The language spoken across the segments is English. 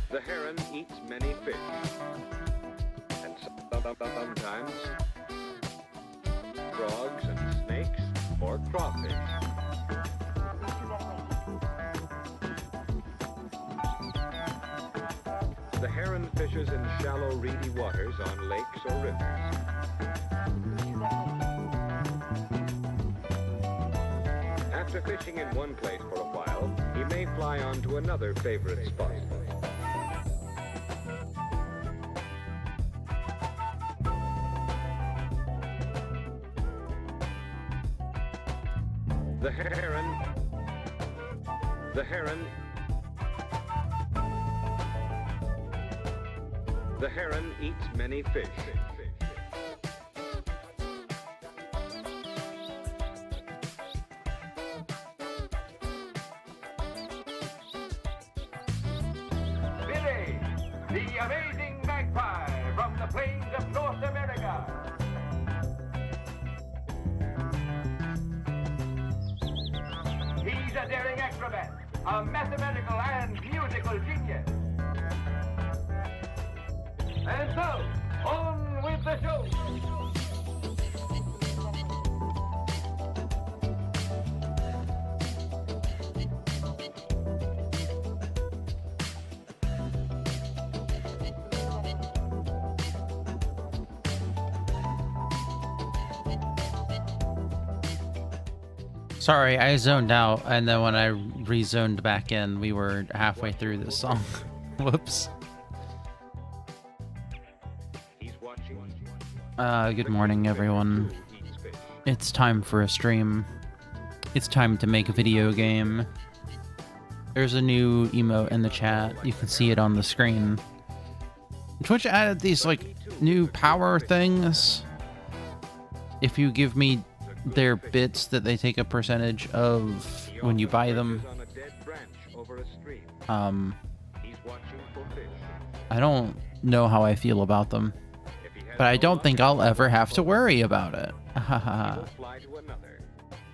The heron eats many fish, and sometimes frogs and snakes or crawfish. The heron fishes in shallow, reedy waters on lakes or rivers. After fishing in one place for a while, he may fly on to another favorite spot. The heron eats many fish. Billy, the amazing magpie from the plains of North America. He's a daring acrobat, a mathematical and musical genius. And so, on with the show. Sorry, I zoned out, and then when I rezoned back in, we were halfway through this song. Whoops. Good morning, everyone. It's time for a stream. It's time to make a video game. There's a new emote in the chat. You can see it on the screen. Twitch added these, like, new power things. If you give me their bits that they take a percentage of when you buy them. I don't know how I feel about them, but I don't think I'll ever have to worry about it.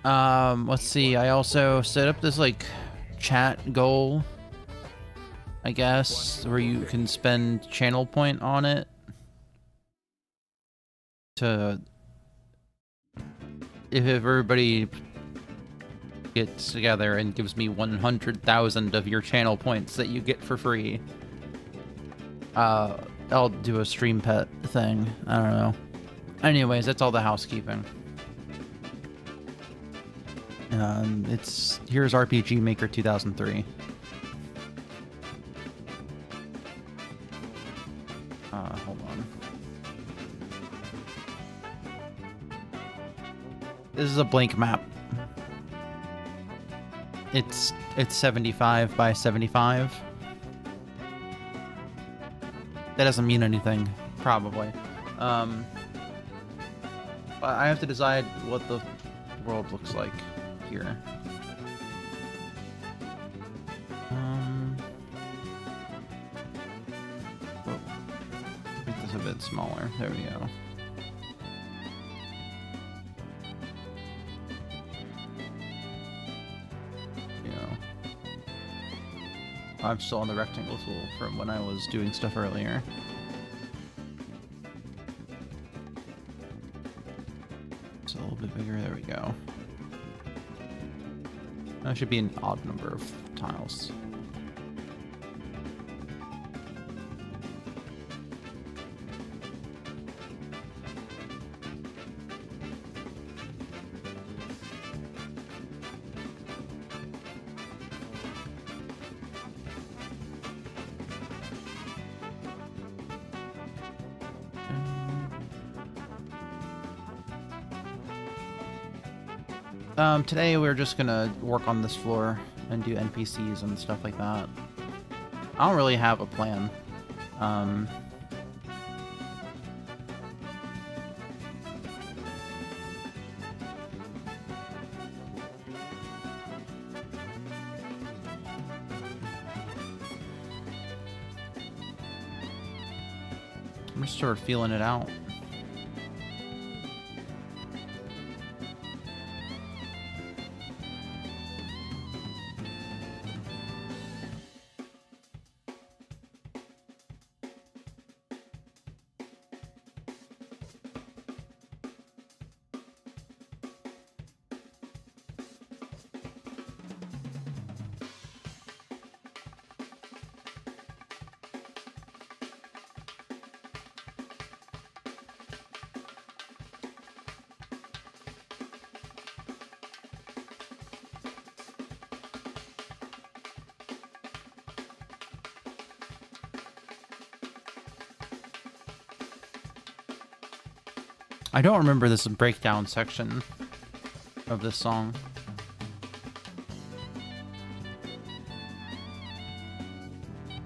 Let's see. I also set up this like chat goal, I guess, where you can spend channel point on it to, if everybody gets together and gives me 100,000 of your channel points that you get for free, I'll do a stream pet thing. I don't know. Anyways, that's all the housekeeping. Here's RPG Maker 2003. Hold on. This is a blank map. It's 75 by 75. That doesn't mean anything, probably. But I have to decide what the world looks like here. Make this a bit smaller. There we go. I'm still on the rectangle tool from when I was doing stuff earlier. It's a little bit bigger. There we go. That should be an odd number of tiles. Today we're just gonna work on this floor and do NPCs and stuff like that. I don't really have a plan. I'm just sort of feeling it out. I don't remember this breakdown section of this song.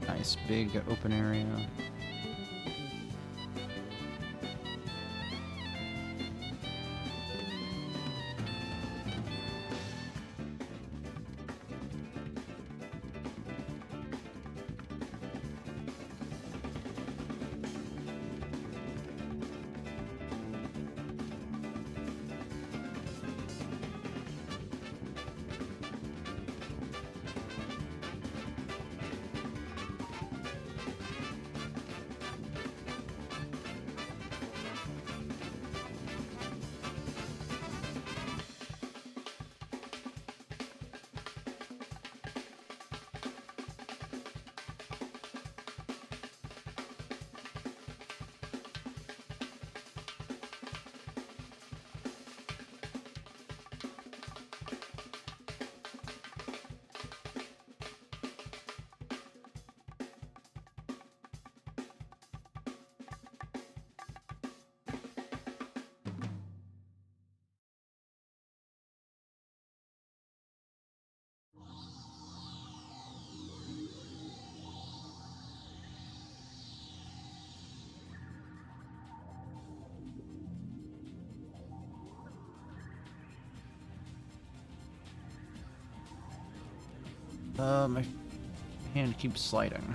Nice big open area. My hand keeps sliding.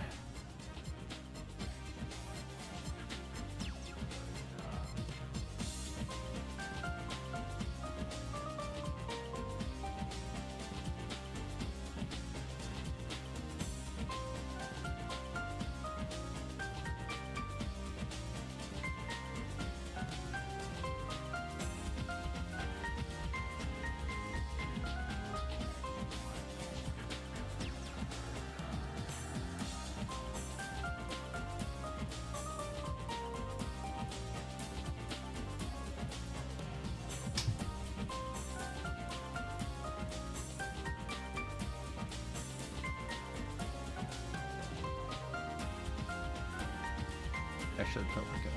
I should probably go.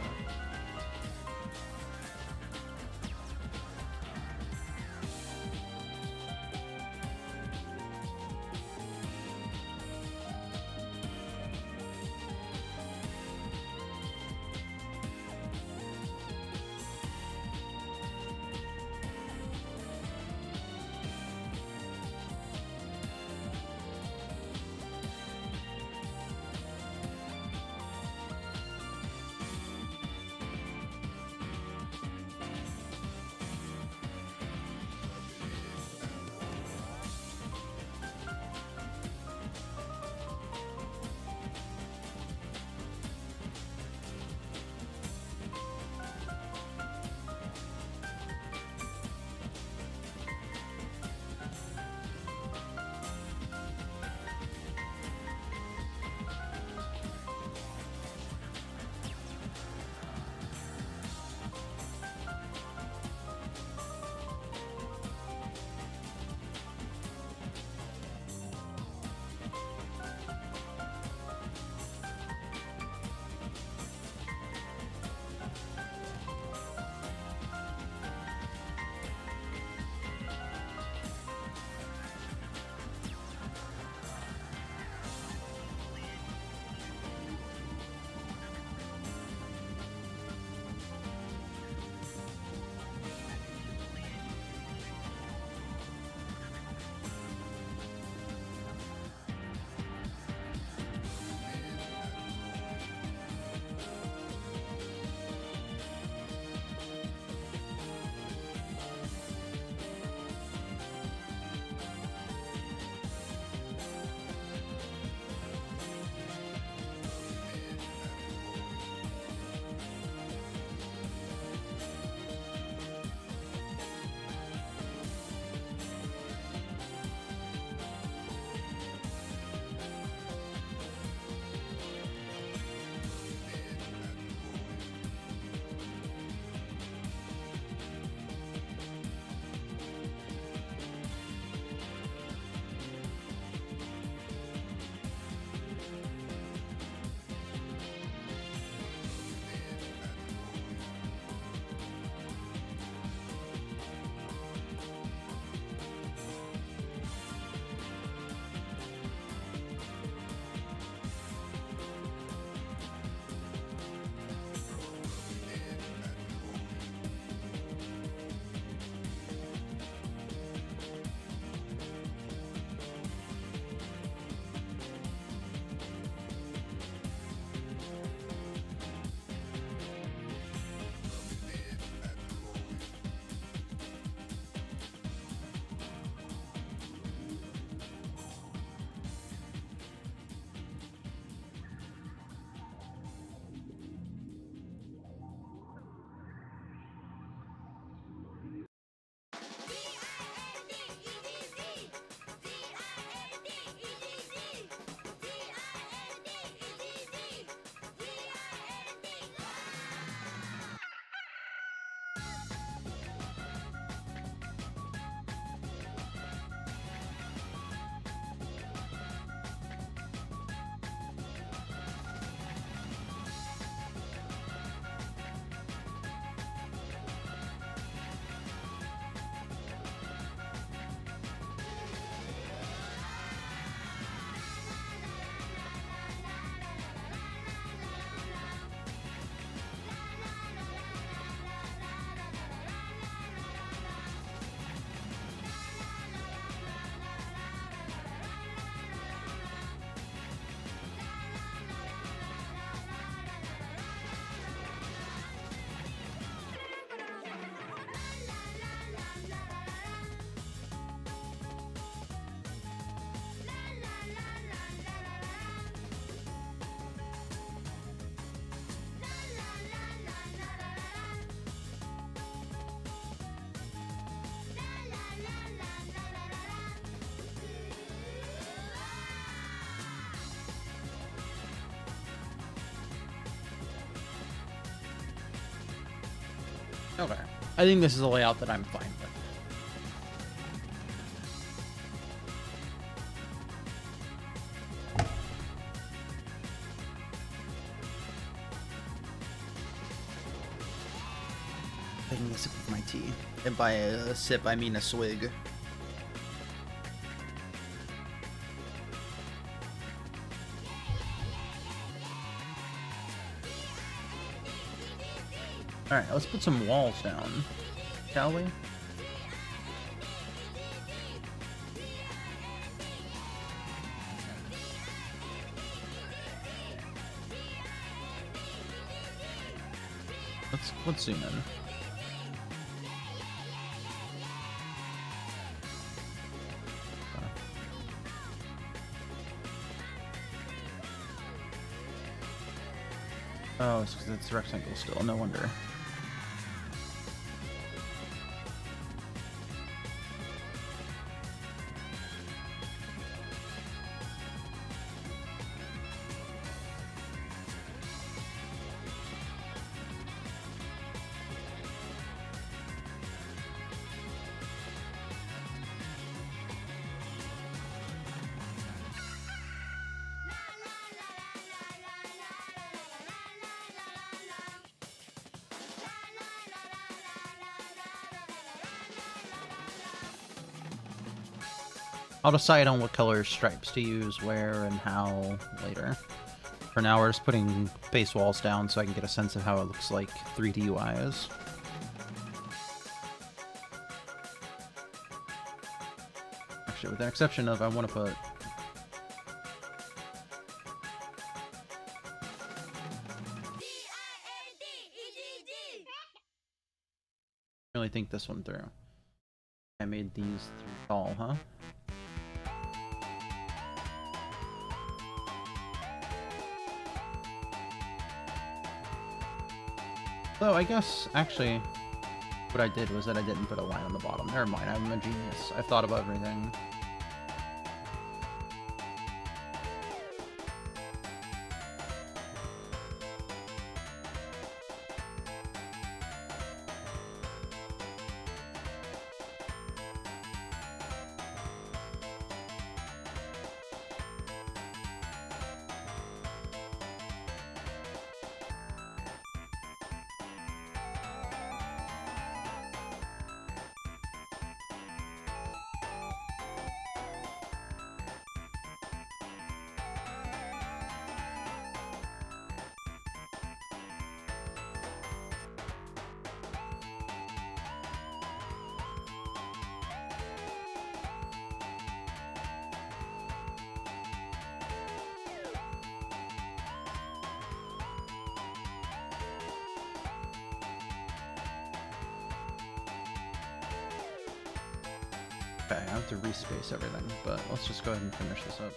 Okay. I think this is a layout that I'm fine with. Taking a sip of my tea. And by a sip, I mean a swig. Alright, let's put some walls down, shall we? Let's zoom in. Oh, it's because it's rectangle still, no wonder. I'll decide on what color stripes to use where and how later. For now, we're just putting base walls down so I can get a sense of how it looks like 3D UI is. Actually, with the exception of I want to put... really think this one through. I made these three tall, huh? So I guess, actually, what I did was that I didn't put a line on the bottom. Never mind, I'm a genius. I've thought about everything. Okay, I have to respace everything, but let's just go ahead and finish this up.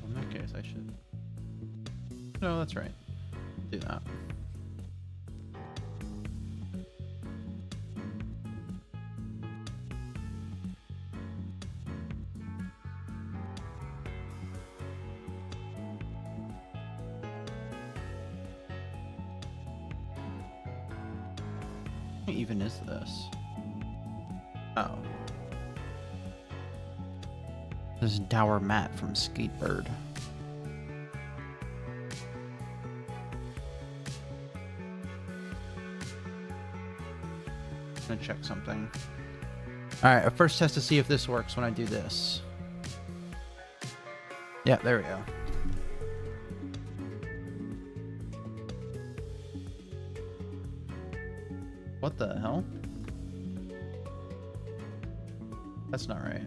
In that case, I should... No, that's right. Do that. What even is this? Oh. This is Dour Matt from Skatebird. I'm gonna check something. Alright, I first test to see if this works when I do this. Yeah, there we go. What the hell? That's not right.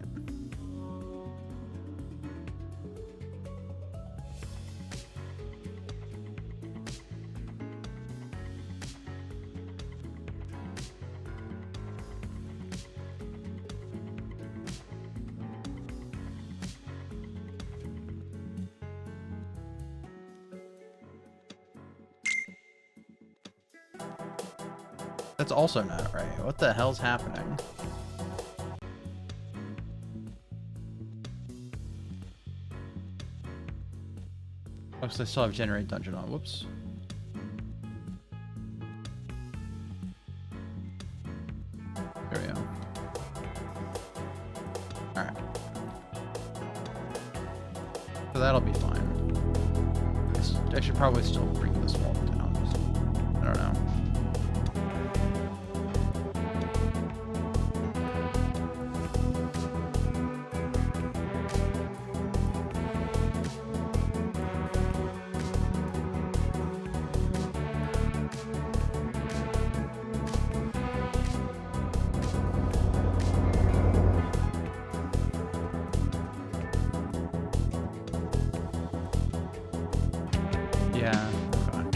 That's also not right. What the hell's happening? Oh, so I still have generate dungeon on. Whoops. There we go. Alright. So that'll be fine. I should probably still bring this wall down. Just, I don't know. Yeah, okay.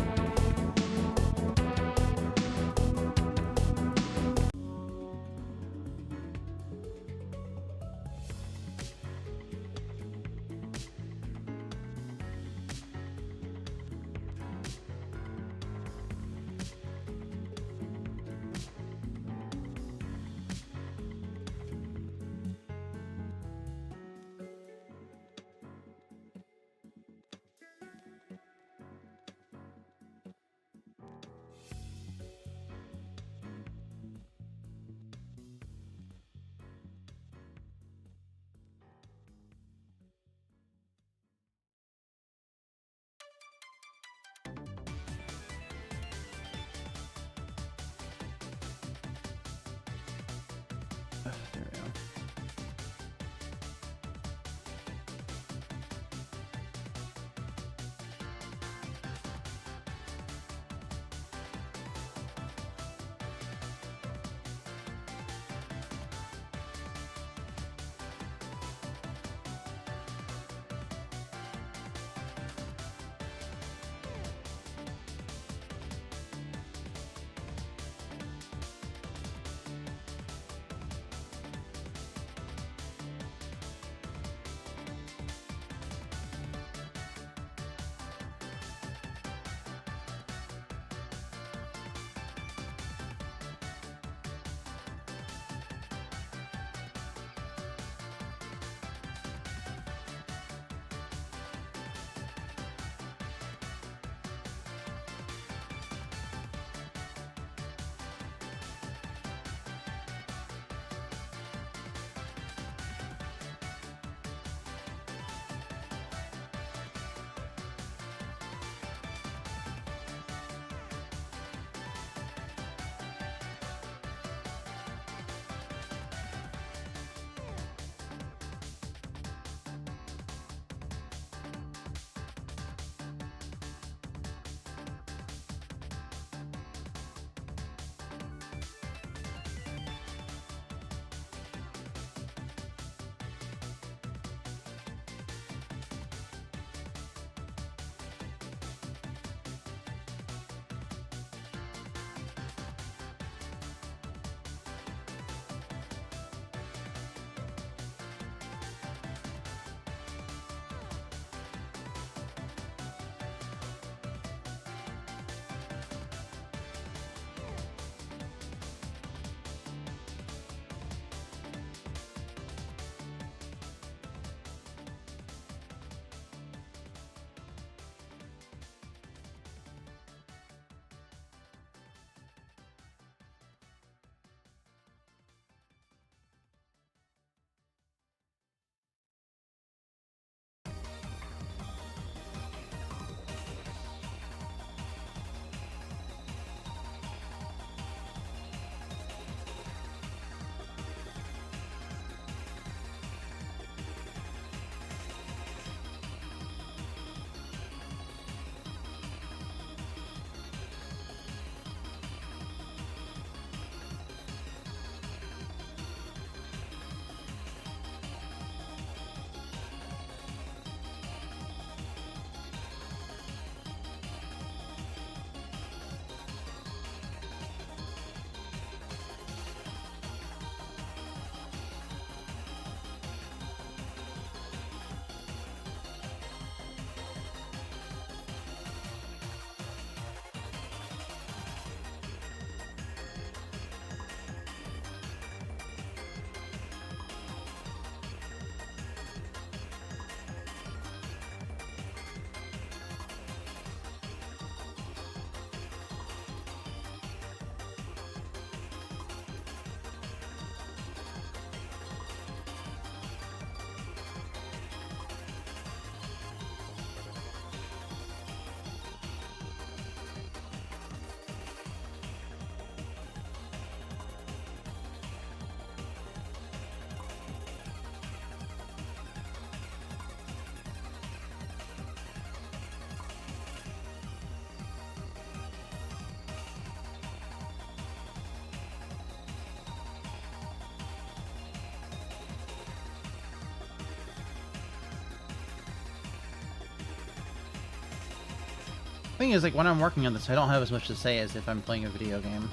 Thing is, like, when I'm working on this, I don't have as much to say as if I'm playing a video game.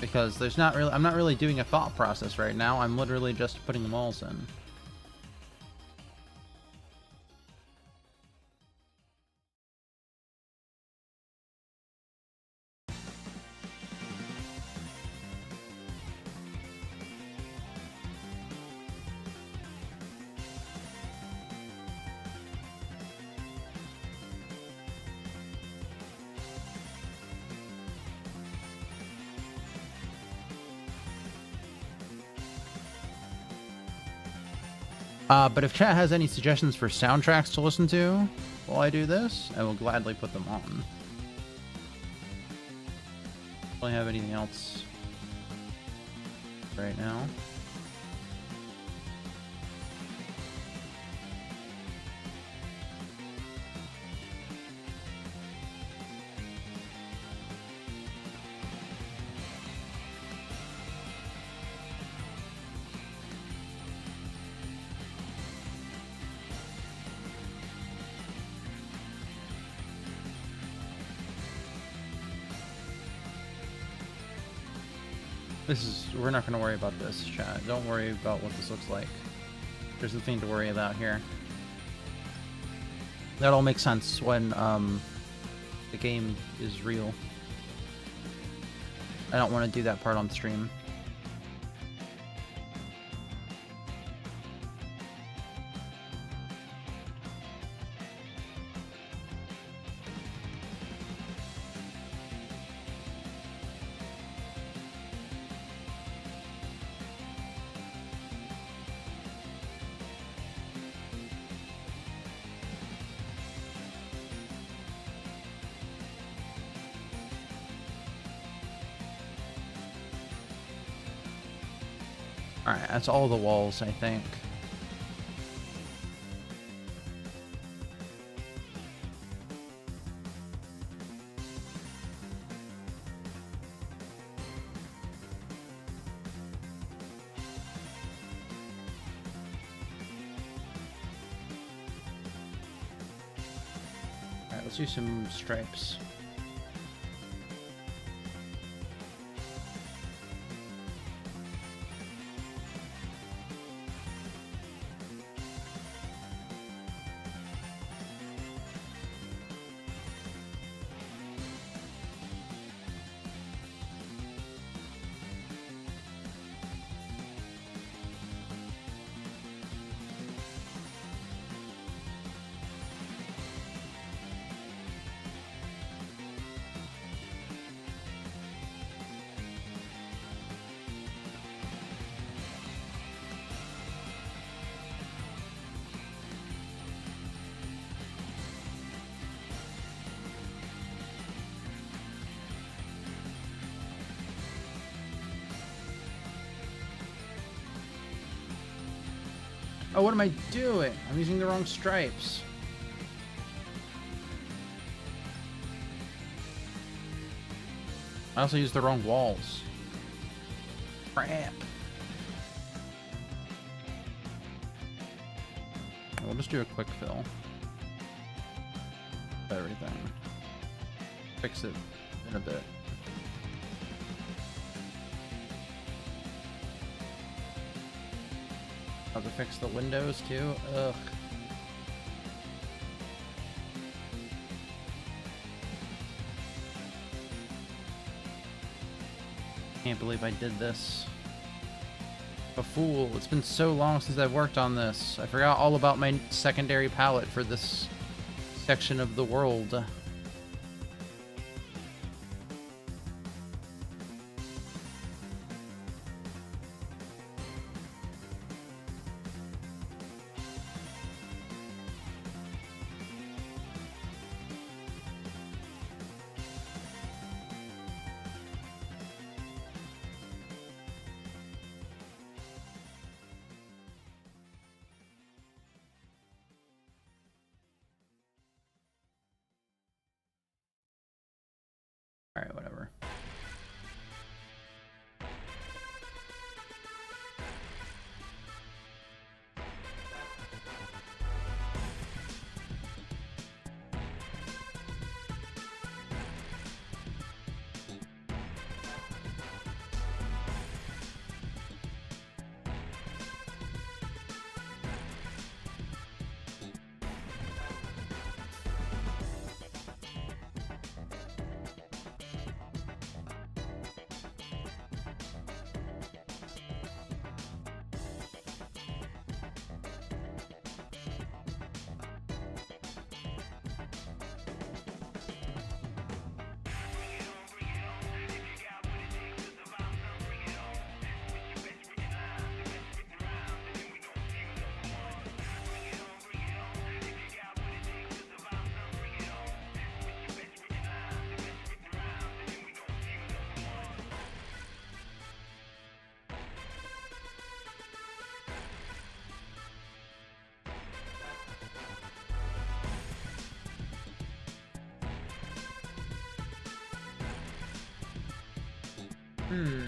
Because there's not really, I'm not really doing a thought process right now. I'm literally just putting the walls in. But if chat has any suggestions for soundtracks to listen to while I do this, I will gladly put them on. Don't have anything else right now. We're not going to worry about this, chat. Don't worry about what this looks like. There's nothing to worry about here. That all makes sense when the game is real. I don't want to do that part on stream. Alright, that's all the walls, I think. Alright, let's do some stripes. Oh, what am I doing? I'm using the wrong stripes. I also used the wrong walls. Crap. We'll just do a quick fill. Everything. Fix it in a bit. Have to fix the windows too. Ugh. Can't believe I did this. A fool. It's been so long since I've worked on this. I forgot all about my secondary palette for this section of the world. Alright, whatever. Hmm.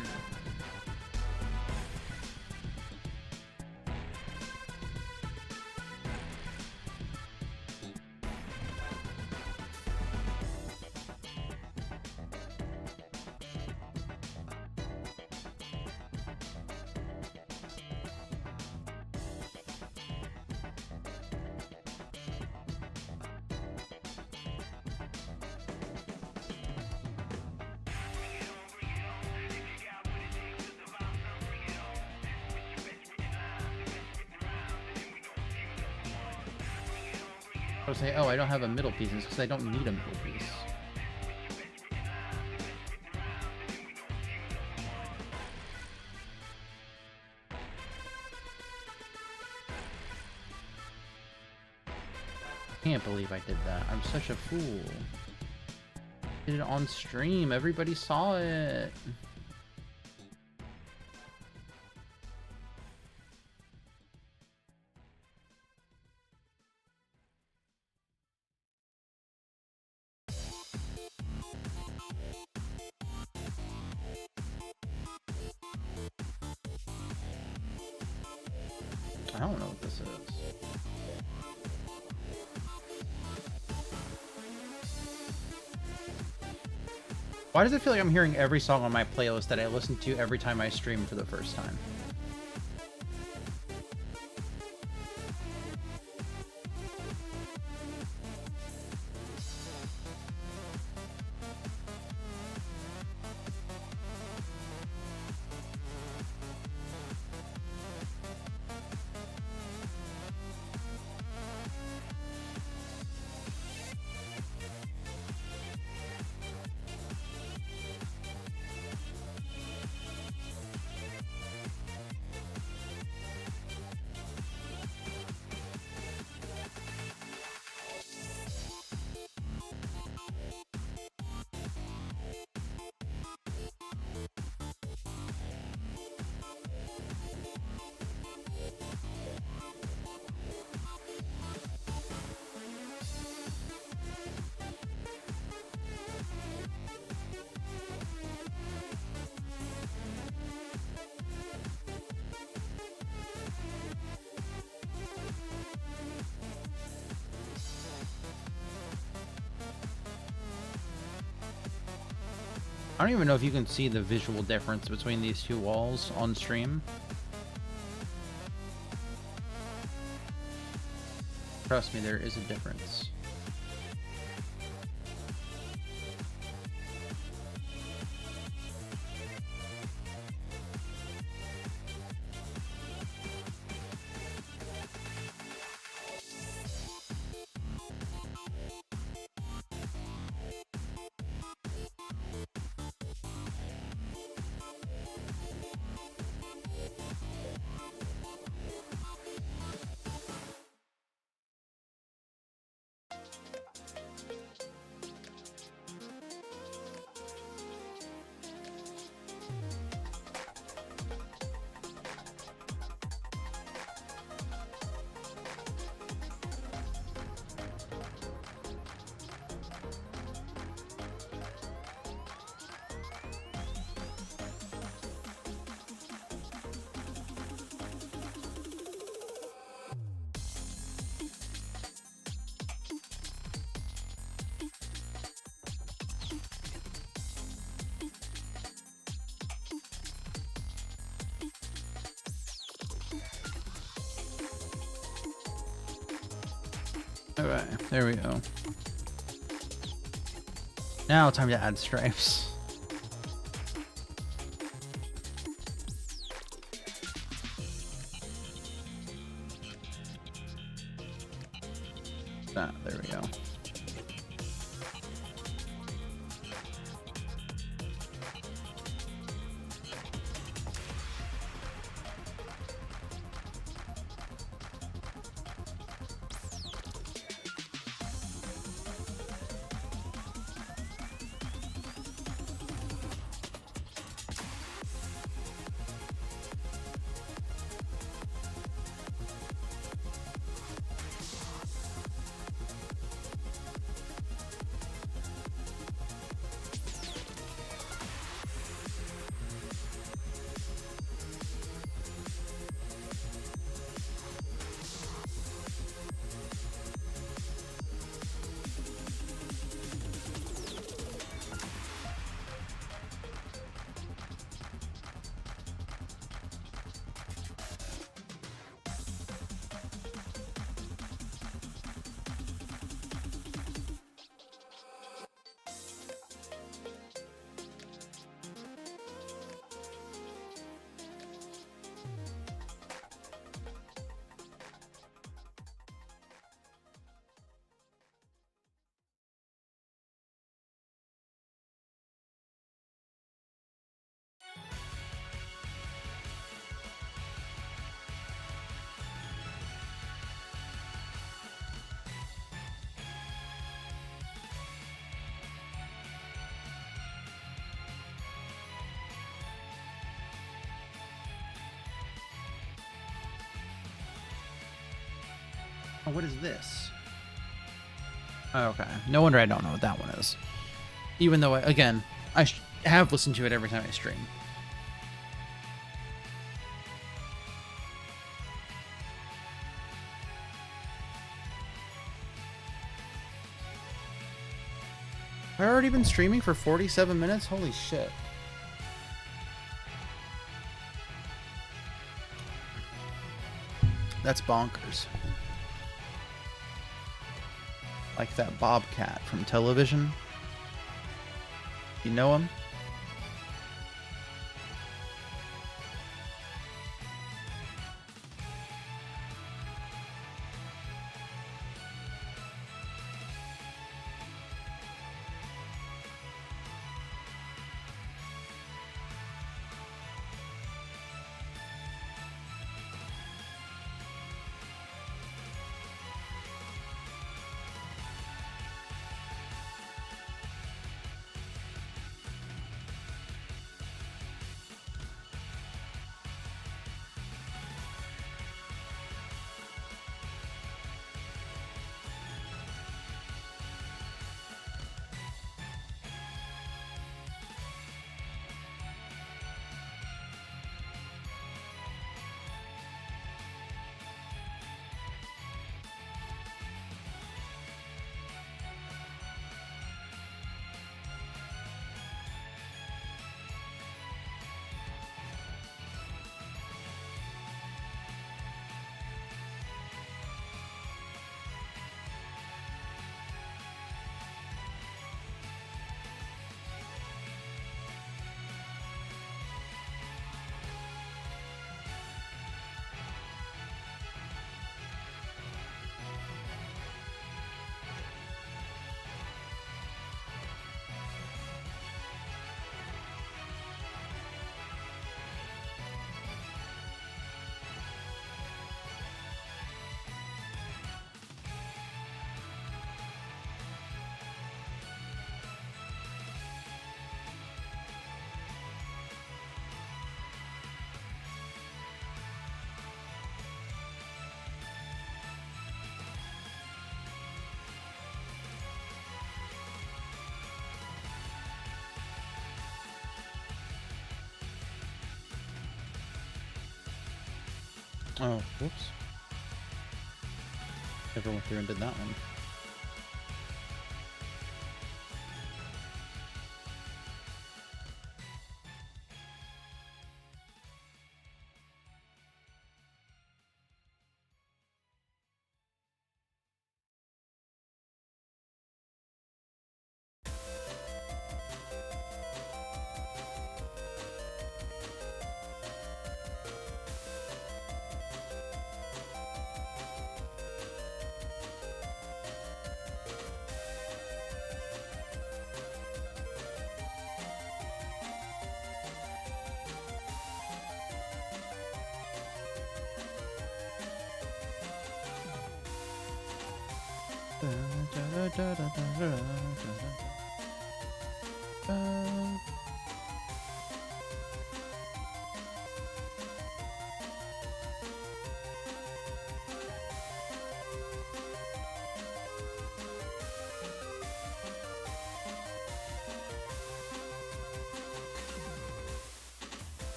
I was saying, oh, I don't have a middle piece, because I don't need a middle piece. I can't believe I did that. I'm such a fool. I did it on stream. Everybody saw it. I don't know what this is. Why does it feel like I'm hearing every song on my playlist that I listen to every time I stream for the first time? I don't even know if you can see the visual difference between these two walls on stream. Trust me, there is a difference. Alright, there we go. Now time to add stripes. Ah, there we go. Oh, what is this? Oh, okay. No wonder I don't know what that one is. Even though, again, I have listened to it every time I stream. Have I already been streaming for 47 minutes? Holy shit. That's bonkers. Like that Bobcat from television. You know him? Oh, whoops. Never went through and did that one.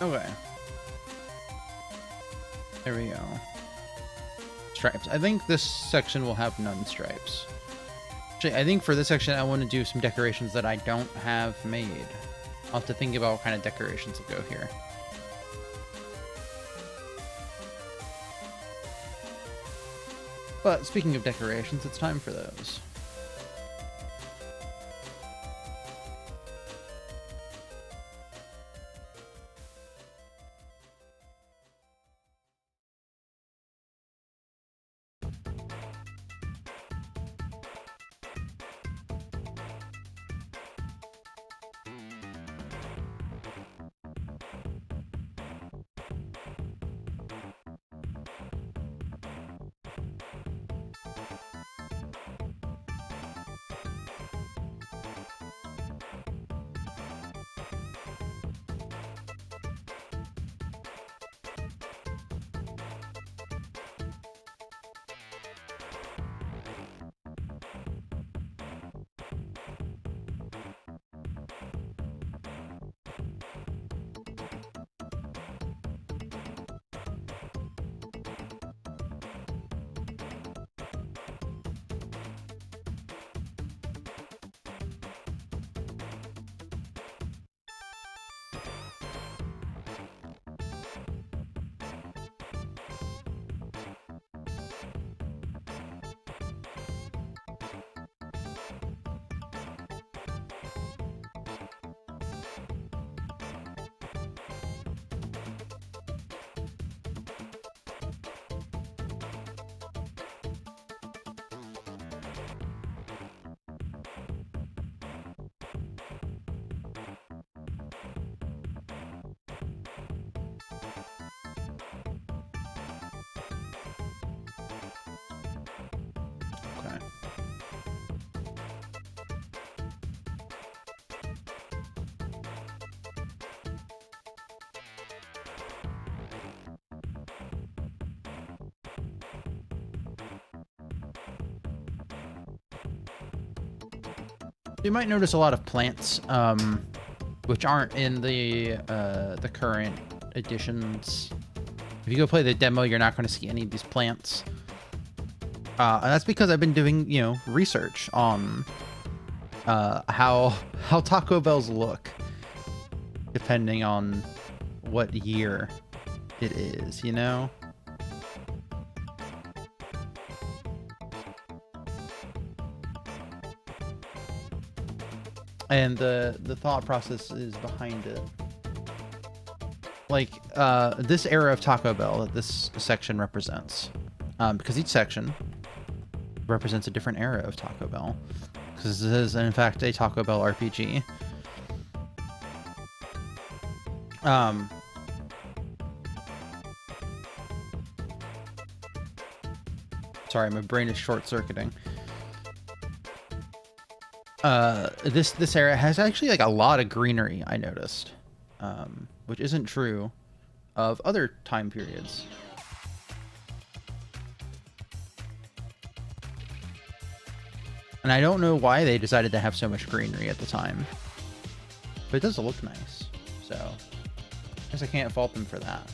Okay. There we go. Stripes. I think this section will have none stripes. Actually, I think for this section, I want to do some decorations that I don't have made. I'll have to think about what kind of decorations will go here. But speaking of decorations, it's time for those. You might notice a lot of plants, which aren't in the current editions. If you go play the demo, you're not going to see any of these plants. And that's because I've been doing, you know, research on how Taco Bells look, depending on what year it is, you know? And the thought process is behind it. Like, this era of Taco Bell that this section represents. Because each section represents a different era of Taco Bell. Because this is, in fact, a Taco Bell RPG. Sorry, my brain is short-circuiting. This era has actually like a lot of greenery, I noticed, which isn't true of other time periods. And I don't know why they decided to have so much greenery at the time, but it does look nice, so I guess I can't fault them for that.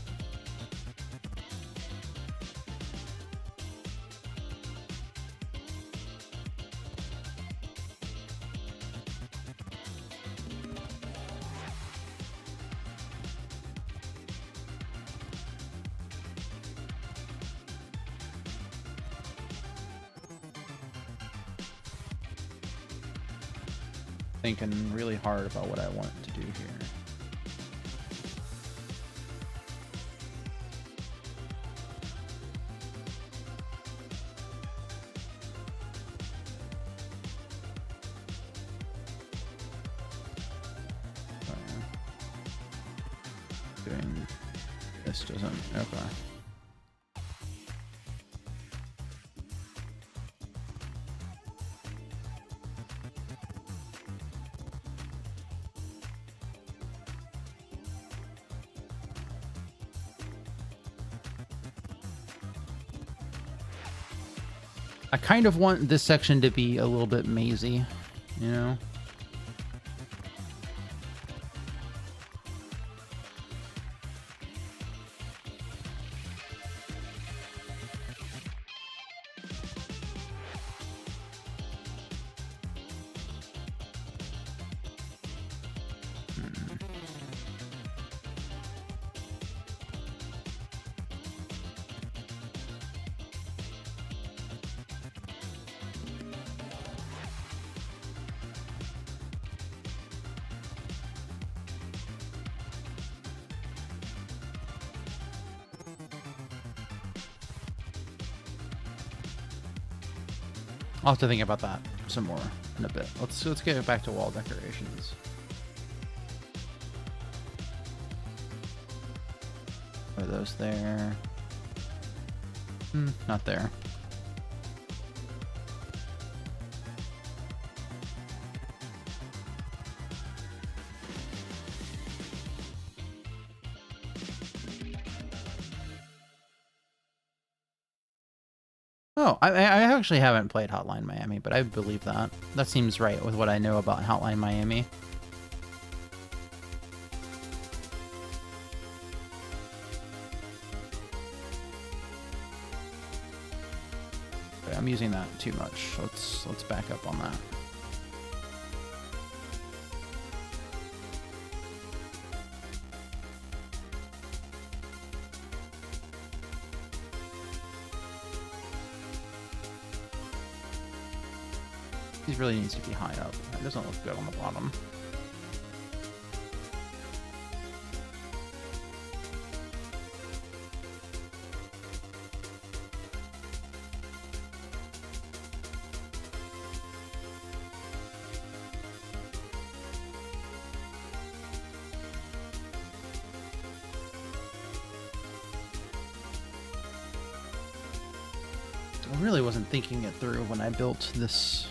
Thinking really hard about what I want to do here. Doing this doesn't, okay. I kind of want this section to be a little bit mazy, you know? I'll have to think about that some more in a bit. Let's get back to wall decorations. Are those there? Not there. Oh, I actually haven't played Hotline Miami, but I believe that. That seems right with what I know about Hotline Miami. Okay, I'm using that too much. Let's back up on that. These really needs to be high up. It doesn't look good on the bottom. I really wasn't thinking it through when I built this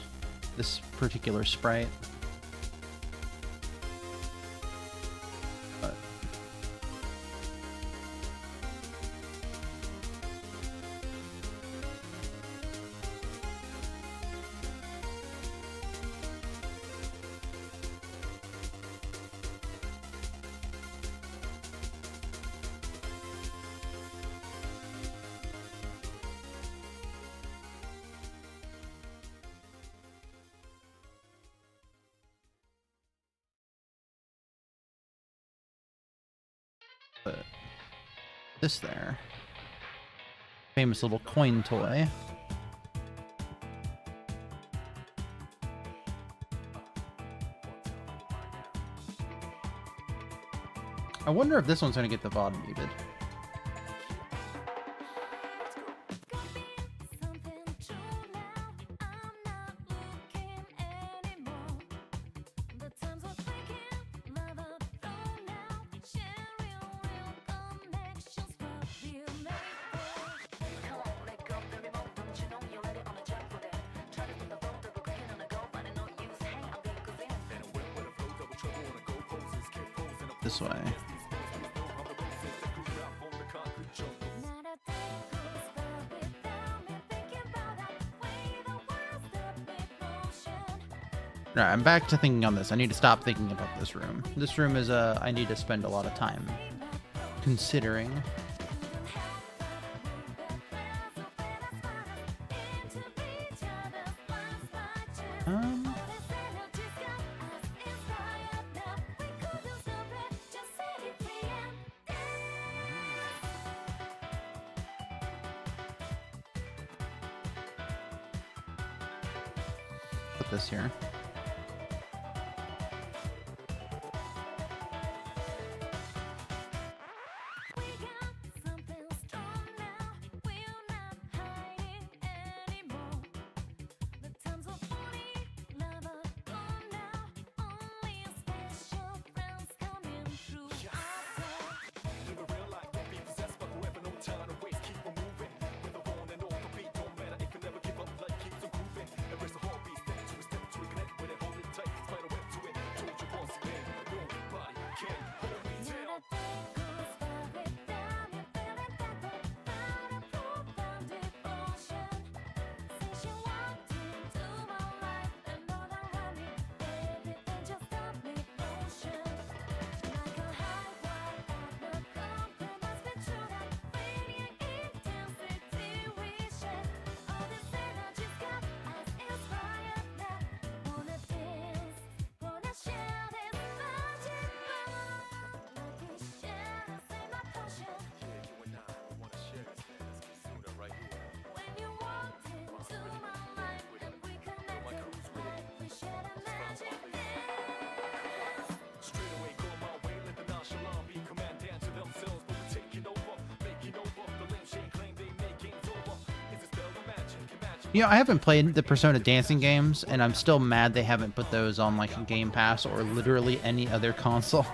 particular sprite. But Put this there. Famous little coin toy. I wonder if this one's gonna get the VOD muted. This way. Alright, I'm back to thinking on this. I need to stop thinking about this room. This room is I need to spend a lot of time considering. Put this here. You know, I haven't played the Persona dancing games, and I'm still mad they haven't put those on like Game Pass or literally any other console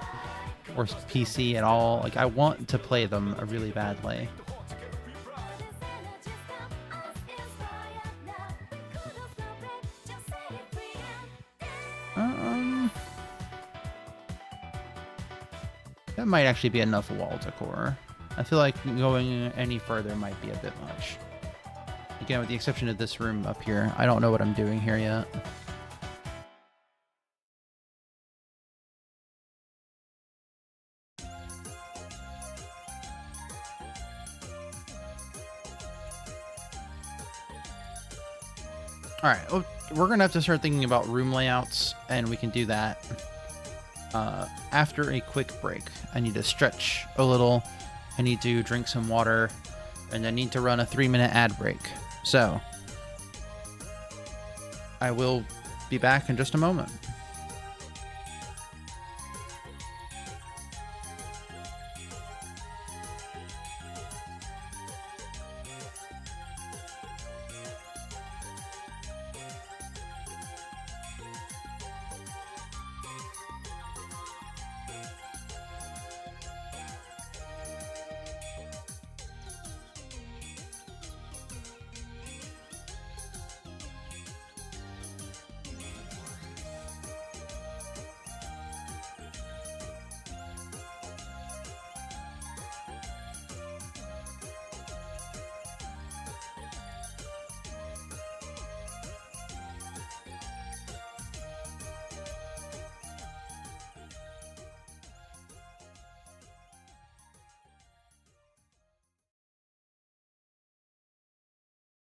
or PC at all. Like, I want to play them really badly. That might actually be enough wall decor. I feel like going any further might be a bit much. Again, with the exception of this room up here, I don't know what I'm doing here yet. Alright, well, we're going to have to start thinking about room layouts, and we can do that after a quick break. I need to stretch a little, I need to drink some water, and I need to run a 3-minute ad break. So, I will be back in just a moment.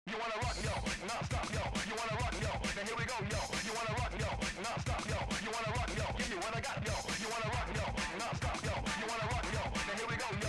You wanna rock, yo, non-stop, yo. You wanna rock, yo. Now here we go, yo. You wanna rock, yo, non-stop, yo. You wanna rock, yo. Give me what I got, yo. You wanna rock, yo, non-stop, yo. You wanna rock, yo. Now here we go, yo.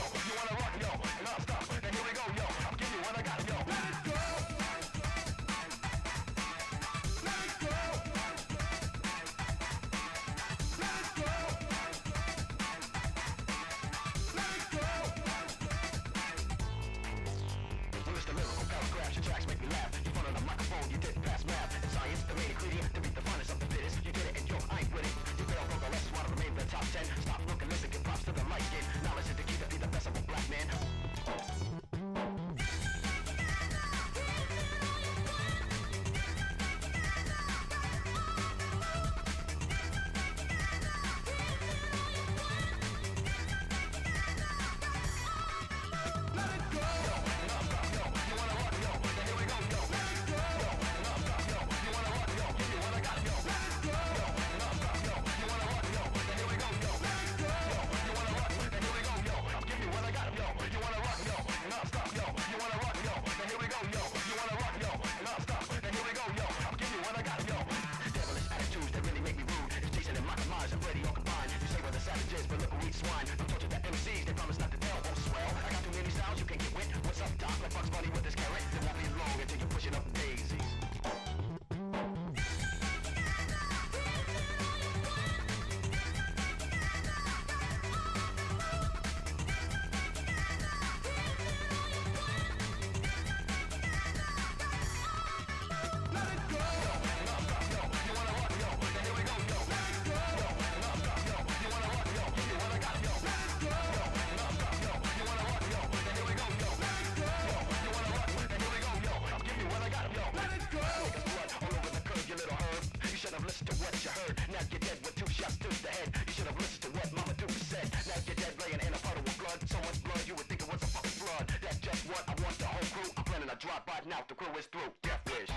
Cutting out the crow's throat, death wish.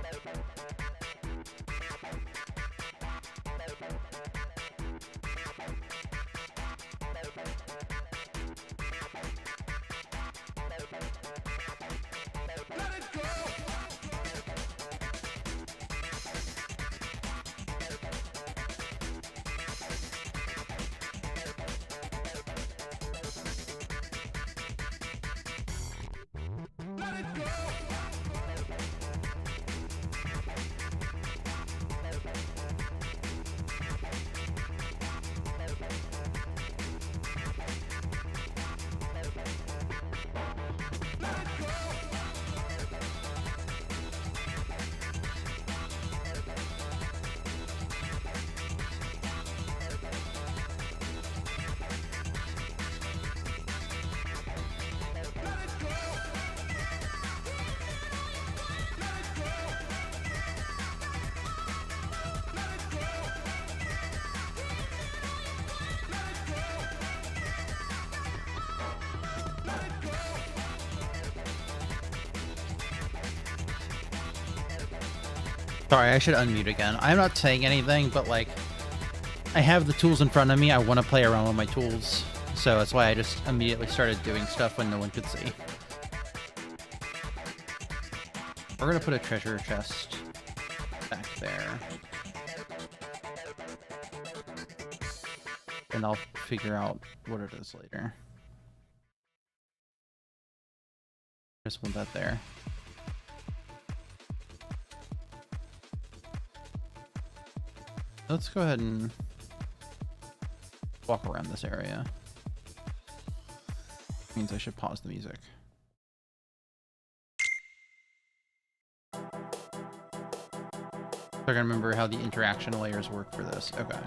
Let it go! Let it go! Sorry, I should unmute again. I'm not saying anything, but like, I have the tools in front of me. I want to play around with my tools. So that's why I just immediately started doing stuff when no one could see. We're going to put a treasure chest back there. And I'll figure out what it is later. Just want that there. Let's go ahead and walk around this area. Means I should pause the music. So I gotta remember how the interaction layers work for this. Okay.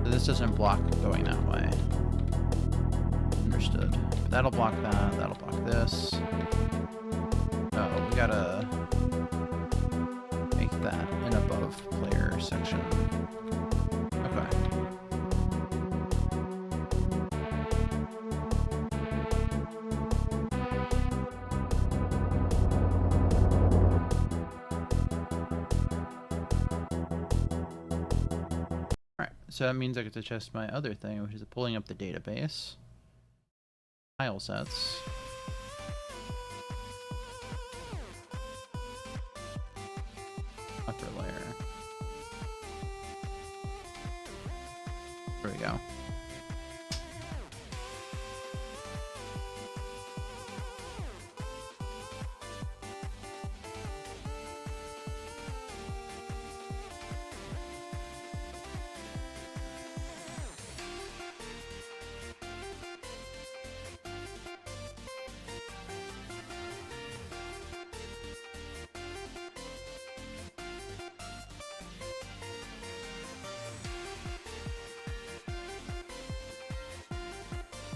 So this doesn't block going that way. Understood. But that'll block that. That'll block this. Oh, we gotta make that an above player section. Okay. Alright, so that means I get to test my other thing, which is pulling up the database. Tile sets. Upper layer. There we go.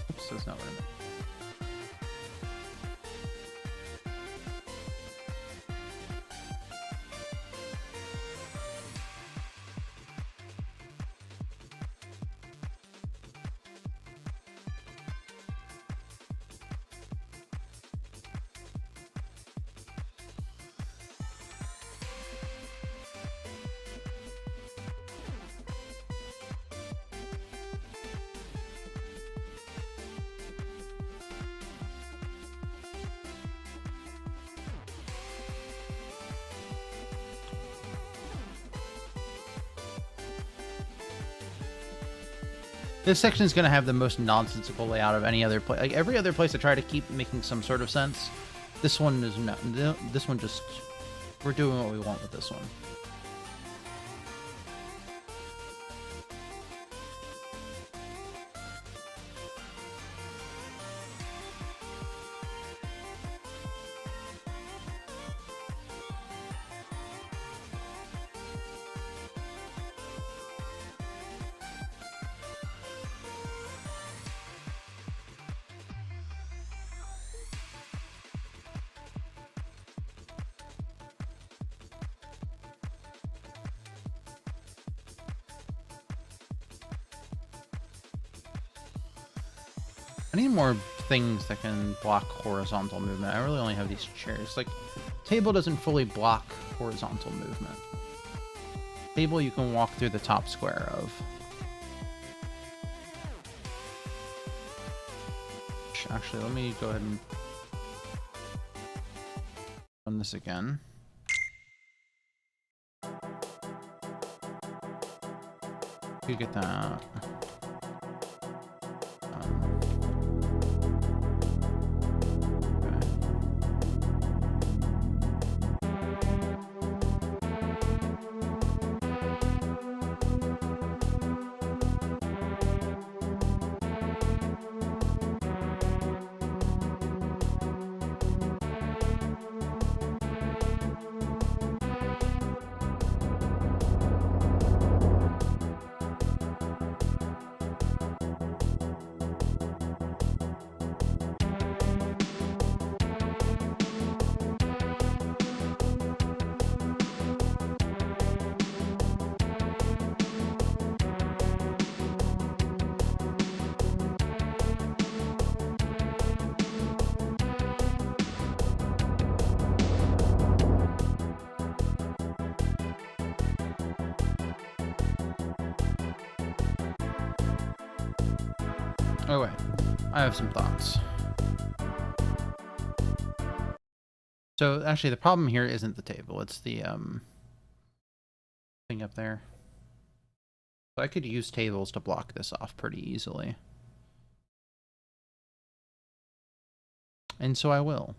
Oops, that's not what I meant. This section is going to have the most nonsensical layout of any other place. Like every other place I try to keep making some sort of sense. This one is not. This one just, we're doing what we want with this one. I need more things that can block horizontal movement. I really only have these chairs. Like, table doesn't fully block horizontal movement. Table you can walk through the top square of. Actually, let me go ahead and run this again. You get that. Oh wait, I have some thoughts. So actually the problem here isn't the table, it's the thing up there. So I could use tables to block this off pretty easily. And so I will.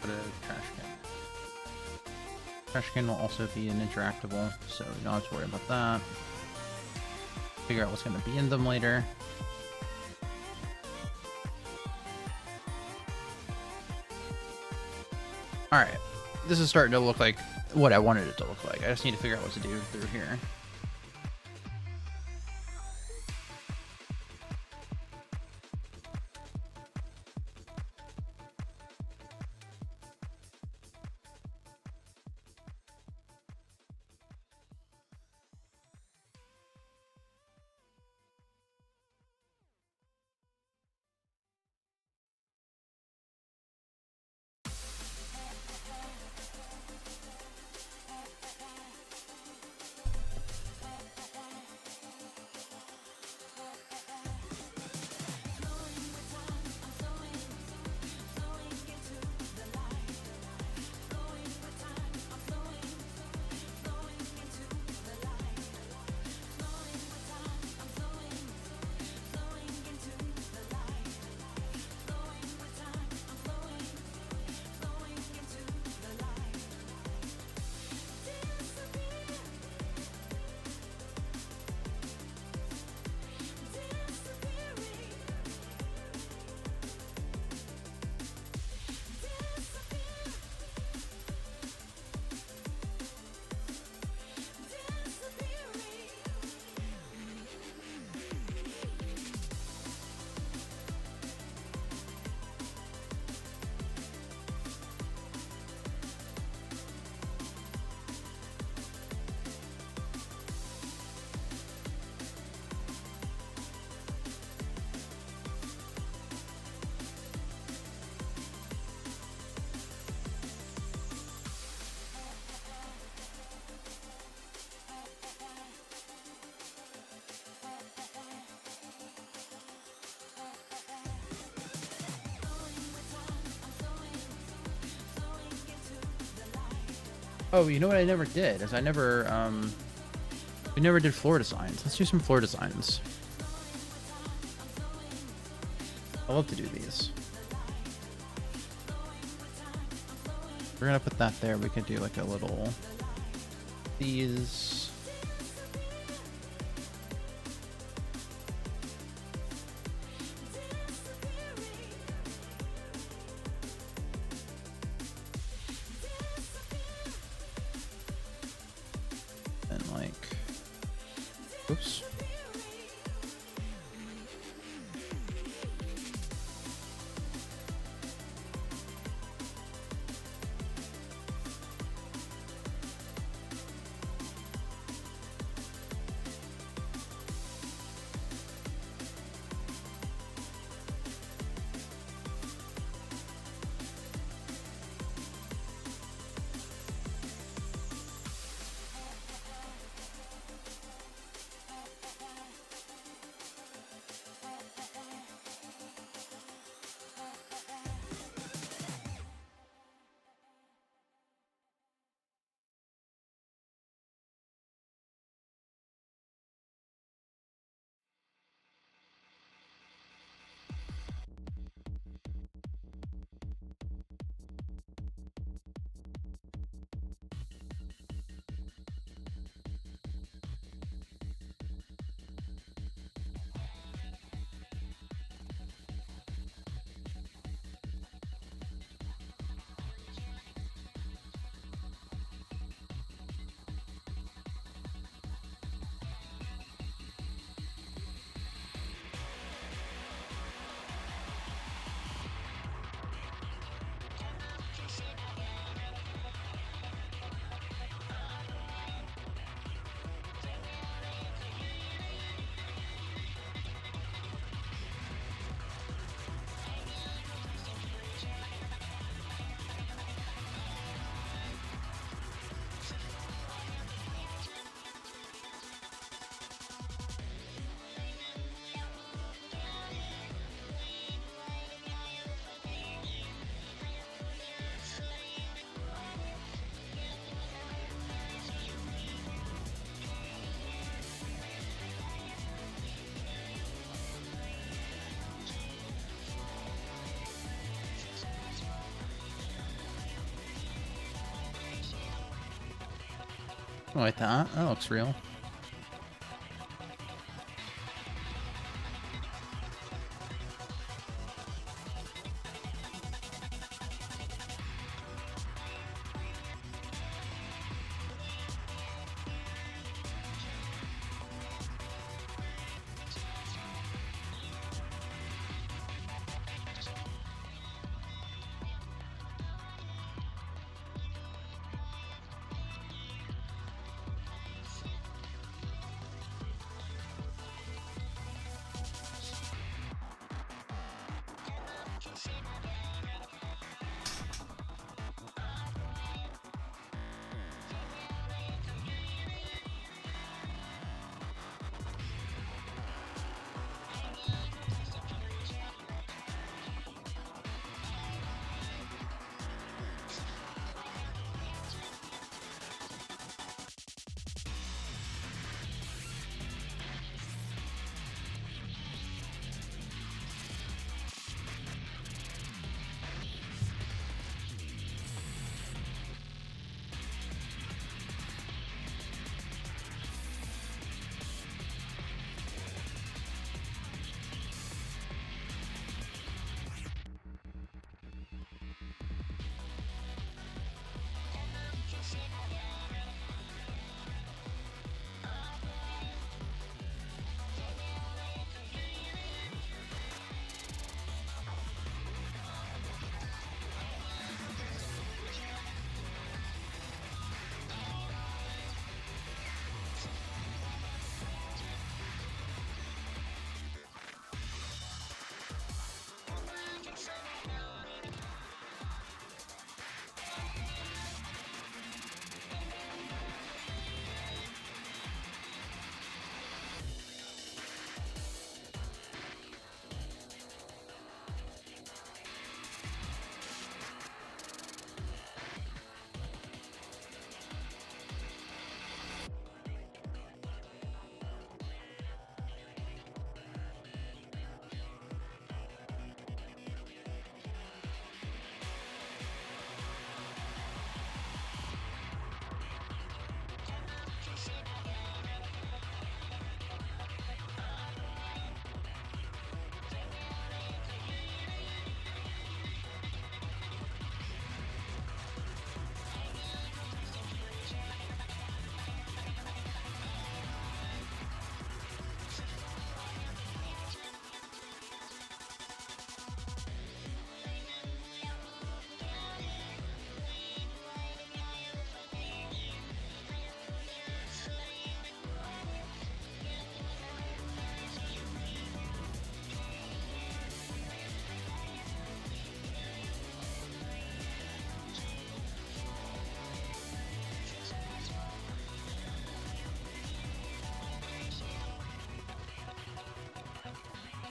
Put a trash can. Trash can will also be an interactable, so you don't have to worry about that. Figure out what's going to be in them later. Alright, this is starting to look like what I wanted it to look like. I just need to figure out what to do through here. Oh, you know what I never did is we never did floor designs. Let's do some floor designs. I love to do these. We're gonna put that there. We could do like a little these. And like, oops. I like that. That looks real.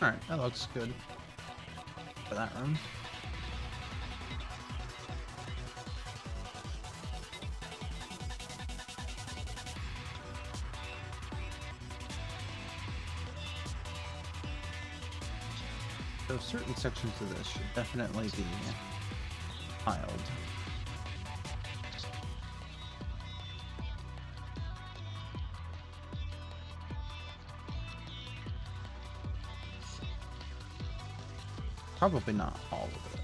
Alright, that looks good for that room. So certain sections of this should definitely be tiled. Probably not all of it.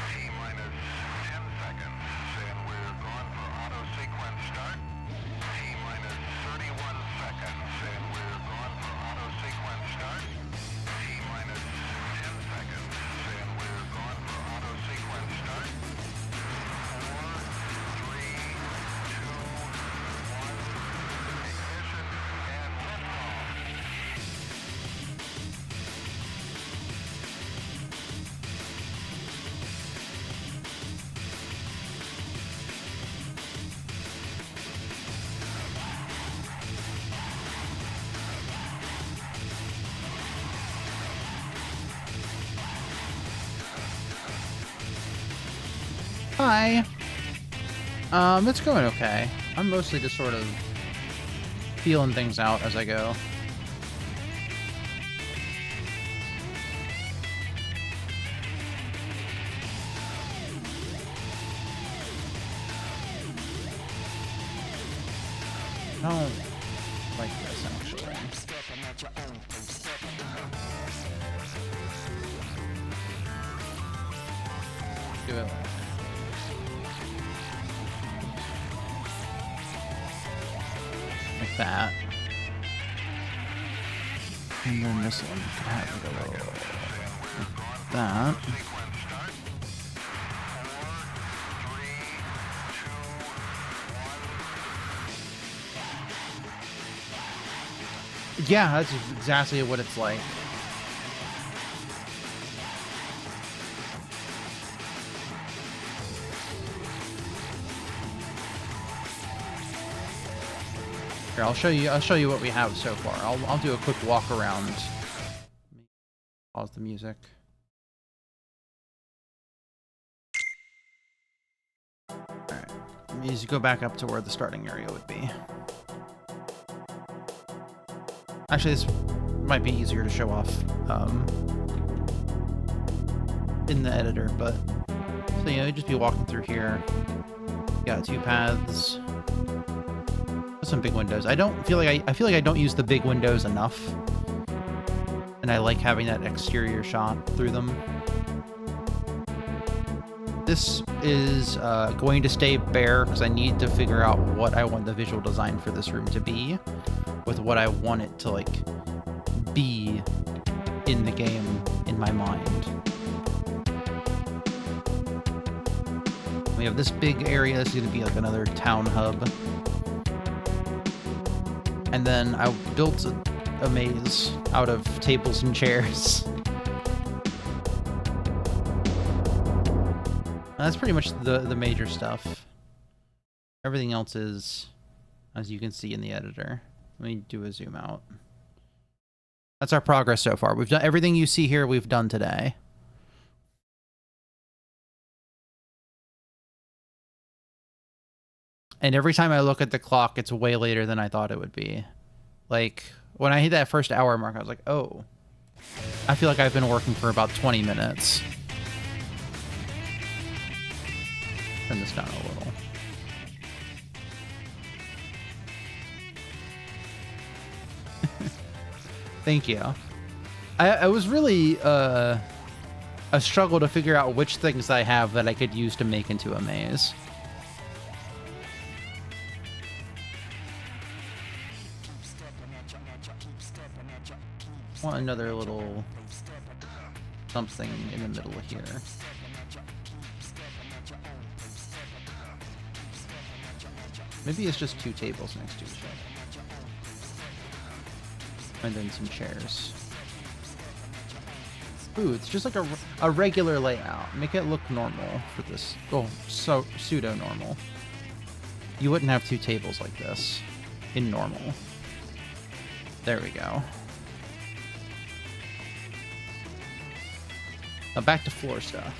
T-minus 10 seconds, and we're going for auto sequence start. T-minus 31 seconds, and we're going for auto sequence start. T-minus 10 seconds, and we're going for auto sequence start. 4, 3, 2, 1, ignition, and liftoff. Hi. It's going okay. I'm mostly just sort of feeling things out as I go. I don't like this actually. Do it. Like that. And then this one could have it a little like that. Yeah, that's exactly what it's like. Here, I'll show you what we have so far. I'll do a quick walk around. Pause the music. Alright. Let me just go back up to where the starting area would be. Actually, this might be easier to show off in the editor, but so you just be walking through here. You got 2 paths. Some big windows. I feel like I don't use the big windows enough, and I like having that exterior shot through them. This is going to stay bare because I need to figure out what I want the visual design for this room to be, with what I want it to like be in the game in my mind. We have this big area. This is going to be like another town hub. And then I built a maze out of tables and chairs. And that's pretty much the major stuff. Everything else is, as you can see in the editor. Let me do a zoom out. That's our progress so far. We've done everything you see here, we've done today. And every time I look at the clock, it's way later than I thought it would be. Like, when I hit that first hour mark, I was like, oh. I feel like I've been working for about 20 minutes. Turn this down a little. Thank you. I was really a struggle to figure out which things I have that I could use to make into a maze. Want another little something in the middle here. Maybe it's just 2 tables next to each other. And then some chairs. Ooh, it's just like a regular layout. Make it look normal for this. Oh, so pseudo-normal. You wouldn't have 2 tables like this in normal. There we go. Now back to floor stuff.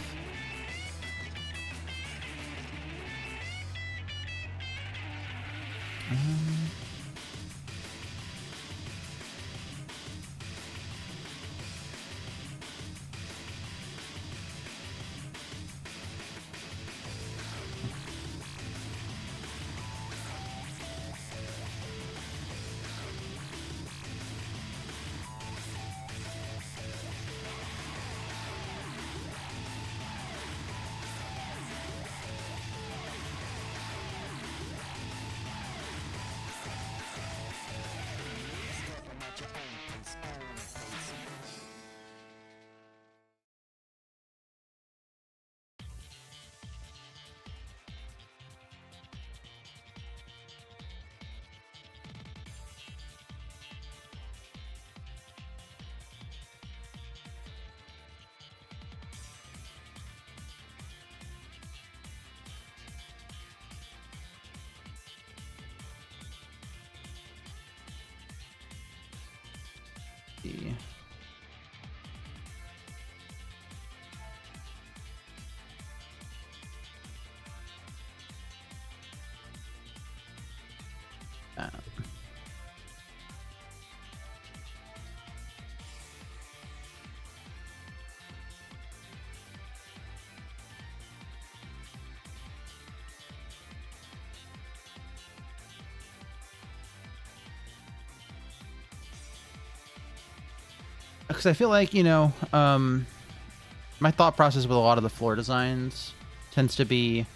Because I feel like, you know, my thought process with a lot of the floor designs tends to be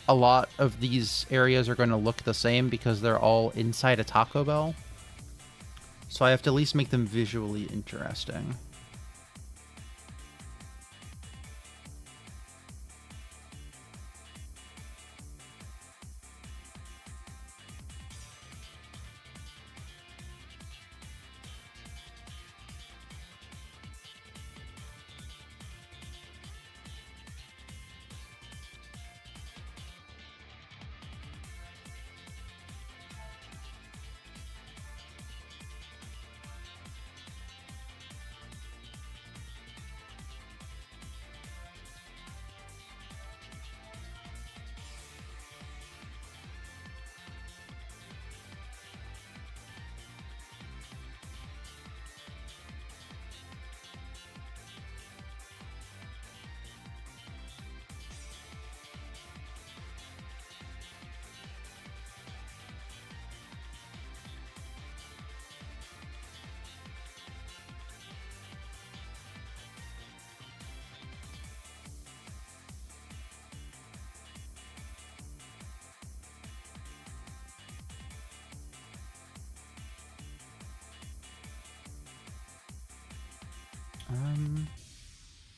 a lot of these areas are going to look the same because they're all inside a Taco Bell. So I have to at least make them visually interesting.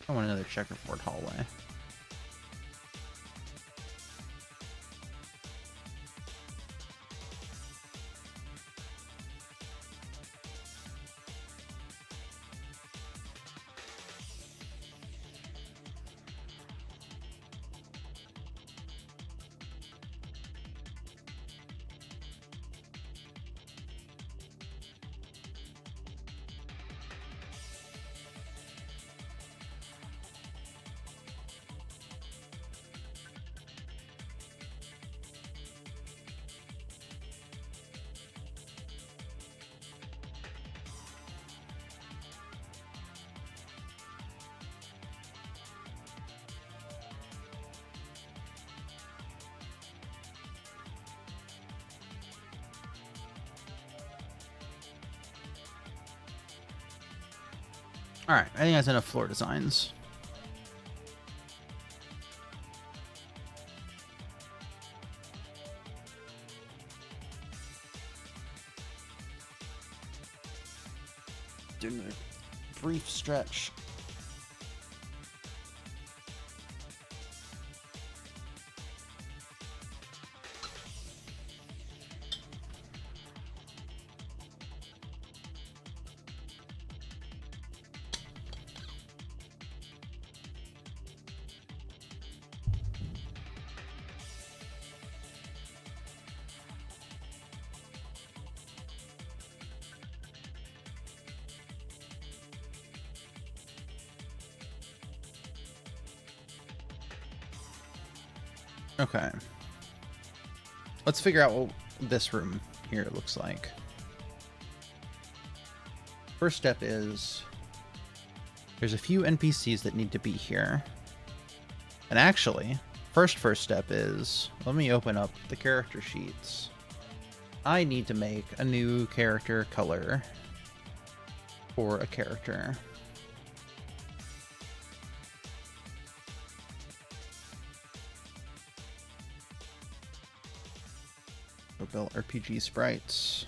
I want another checkerboard hallway. Alright, I think that's enough floor designs. doing a brief stretch. Okay. Let's figure out what this room here looks like. First step is there's a few NPCs that need to be here. And actually, first step is, let me open up the character sheets. I need to make a new character color for a character. Build RPG sprites.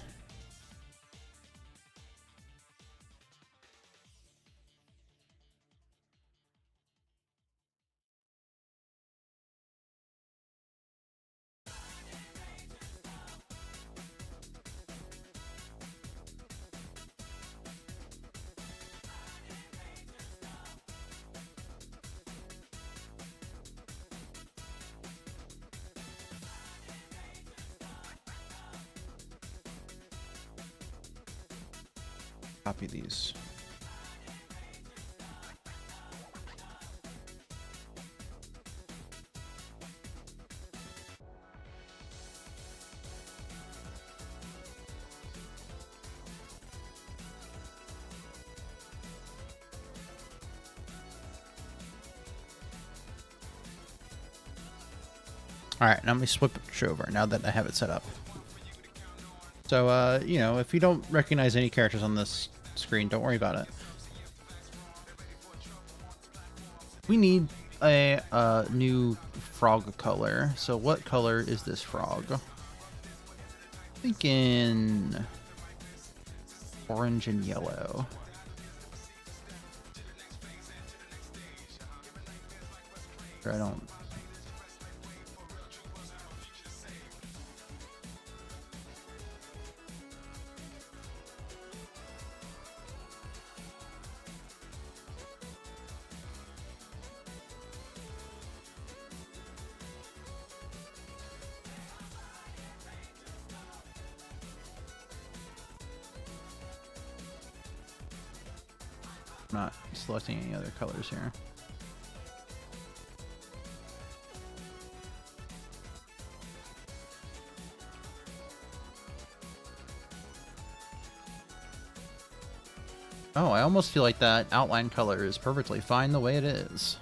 Copy these. All right, now let me switch over now that I have it set up. So, you know, if you don't recognize any characters on this screen, don't worry about it. We need a new frog color. So what color is this frog? I'm thinking orange and yellow. I don't... not selecting any other colors here. Oh, I almost feel like that outline color is perfectly fine the way it is.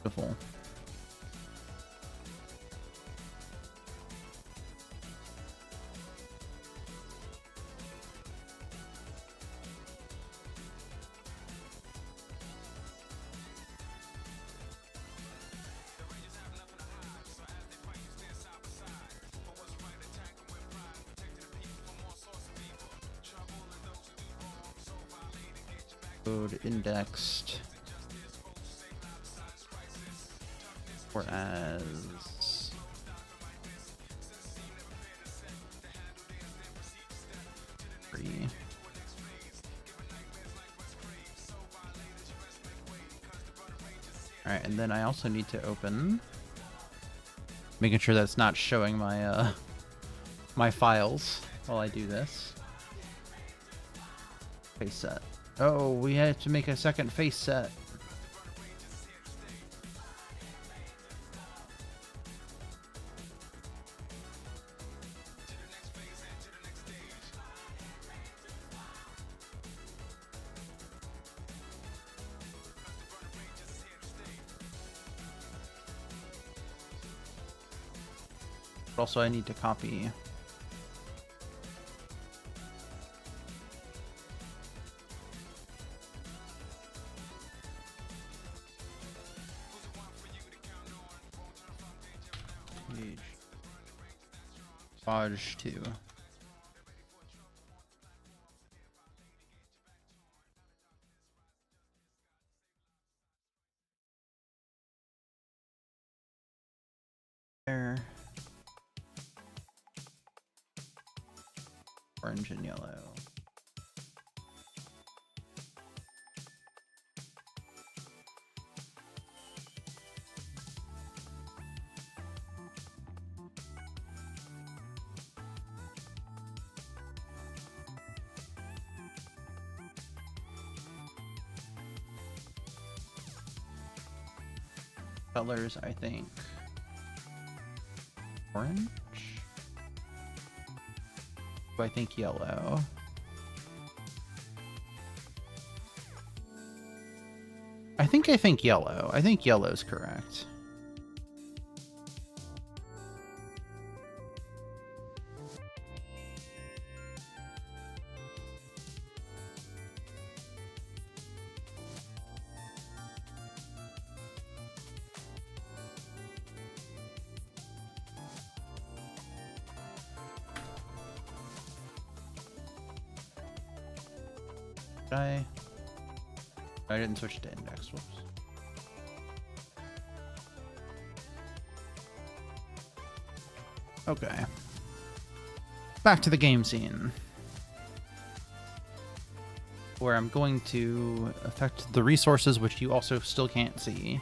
Beautiful. Code indexed, whereas free. All right, and then I also need to open, making sure that's not showing my my files while I do this. Face set. Oh, we had to make a second face set. But also I need to copy Dodge 2. Orange and yellow. Colors, I think. Orange? I think yellow. I think yellow. I think yellow's correct. I didn't switch to index. Whoops. Okay. Back to the game scene, where I'm going to affect the resources, which you also still can't see.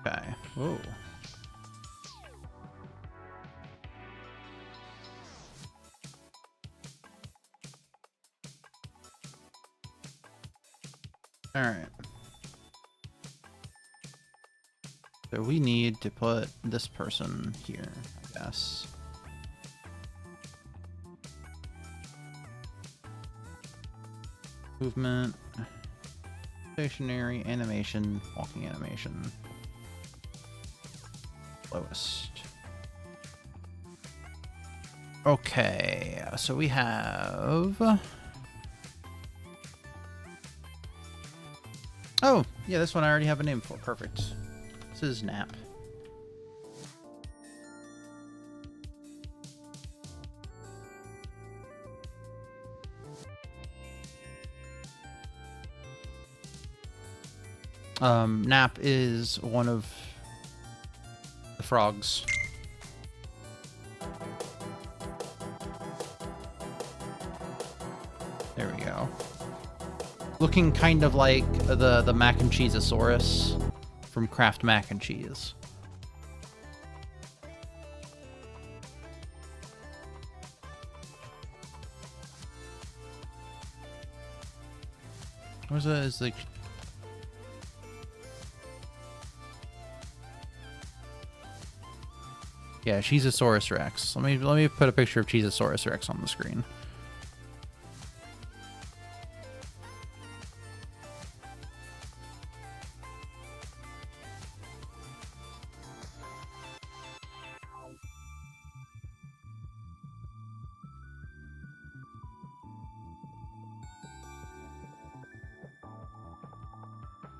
Okay. Whoa. All right. So we need to put this person here, I guess. Movement, stationary, animation, walking animation. Lowest. Okay, so we have... Oh, yeah, this one I already have a name for. Perfect. This is Nap. Nap is one of the frogs. There we go. Looking kind of like the mac and cheeseosaurus from Kraft Mac and Cheese. What's that? Is like... Yeah, Cheezosaurus Rex. Let me put a picture of Cheezosaurus Rex on the screen.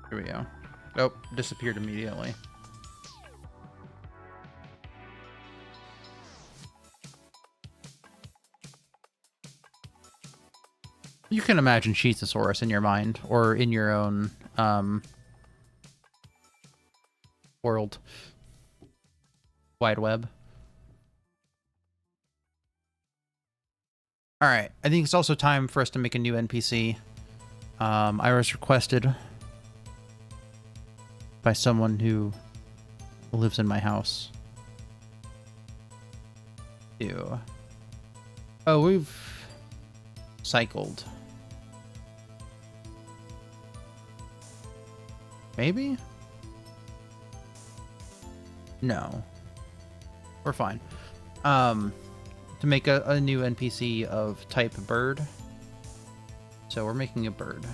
Here we go. Oh, disappeared immediately. You can imagine Cheezosaurus in your mind, or in your own world. Wide web. Alright, I think it's also time for us to make a new NPC. I was requested by someone who lives in my house. Ew. Oh, we've cycled. Maybe? No. We're fine. To make a new NPC of type bird. So we're making a bird.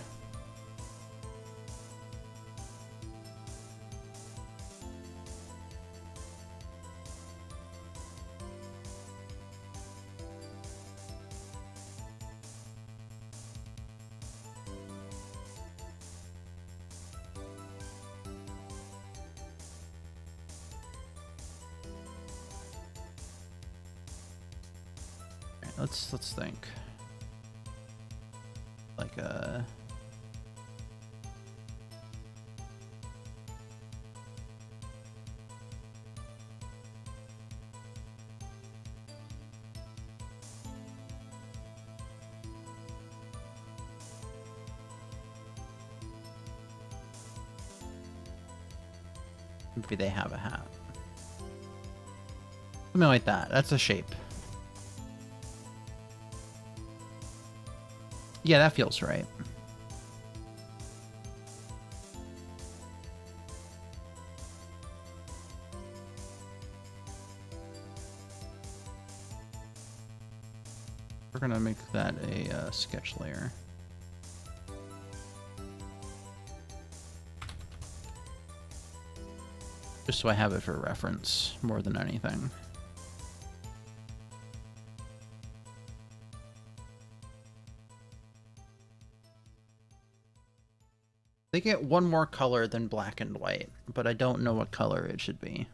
let's think. Like maybe they have a hat. Something like that. That's a shape. Yeah, that feels right. We're gonna make that a sketch layer. Just so I have it for reference more than anything. They get one more color than black and white, but I don't know what color it should be.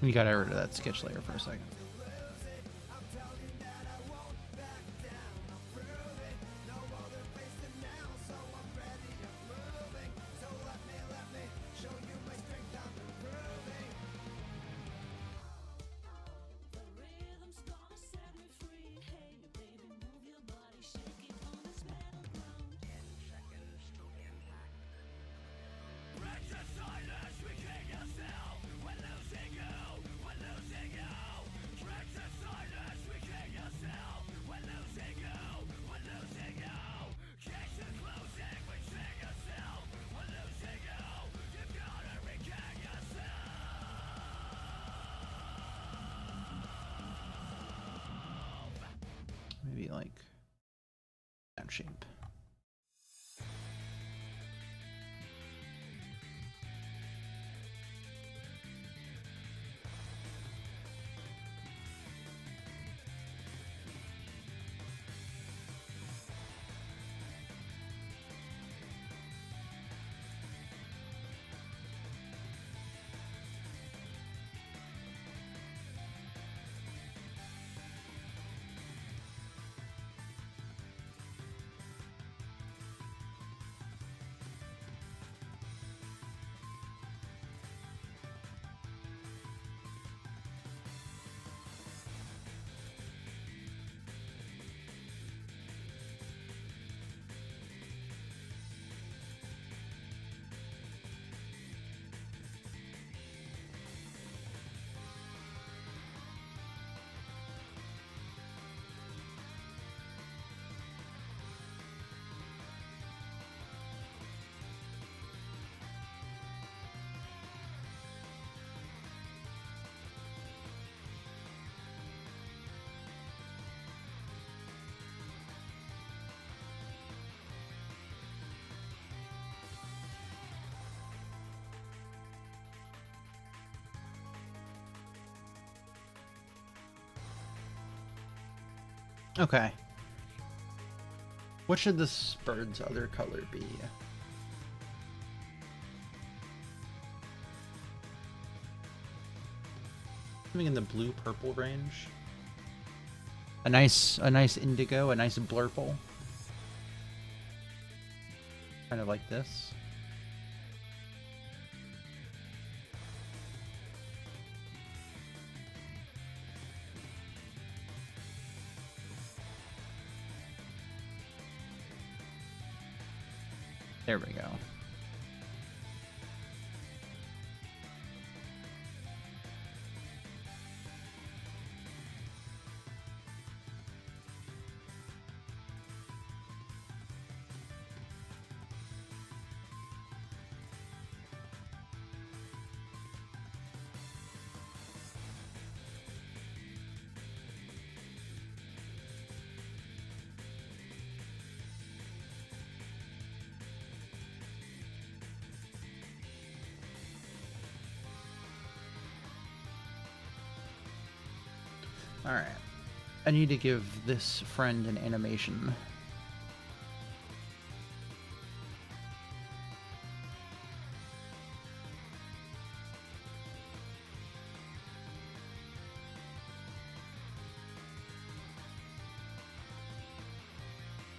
We got rid of that sketch layer for a second. Maybe like that shape. Okay. What should this bird's other color be? Something in the blue-purple range. A nice indigo, a nice blurple. Kind of like this. There we go. Alright. I need to give this friend an animation.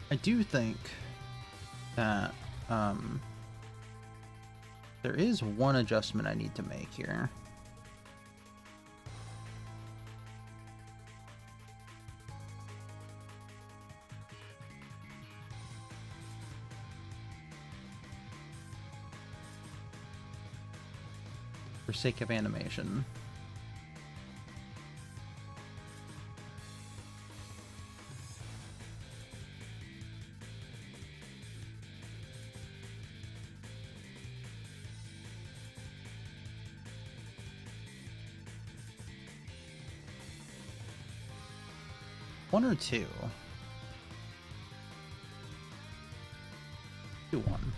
I do think that there is one adjustment I need to make here. For sake of animation. One or two? Do one.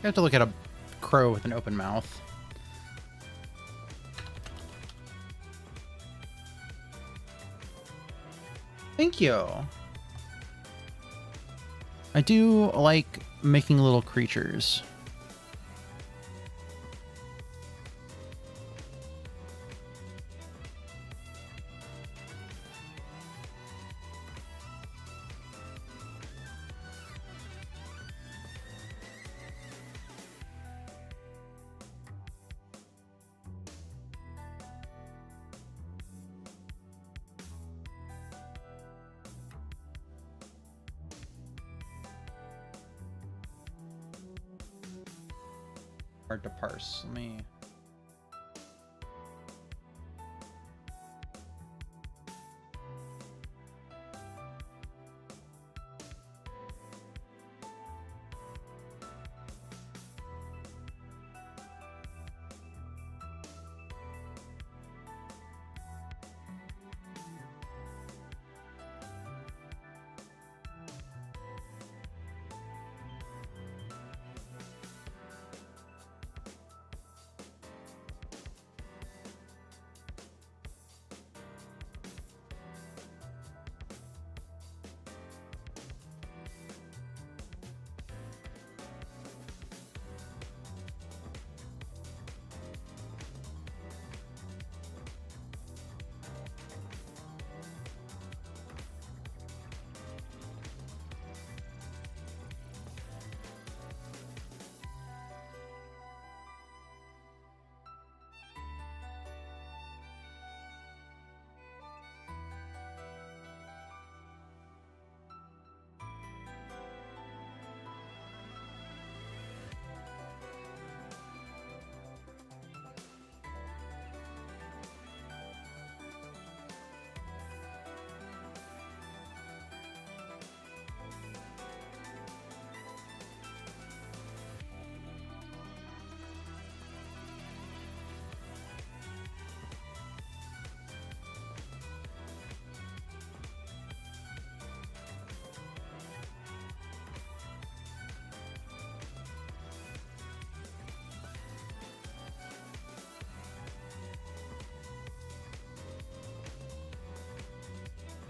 You have to look at a crow with an open mouth. Thank you. I do like making little creatures. Hard to parse. Let me.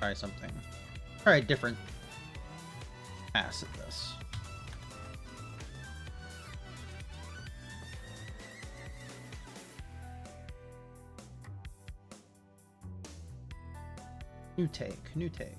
Try something. Try a different pass at this. New take, new take.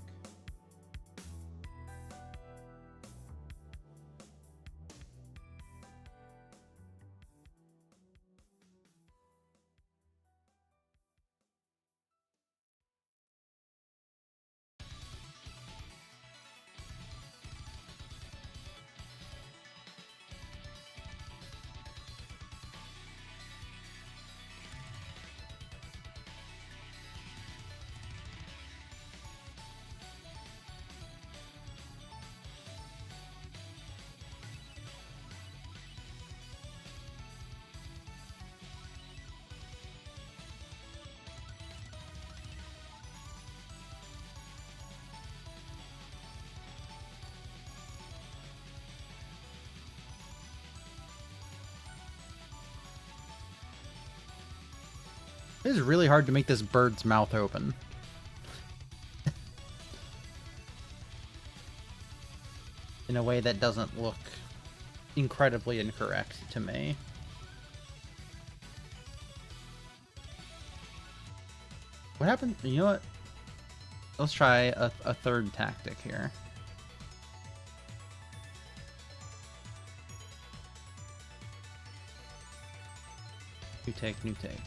It is really hard to make this bird's mouth open. In a way that doesn't look incredibly incorrect to me. What happened? You know what? Let's try a third tactic here. New take, new take.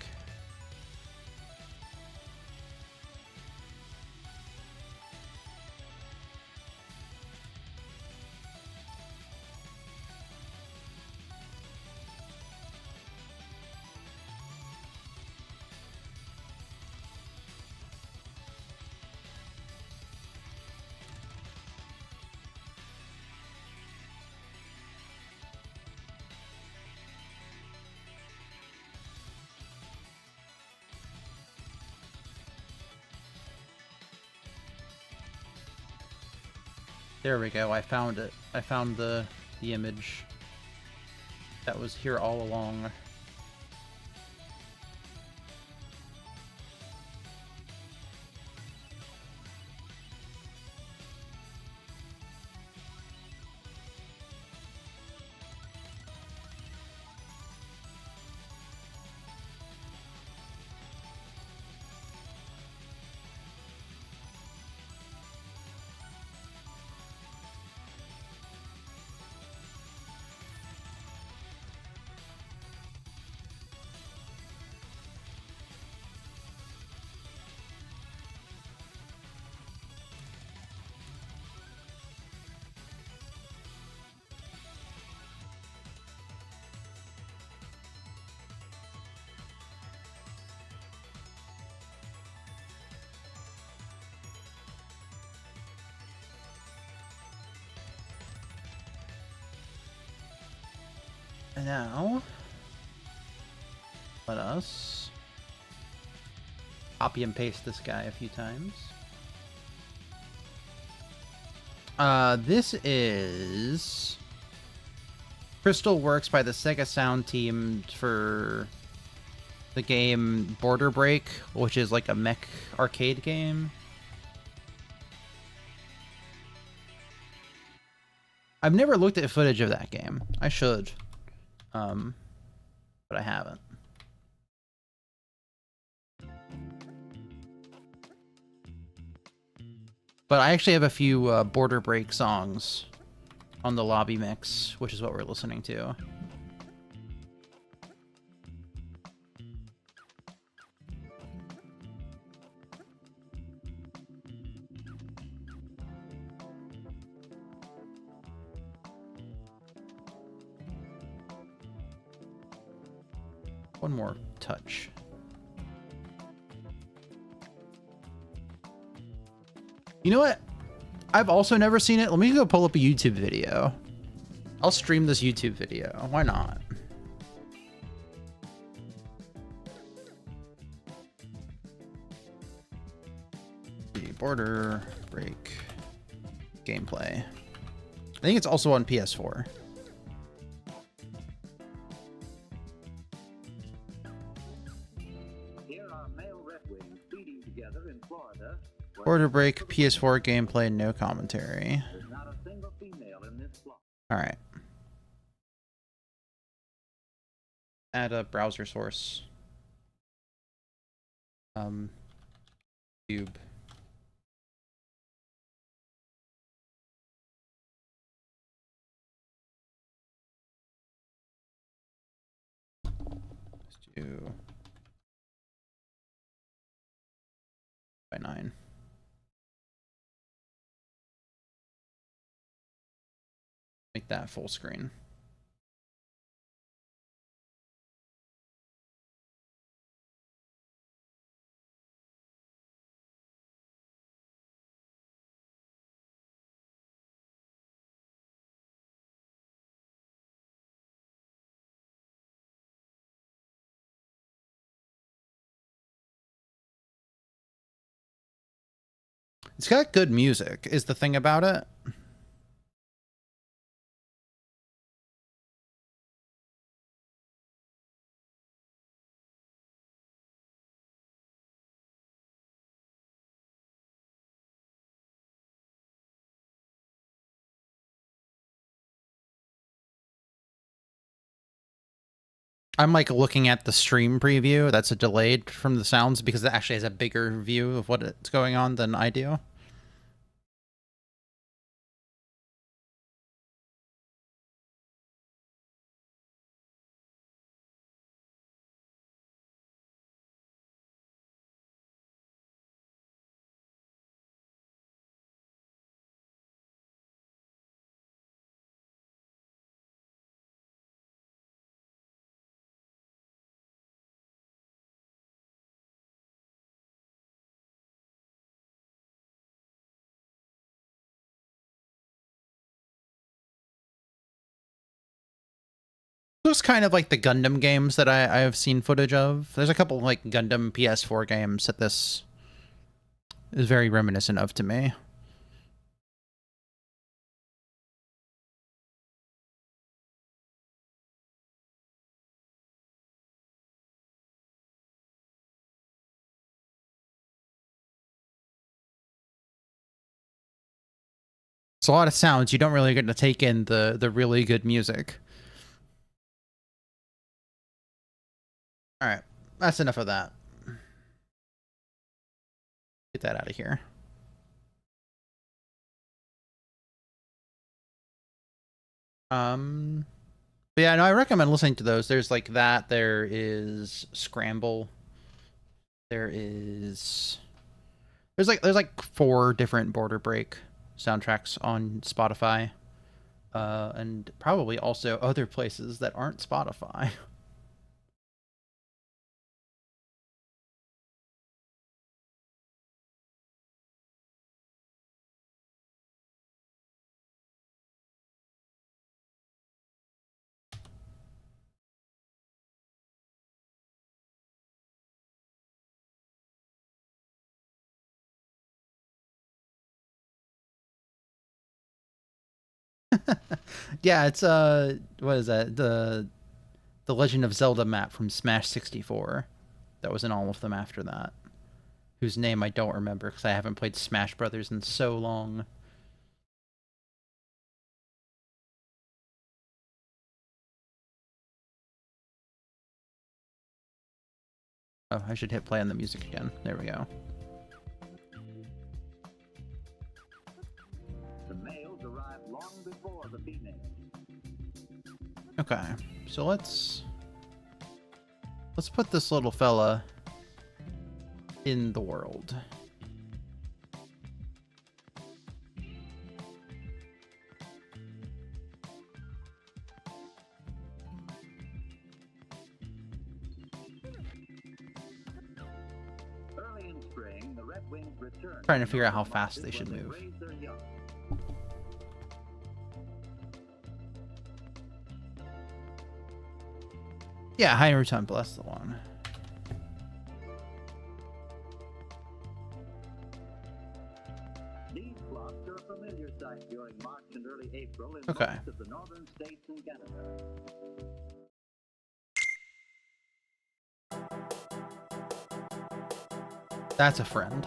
There we go, I found it. I found the image that was here all along. And now, let us copy and paste this guy a few times. This is Crystal Works by the Sega Sound team for the game Border Break, which is like a mech arcade game. I've never looked at footage of that game. I should. But I haven't. But I actually have a few Border Break songs on the lobby mix, which is what we're listening to. One more touch. You know what? I've also never seen it. Let me go pull up a YouTube video. I'll stream this YouTube video. Why not? The Border Break gameplay. I think it's also on PS4. Border Break PS4 gameplay, no commentary. Alright. Add a browser source. Cube. Let's do by 9. Make that full screen. It's got good music, is the thing about it. I'm like looking at the stream preview that's a delayed from the sounds because it actually has a bigger view of what's going on than I do. Looks kind of like the Gundam games that I have seen footage of. There's a couple like Gundam PS4 games that this is very reminiscent of to me. It's a lot of sounds. You don't really get to take in the really good music. All right, that's enough of that. Get that out of here. But yeah, no, I recommend listening to those. There's like that. There is Scramble. There's like 4 different Border Break soundtracks on Spotify, and probably also other places that aren't Spotify. Yeah, it's what is that? The Legend of Zelda map from Smash 64. That was in all of them after that. Whose name I don't remember because I haven't played Smash Brothers in so long. Oh, I should hit play on the music again. There we go. The males arrive long before the females. Okay, so let's put this little fella in the world. Early in spring, the red-winged return. Trying to figure out how fast they should move. Raise their young. Yeah, High Temple, that's the one. These flocks are a familiar sight during March and early April in Okay. most of the northern states and Canada. That's a friend.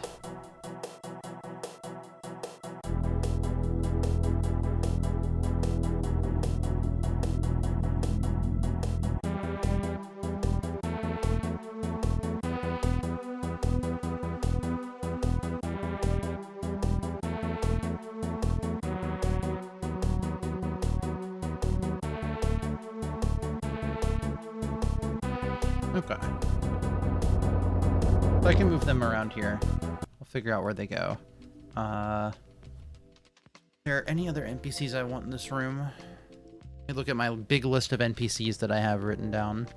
Okay. So I can move them around here. I'll figure out where they go. Are there any other NPCs I want in this room? Let me look at my big list of NPCs that I have written down.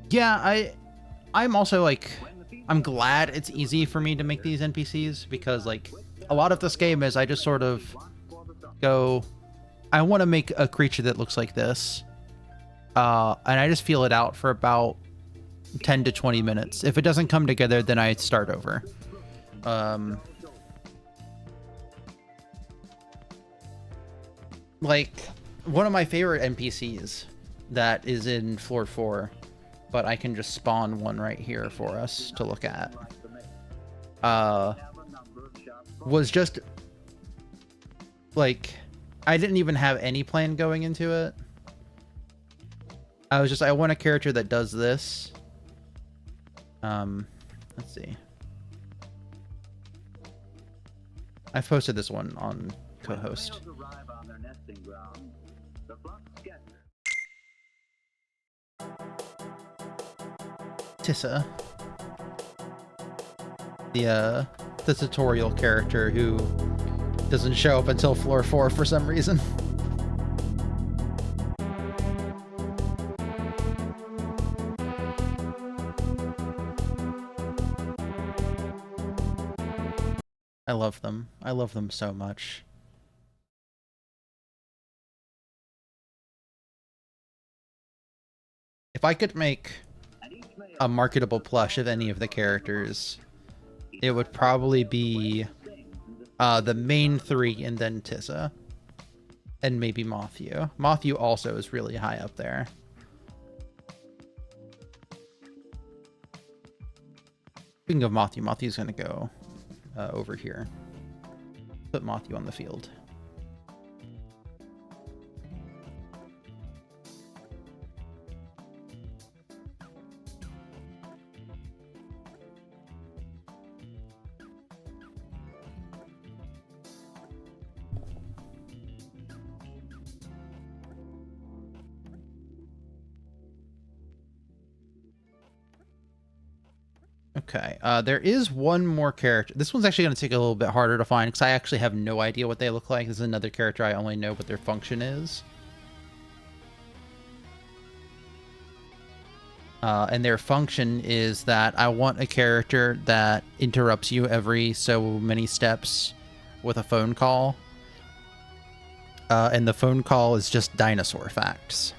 Yeah, I'm also like, I'm glad it's easy for me to make these NPCs because like a lot of this game is I just sort of go, I want to make a creature that looks like this. And I just feel it out for about 10 to 20 minutes. If it doesn't come together, then I start over. Like one of my favorite NPCs that is in floor 4, but I can just spawn one right here for us to look at. Was just like, I didn't even have any plan going into it. I was just, I want a character that does this. Let's see. I've posted this one on co-host. Tissa, the tutorial character who doesn't show up until floor 4 for some reason. I love them. I love them so much. If I could make a marketable plush of any of the characters, it would probably be the main 3 and then Tissa. And maybe Mothyu. Mothyu also is really high up there. Speaking of Mothyu, Mothyu's gonna go over here. Put Mothyu on the field. Okay, there is one more character. This one's actually going to take a little bit harder to find because I actually have no idea what they look like. This is another character I only know what their function is. And their function is that I want a character that interrupts you every so many steps with a phone call. And the phone call is just dinosaur facts.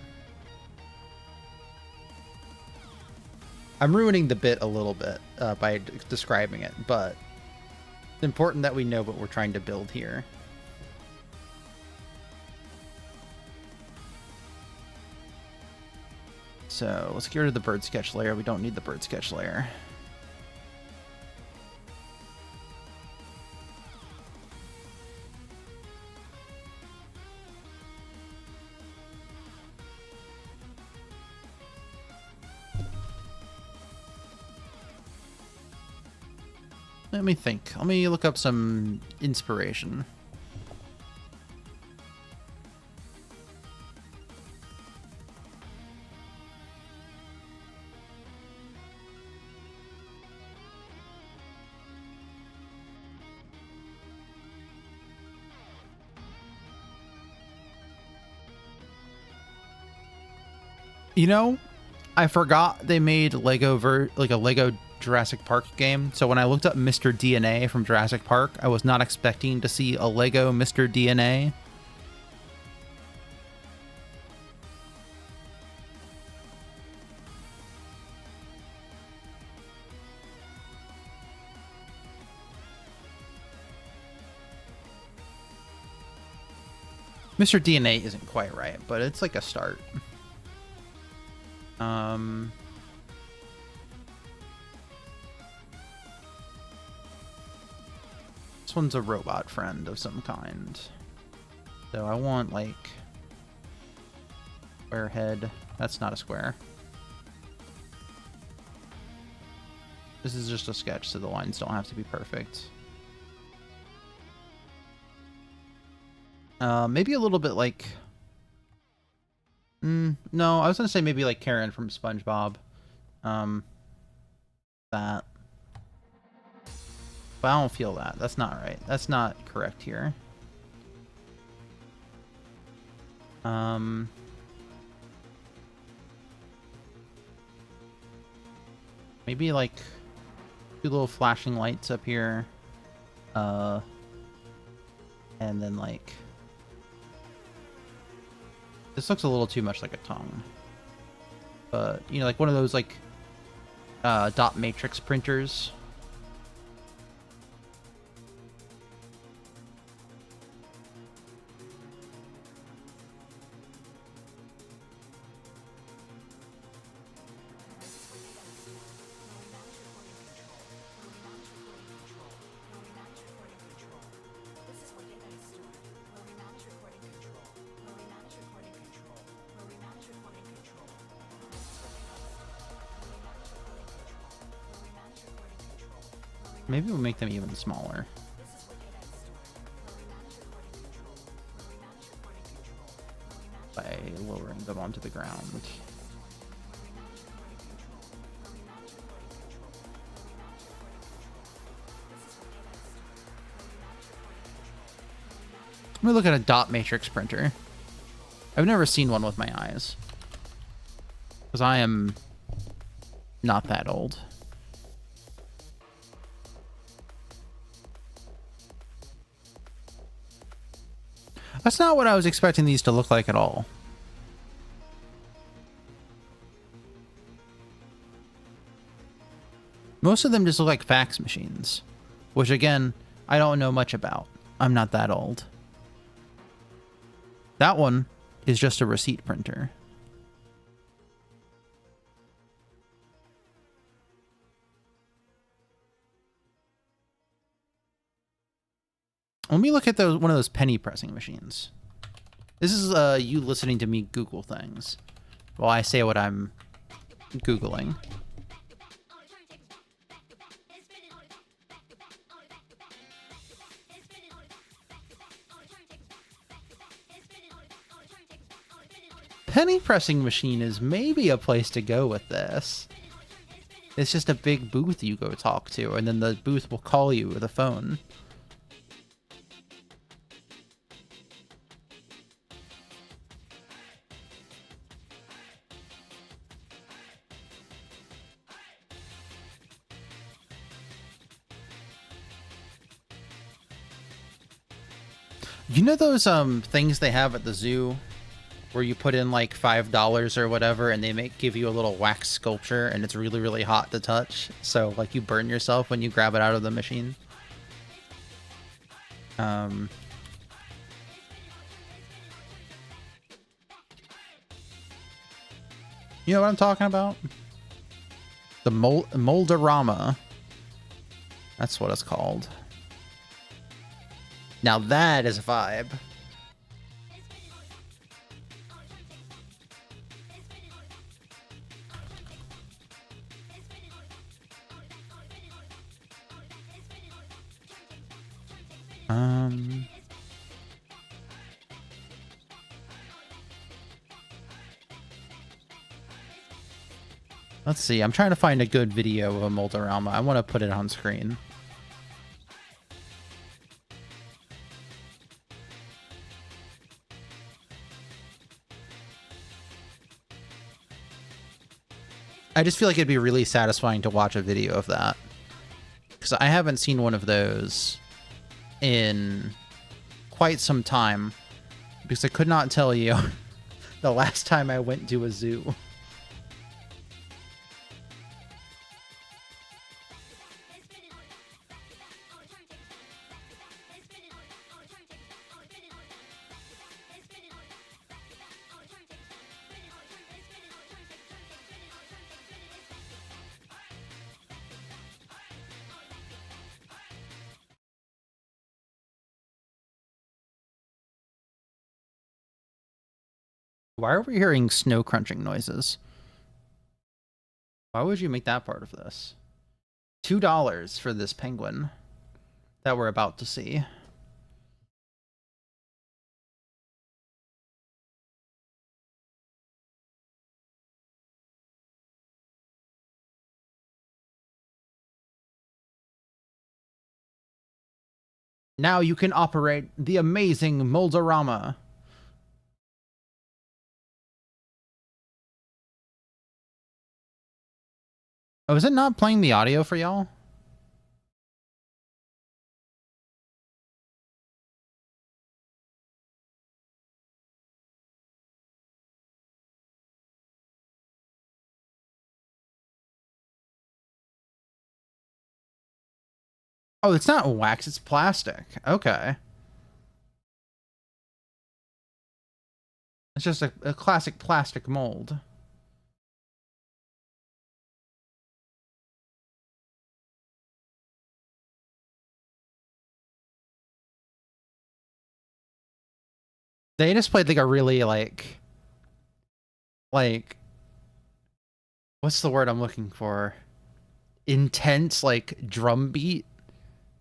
I'm ruining the bit a little bit by describing it, but it's important that we know what we're trying to build here. So let's get rid of the bird sketch layer. We don't need the bird sketch layer. Let me think. Let me look up some inspiration. You know, I forgot they made Lego like a Lego Jurassic Park game. So when I looked up Mr. DNA from Jurassic Park, I was not expecting to see a Lego Mr. DNA. Mr. DNA isn't quite right, but it's like a start. This one's a robot friend of some kind. So I want like square head. That's not a square. This is just a sketch, so the lines don't have to be perfect. Maybe a little bit like... no, I was gonna say maybe like Karen from SpongeBob. That. But I don't feel that. That's not right. That's not correct here. Maybe like two little flashing lights up here. And then like... This looks a little too much like a tongue. But, you know, like one of those like dot matrix printers. Maybe we'll make them even smaller. By lowering them onto the ground. Let me look at a dot matrix printer. I've never seen one with my eyes. Because I am not that old. That's not what I was expecting these to look like at all. Most of them just look like fax machines, which again, I don't know much about. I'm not that old. That one is just a receipt printer. Let me look at one of those penny pressing machines. This is you listening to me Google things while I say what I'm Googling. Penny pressing machine is maybe a place to go with this. It's just a big booth you go talk to, and then the booth will call you with a phone. You know those things they have at the zoo where you put in like $5 or whatever and they give you a little wax sculpture and it's really, really hot to touch. So like you burn yourself when you grab it out of the machine. You know what I'm talking about? The Mold-A-Rama. That's what it's called. Now that is a vibe. Let's see. I'm trying to find a good video of a Mold-A-Rama. I want to put it on screen. I just feel like it'd be really satisfying to watch a video of that. Because I haven't seen one of those in quite some time. Because I could not tell you the last time I went to a zoo. Why are we hearing snow crunching noises? Why would you make that part of this? $2 for this penguin that we're about to see. Now you can operate the amazing Mold-A-Rama. Oh, is it not playing the audio for y'all? Oh, it's not wax, it's plastic. Okay. It's just a classic plastic mold. They just played like a really like what's the word I'm looking for? Intense like drum beat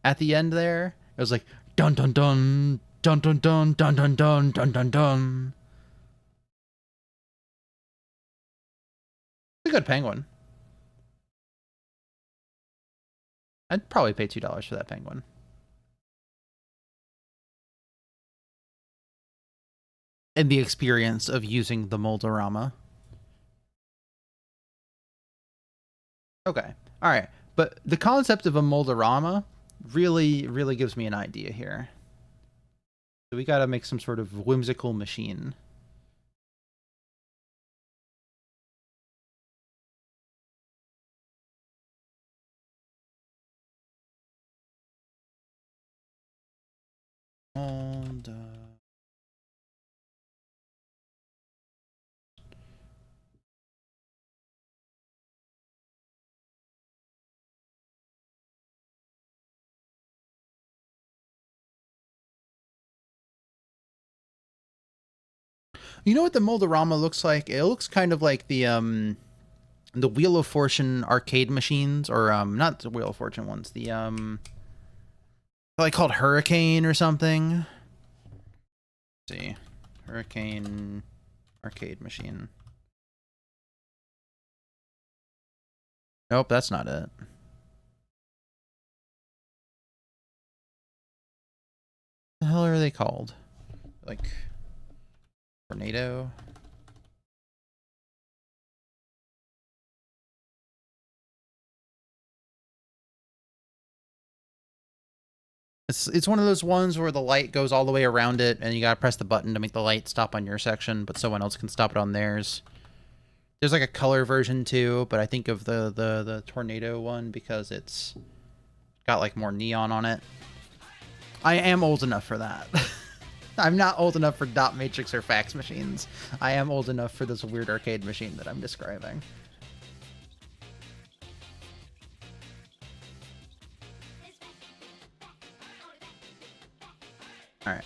at the end there. It was like dun dun dun dun dun dun dun dun dun dun dun dun. It's a good penguin. I'd probably pay $2 for that penguin. And the experience of using the Mold-A-Rama. Okay. All right. But the concept of a Mold-A-Rama really, really gives me an idea here. So we got to make some sort of whimsical machine. Mold. You know what the Mold-A-Rama looks like? It looks kind of like the Wheel of Fortune arcade machines, or not the Wheel of Fortune ones. The like called Hurricane or something. Let's see, Hurricane arcade machine. Nope, that's not it. What the hell are they called? Like Tornado? It's one of those ones where the light goes all the way around it, and you gotta press the button to make the light stop on your section, but someone else can stop it on theirs. There's like a color version too, but I think of the tornado one because it's got like more neon on it. I am old enough for that. I'm not old enough for dot matrix or fax machines. I am old enough for this weird arcade machine that I'm describing. Alright.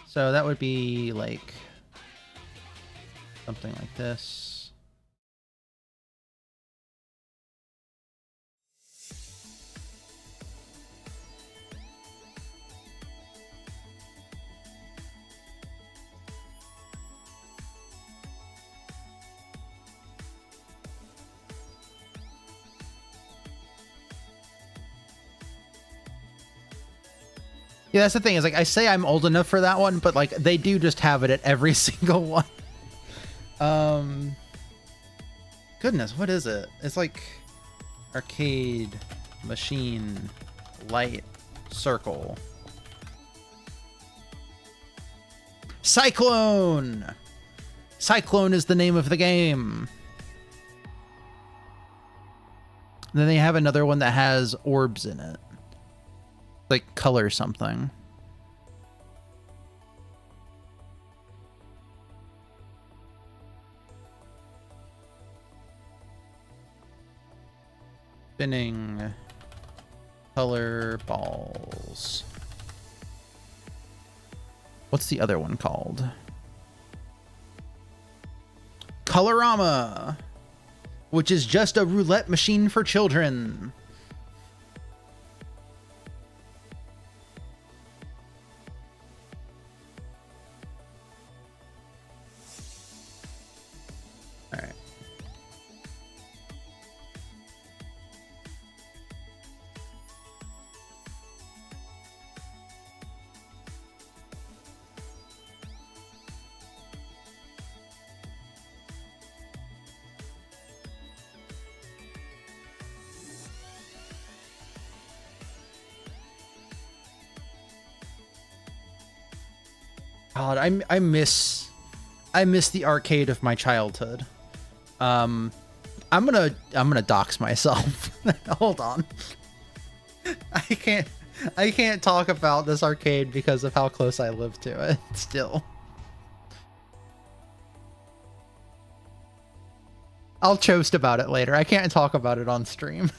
So that would be like something like this. Yeah, that's the thing, is like I say I'm old enough for that one, but like they do just have it at every single one. Goodness, what is it? It's like arcade, machine, light, circle. Cyclone! Cyclone is the name of the game. And then they have another one that has orbs in it. Like color something. Spinning color balls. What's the other one called? Colorama, which is just a roulette machine for children. God, I miss the arcade of my childhood. I'm gonna dox myself. Hold on. I can't talk about this arcade because of how close I live to it still. I'll toast about it later. I can't talk about it on stream.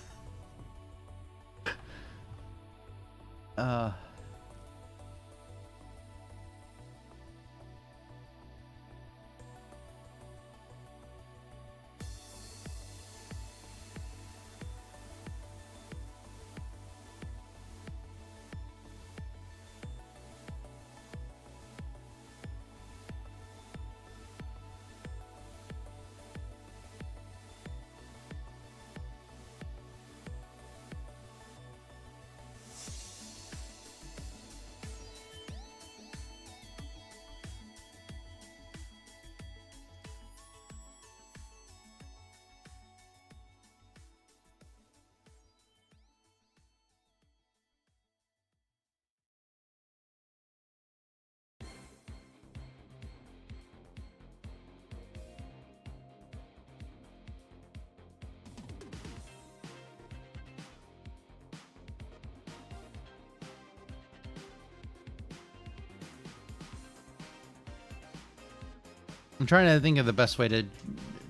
I'm trying to think of the best way to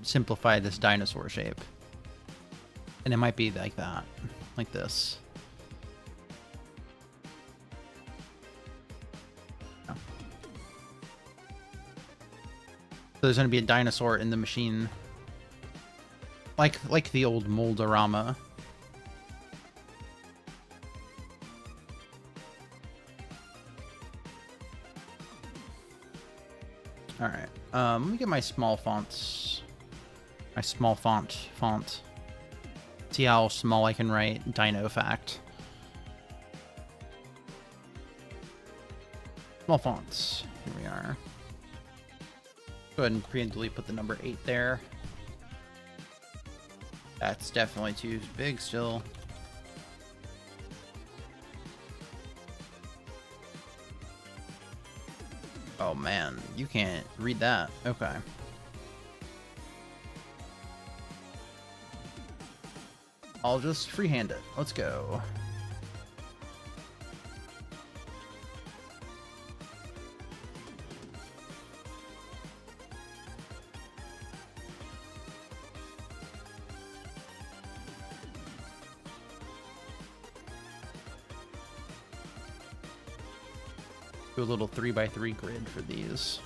simplify this dinosaur shape. And it might be like that. Like this. No. So there's going to be a dinosaur in the machine. Like the old Mold-A-Rama. Alright. Let me get my small fonts. My small font. See how small I can write Dino Fact. Small fonts. Here we are. Go ahead and preemptively put the number 8 there. That's definitely too big still. Oh man, you can't read that. Okay. I'll just freehand it. Let's go. Do a little 3x3 grid for these.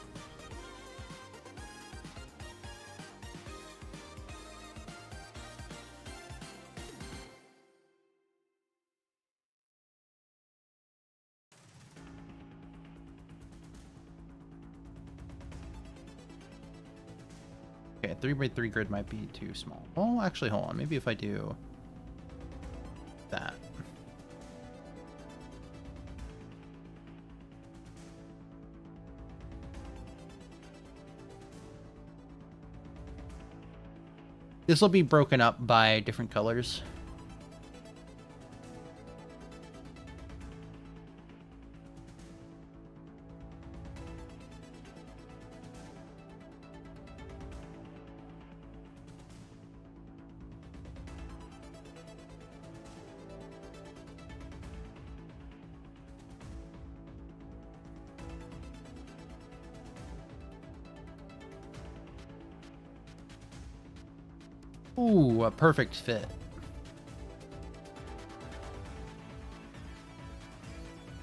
Okay, 3x3 grid might be too small. Oh, actually, hold on. Maybe if I do that. This will be broken up by different colors. Ooh, a perfect fit.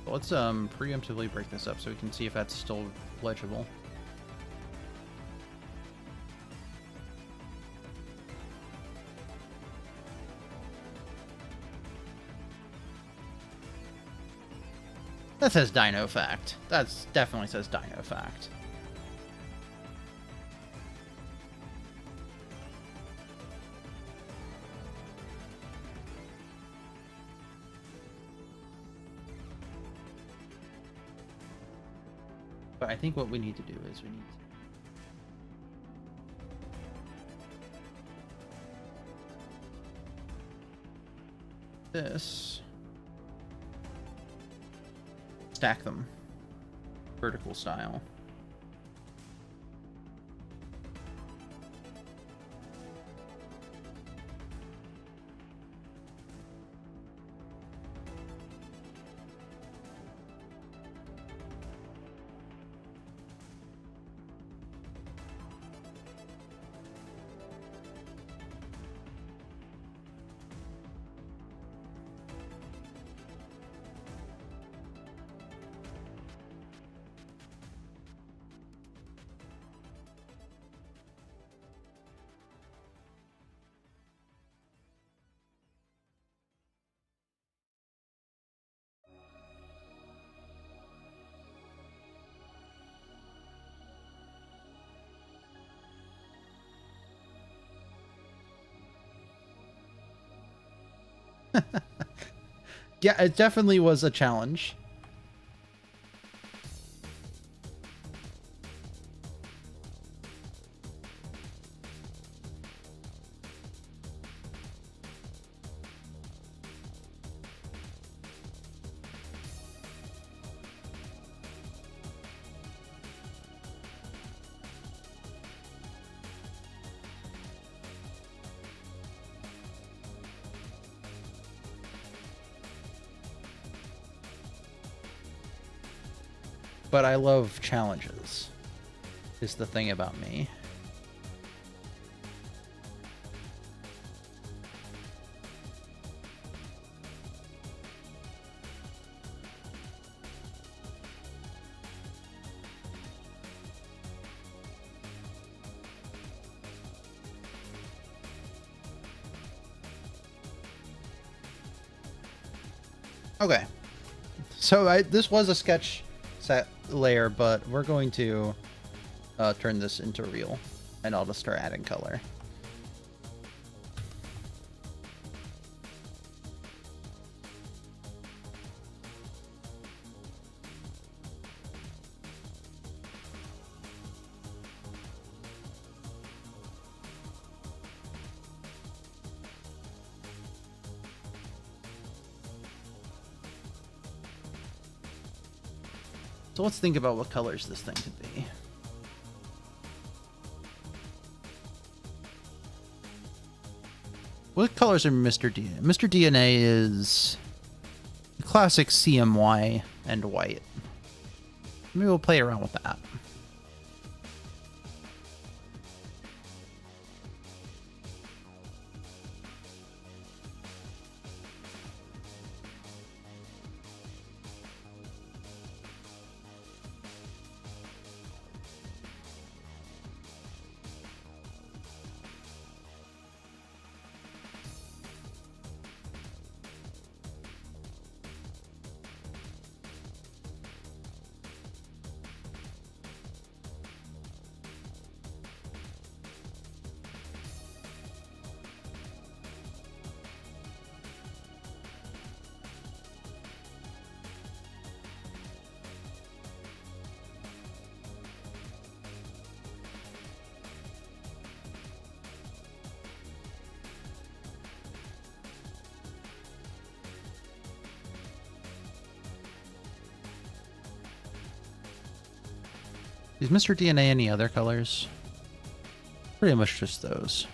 Let's preemptively break this up so we can see if that's still legible. That says Dino Fact. That's definitely says Dino Fact. But I think what we need to do is we need this. Stack them. Vertical style. Yeah, it definitely was a challenge. But I love challenges, is the thing about me. Okay, so this was a sketch set layer, but we're going to turn this into real, and I'll just start adding color. So let's think about what colors this thing could be. What colors are Mr. DNA? Mr. DNA is classic CMY and white. Maybe we'll play around with that. Is Mr. DNA any other colors? Pretty much just those.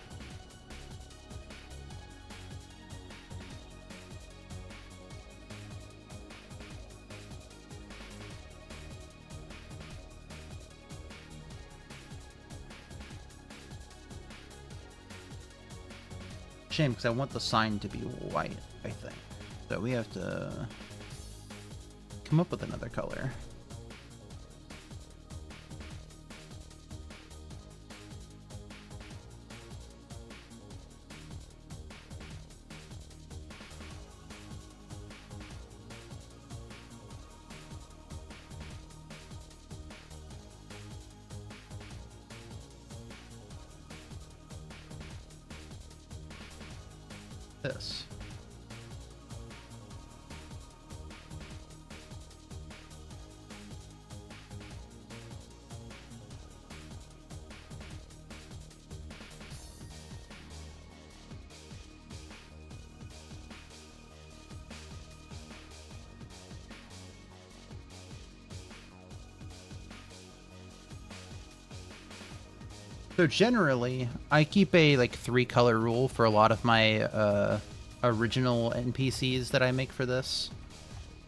Shame, because I want the sign to be white, I think. So we have to come up with another color. This. So generally, I keep a like 3-color rule for a lot of my original NPCs that I make for this.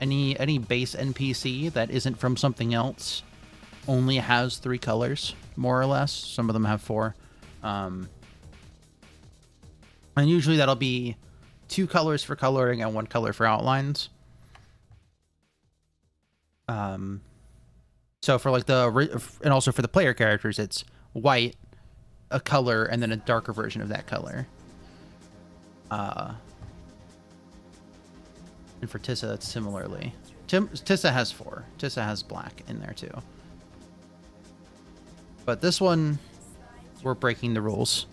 Any base NPC that isn't from something else only has 3 colors, more or less. Some of them have 4. And usually that'll be 2 colors for coloring and 1 color for outlines. So for like and also for the player characters, it's white, a color, and then a darker version of that color. And for Tissa, it's similarly. Tissa has 4. Tissa has black in there too. But this one, we're breaking the rules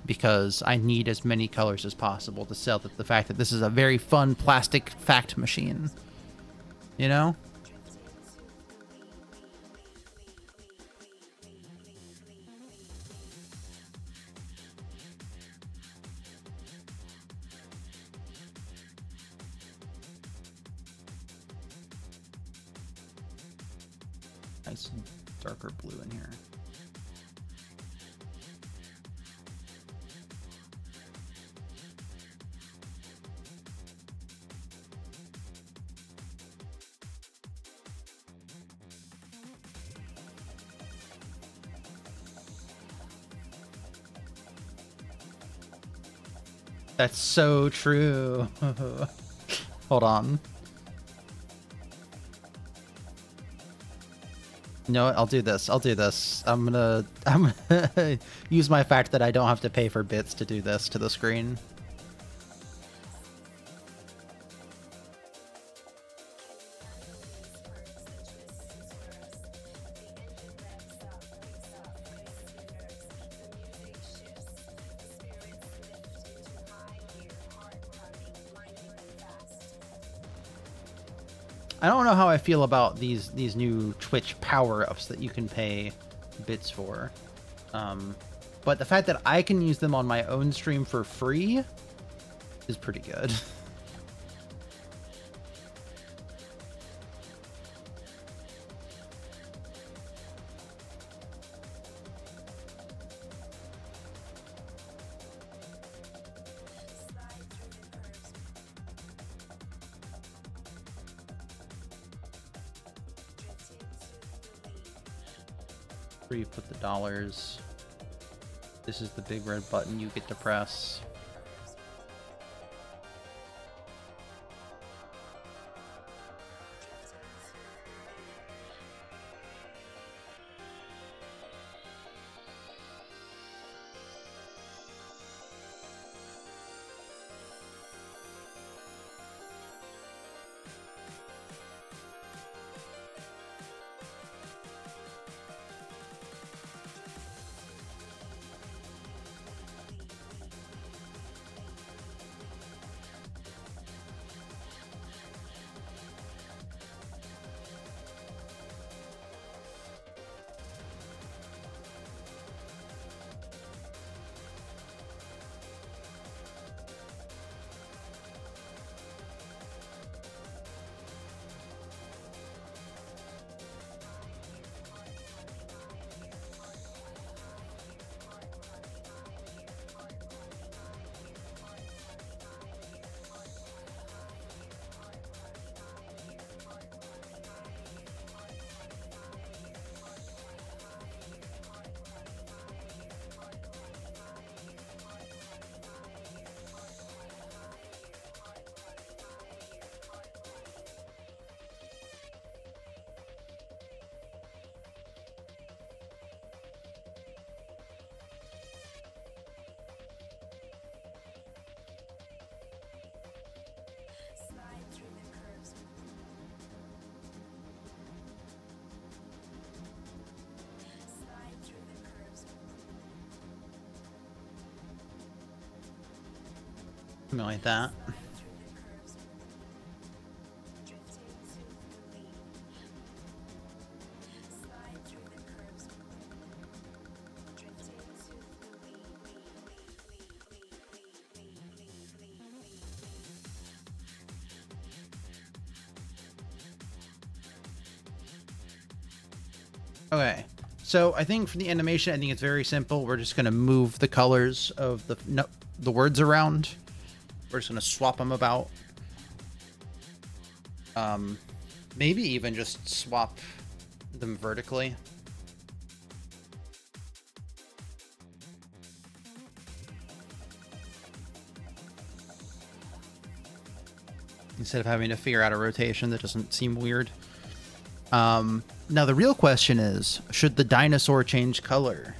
because I need as many colors as possible to sell the fact that this is a very fun plastic fact machine. You know? Nice darker blue in here. That's so true. Hold on. You know what? I'll do this. I'm gonna use my fact that I don't have to pay for bits to do this to the screen. I don't know how I feel about these new Twitch power-ups that you can pay bits for. But the fact that I can use them on my own stream for free is pretty good. where you put the dollars. This is the big red button you get to press. Something like that. Okay, so I think for the animation, I think it's very simple. We're just going to move the colors of the words around. We're just going to swap them about. Maybe even just swap them vertically. Instead of having to figure out a rotation that doesn't seem weird. Now the real question is, should the dinosaur change color?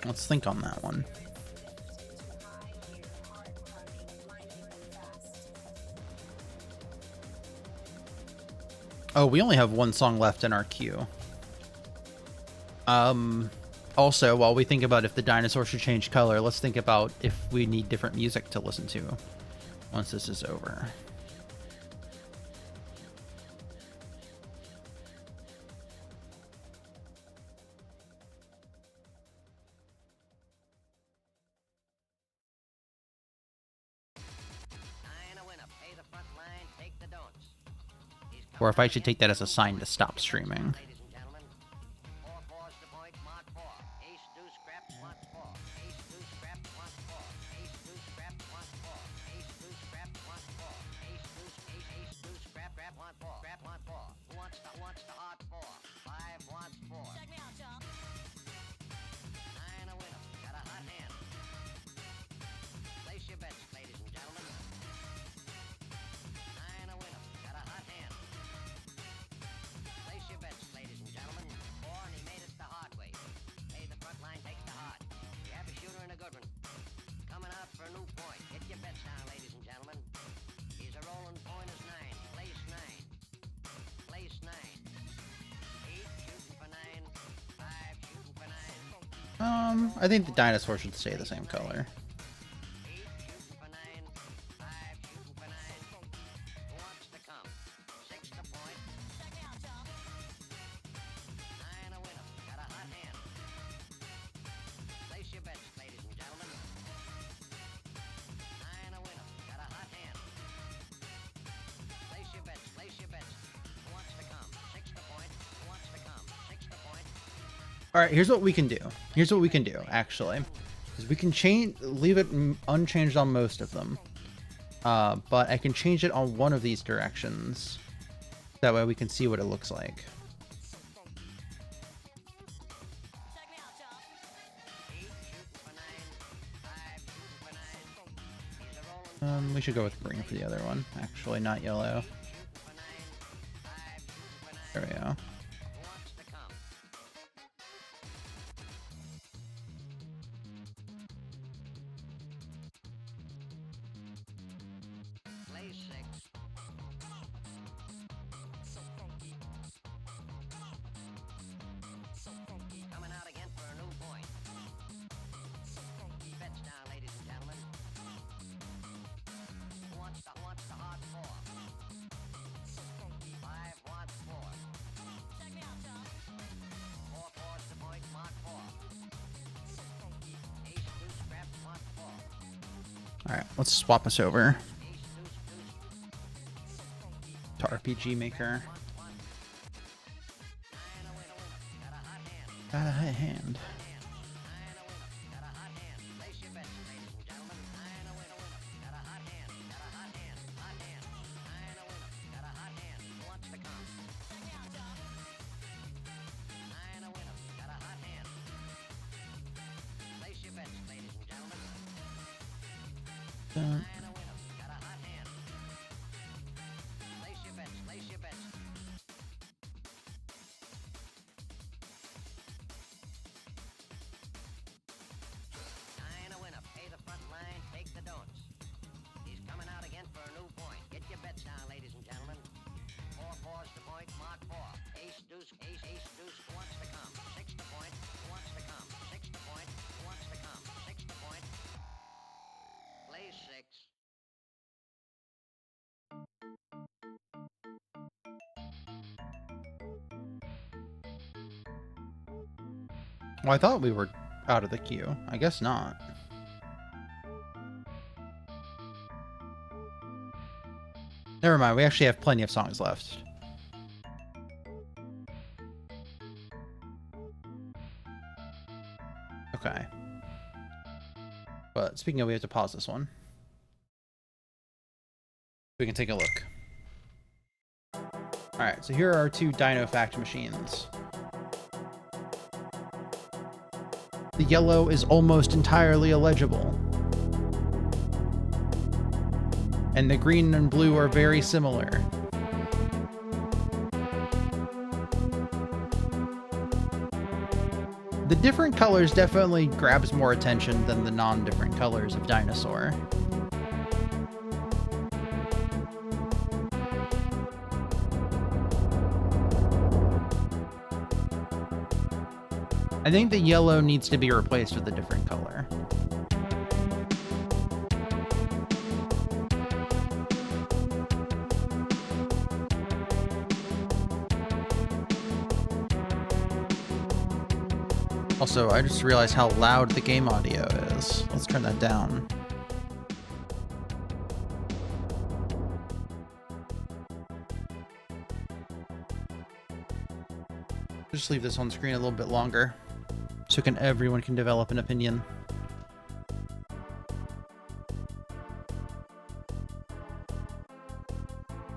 Let's think on that one. Oh, we only have one song left in our queue. Also, while we think about if the dinosaur should change color, let's think about if we need different music to listen to once this is over. Or if I should take that as a sign to stop streaming. I think the dinosaur should stay the same color. All right, here's what we can do. Here's what we can do, actually. Is we can leave it unchanged on most of them. But I can change it on one of these directions. That way we can see what it looks like. We should go with green for the other one. Actually, not yellow. There we go. Coming out again for a new point. Bets down, ladies and gentlemen. Who wants the hard four? 5 wants 4. Check me out, John. 4 fours the point, mark 4. Ace deuce scraps, mark 4. All right, let's swap us over Ace deuce deuce. to RPG Maker. Got a high hand. Dun. Ace deuce, who wants to come? 6 the point, who wants to come? 6 the point, who wants to come? 6 the point. Play 6. Well, I thought we were out of the queue. I guess not. Never mind, we actually have plenty of songs left. Okay. But speaking of, we have to pause this one. We can take a look. Alright, so here are our 2 Dino Fact machines. The yellow is almost entirely illegible. And the green and blue are very similar. The different colors definitely grabs more attention than the non-different colors of Dinosaur. I think the yellow needs to be replaced with a different color. Also, I just realized how loud the game audio is. Let's turn that down. Just leave this on screen a little bit longer so everyone can develop an opinion.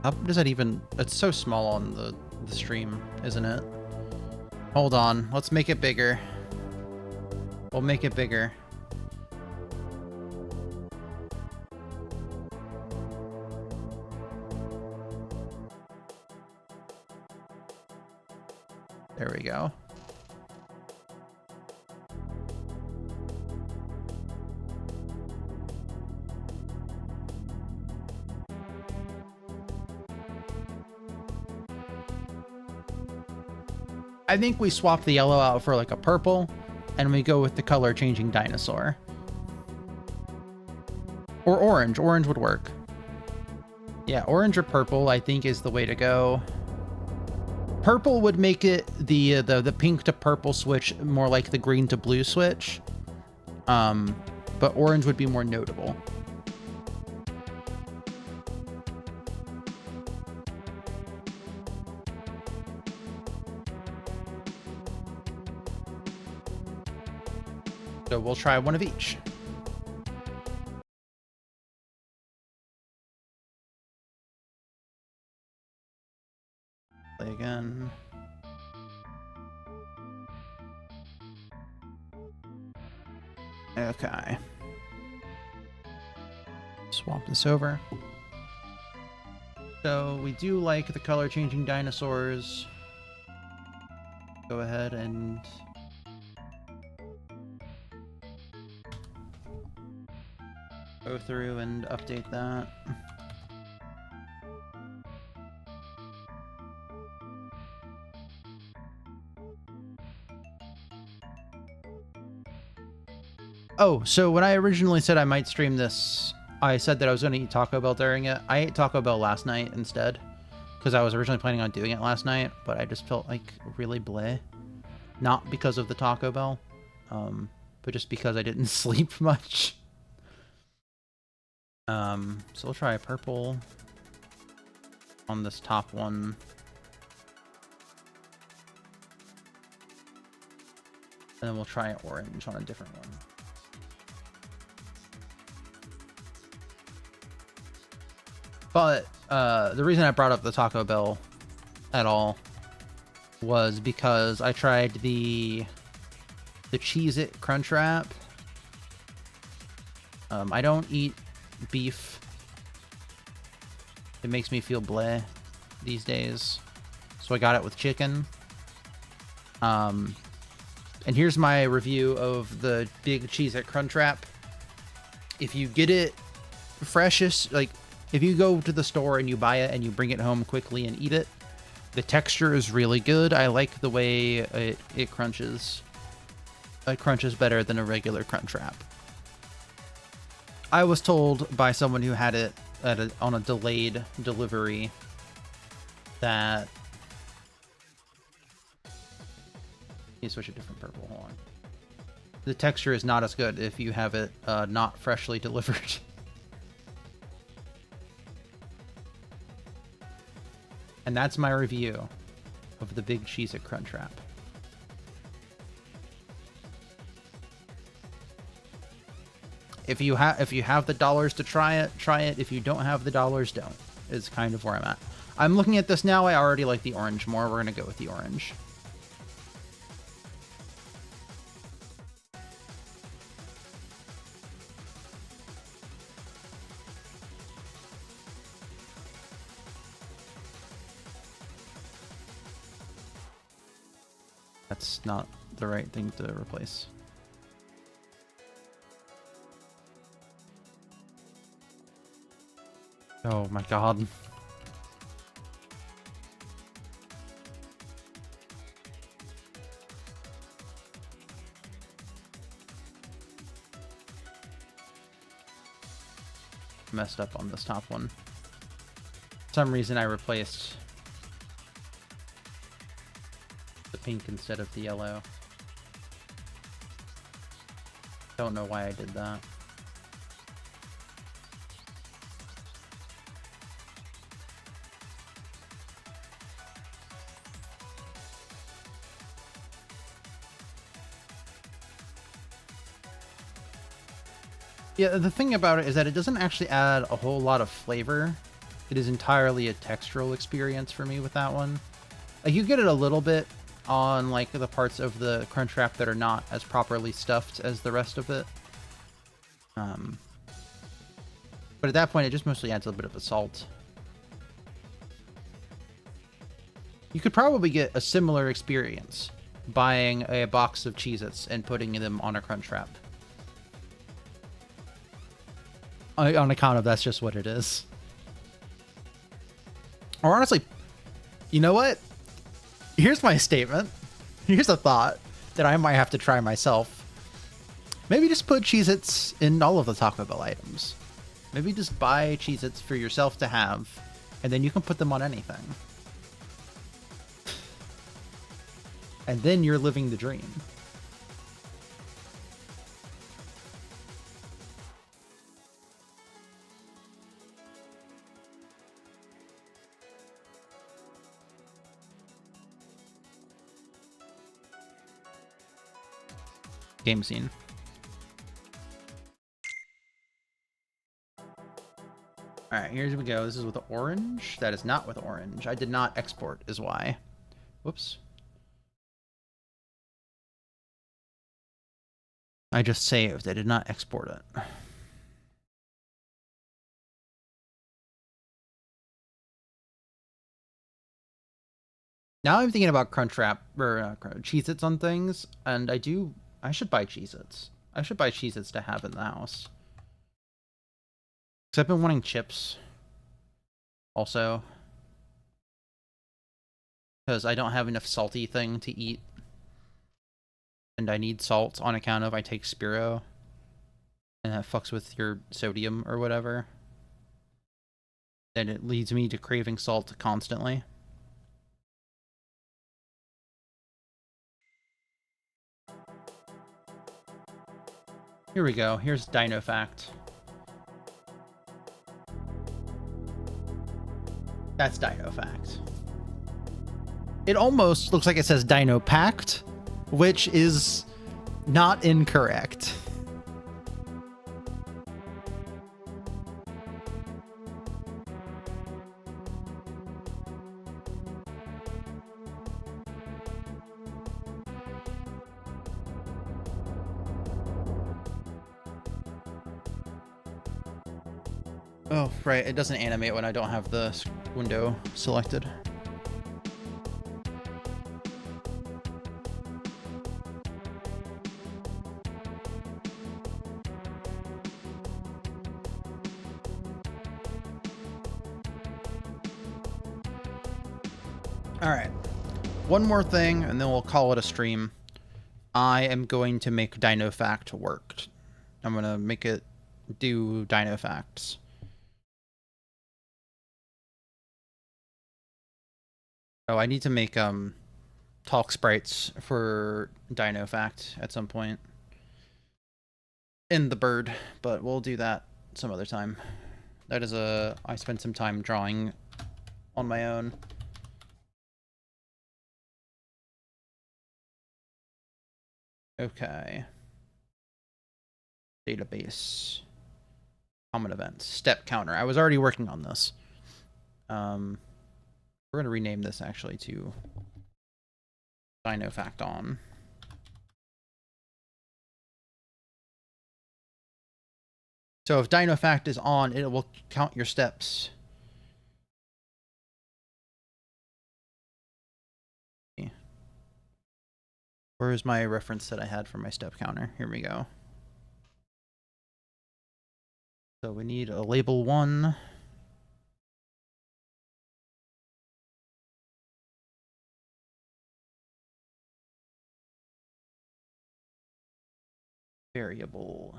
How does that even... It's so small on the stream, isn't it? Hold on, let's make it bigger. We'll make it bigger. There we go. I think we swap the yellow out for like a purple, and we go with the color changing Dinosaur. Or orange. Orange would work. Yeah, orange or purple I think is the way to go. Purple would make it the pink to purple switch more like the green to blue switch. But orange would be more notable. So we'll try one of each. Play again. Okay. Swap this over. So we do like the color changing dinosaurs. Go ahead and go through and update that. Oh, so when I originally said I might stream this, I said that I was going to eat Taco Bell during it. I ate Taco Bell last night instead, because I was originally planning on doing it last night, but I just felt like really bleh. Not because of the Taco Bell, but just because I didn't sleep much. So we'll try purple on this top one. And then we'll try orange on a different one. But the reason I brought up the Taco Bell at all was because I tried the Cheez-It Crunchwrap. I don't eat beef. It makes me feel bleh these days. So I got it with chicken. And here's my review of the big Cheez-It Crunchwrap. If you get it freshest, like if you go to the store and you buy it and you bring it home quickly and eat it, the texture is really good. I like the way it crunches. It crunches better than a regular Crunchwrap. I was told by someone who had it on a delayed delivery that... Let me switch a different purple. Hold on. The texture is not as good if you have it not freshly delivered. And that's my review of the big Cheez-It Crunchwrap. If you have the dollars to try it, try it. If you don't have the dollars, don't. Is kind of where I'm at. I'm looking at this now. I already like the orange more. We're gonna go with the orange. That's not the right thing to replace. Oh my god. Messed up on this top one. For some reason I replaced the pink instead of the yellow. Don't know why I did that. Yeah, the thing about it is that it doesn't actually add a whole lot of flavor. It is entirely a textural experience for me with that one. Like, you get it a little bit on, like, the parts of the Crunchwrap that are not as properly stuffed as the rest of it. But at that point, it just mostly adds a bit of a salt. You could probably get a similar experience buying a box of Cheez-Its and putting them on a Crunchwrap. On account of that's just what it is. Or honestly, you know what? Here's my statement. Here's a thought that I might have to try myself. Maybe just put Cheez-Its in all of the Taco Bell items. Maybe just buy Cheez-Its for yourself to have, and then you can put them on anything. And then you're living the dream. Game scene. Alright, here we go. This is with orange. That is not with orange. I did not export, is why. Whoops. I just saved. I did not export it. Now I'm thinking about Crunchwrap or Cheez-Its on things, and I should buy Cheez-Its. I should buy Cheez-Its to have in the house. Because I've been wanting chips. Also. Because I don't have enough salty thing to eat. And I need salt on account of I take Spiro. And that fucks with your sodium or whatever. And it leads me to craving salt constantly. Here we go. Here's Dino Fact. That's Dino Fact. It almost looks like it says Dino Pact, which is not incorrect. Oh, right. It doesn't animate when I don't have the window selected. All right. One more thing, and then we'll call it a stream. I am going to make Dino Fact work. I'm going to make it do Dino Facts. Oh, I need to make talk sprites for Dino Fact at some point. In the bird, but we'll do that some other time. That is I spent some time drawing on my own. Okay. Database. Common events. Step counter. I was already working on this. We're going to rename this actually to Dino Fact on. So if Dino Fact is on, it will count your steps. Where is my reference that I had for my step counter? Here we go. So we need a label 1. Variable.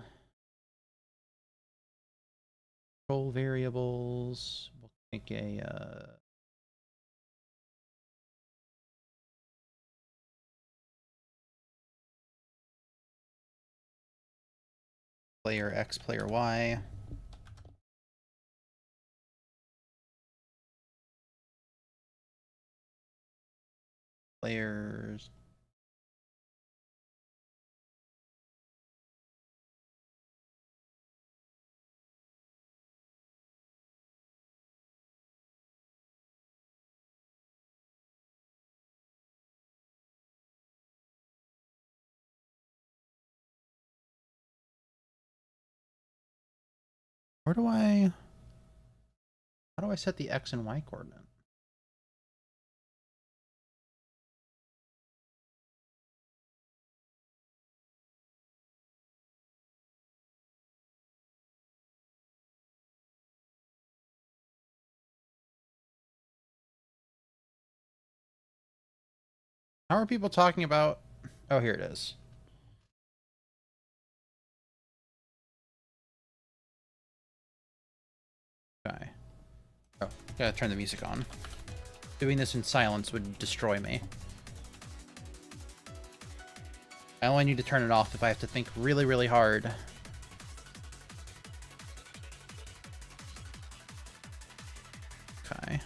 Control variables. We'll make a player X, player Y. Players. How do I set the X and Y coordinate? How are people talking about? Oh, here it is. Okay. Oh, gotta turn the music on. Doing this in silence would destroy me. I only need to turn it off if I have to think really, really hard. Okay.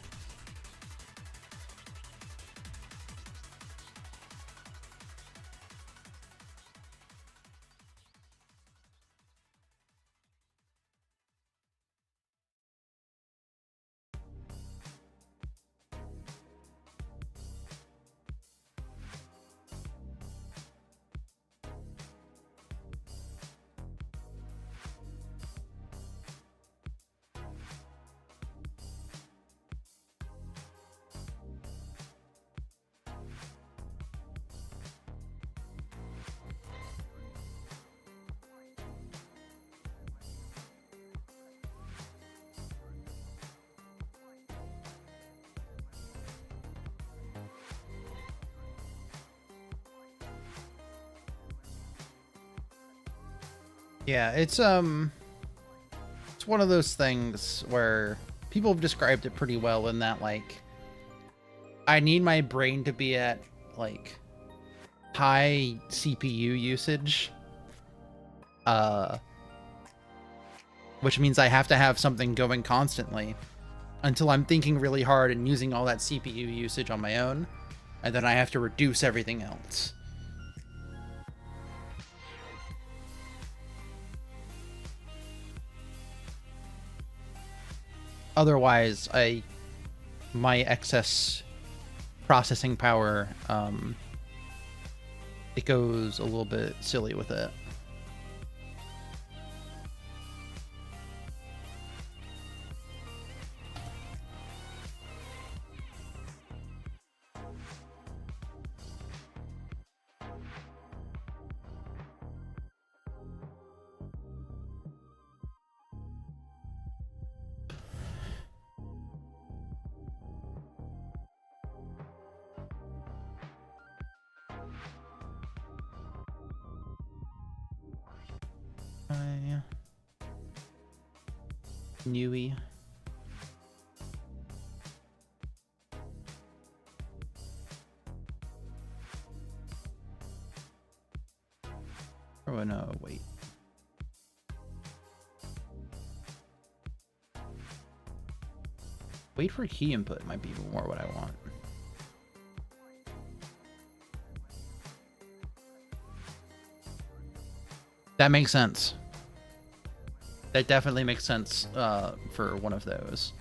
Yeah, it's one of those things where people have described it pretty well in that, like, I need my brain to be at, like, high CPU usage, which means I have to have something going constantly until I'm thinking really hard and using all that CPU usage on my own, and then I have to reduce everything else. Otherwise, my excess processing power, it goes a little bit silly with it. Newy. Oh no, wait. Wait for key input might be more what I want. That makes sense. That definitely makes sense for one of those.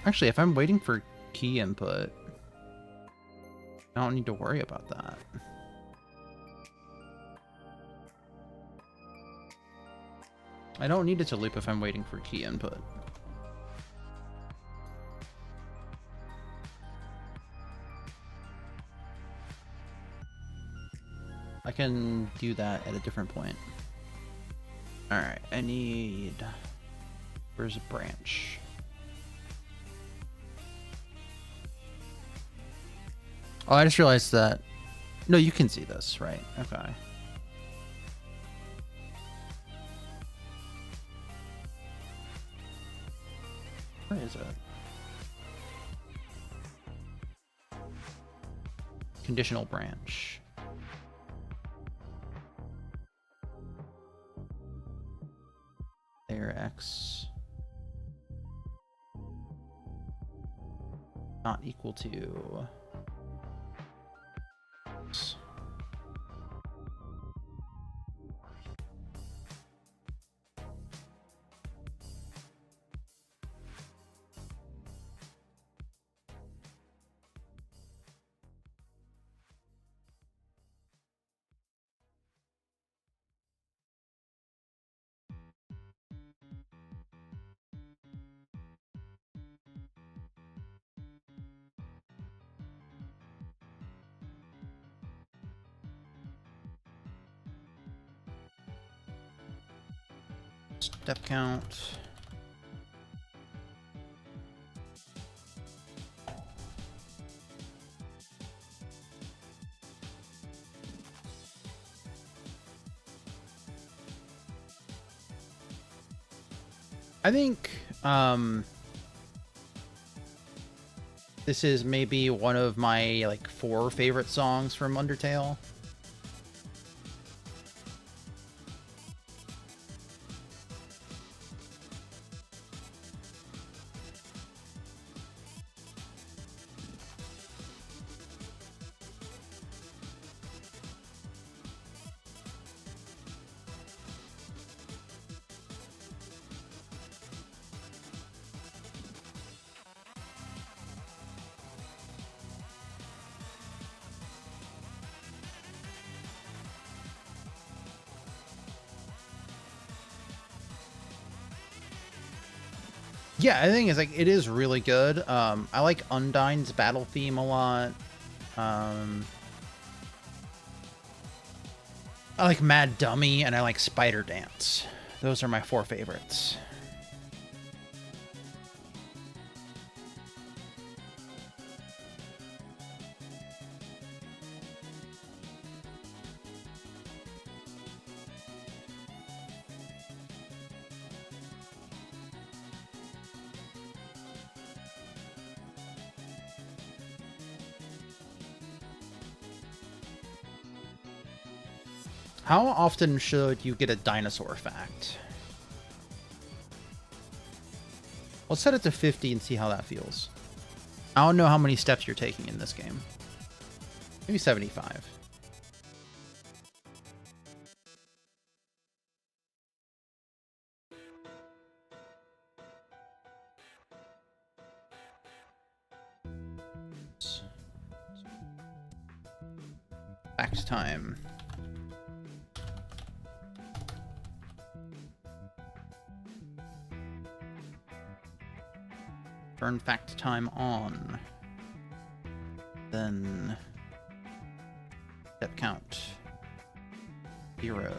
Actually, if I'm waiting for key input, I don't need to worry about that. I don't need it to loop if I'm waiting for key input. I can do that at a different point. Alright, I need... Where's a branch? Oh, I just realized that... No, you can see this, right? Okay. Where is it? Conditional branch. Layer X not equal to X. Step count. I think this is maybe one of my like 4 favorite songs from Undertale. Yeah, I think it's like it is really good. I like Undyne's battle theme a lot. I like Mad Dummy and I like Spider Dance. Those are my 4 favorites. How often should you get a dinosaur fact? Let's set it to 50 and see how that feels. I don't know how many steps you're taking in this game. Maybe 75. Fact time. Turn fact time on. Then step count 0.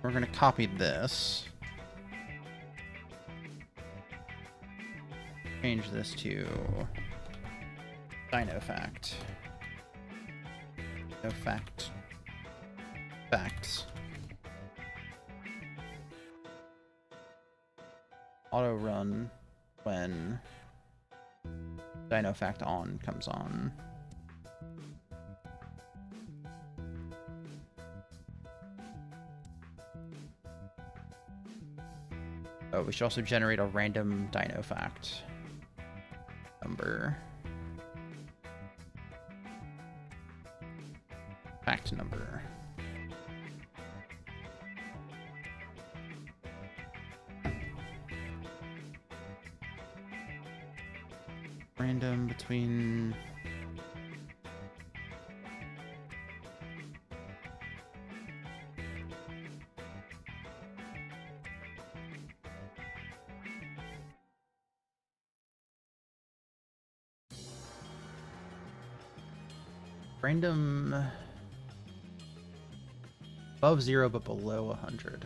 We're gonna copy this. Change this to Dino fact. No fact. Facts. Auto run when Dino fact on comes on. Oh, we should also generate a random Dino fact number. Fact number. Random between random above 0 but below 100.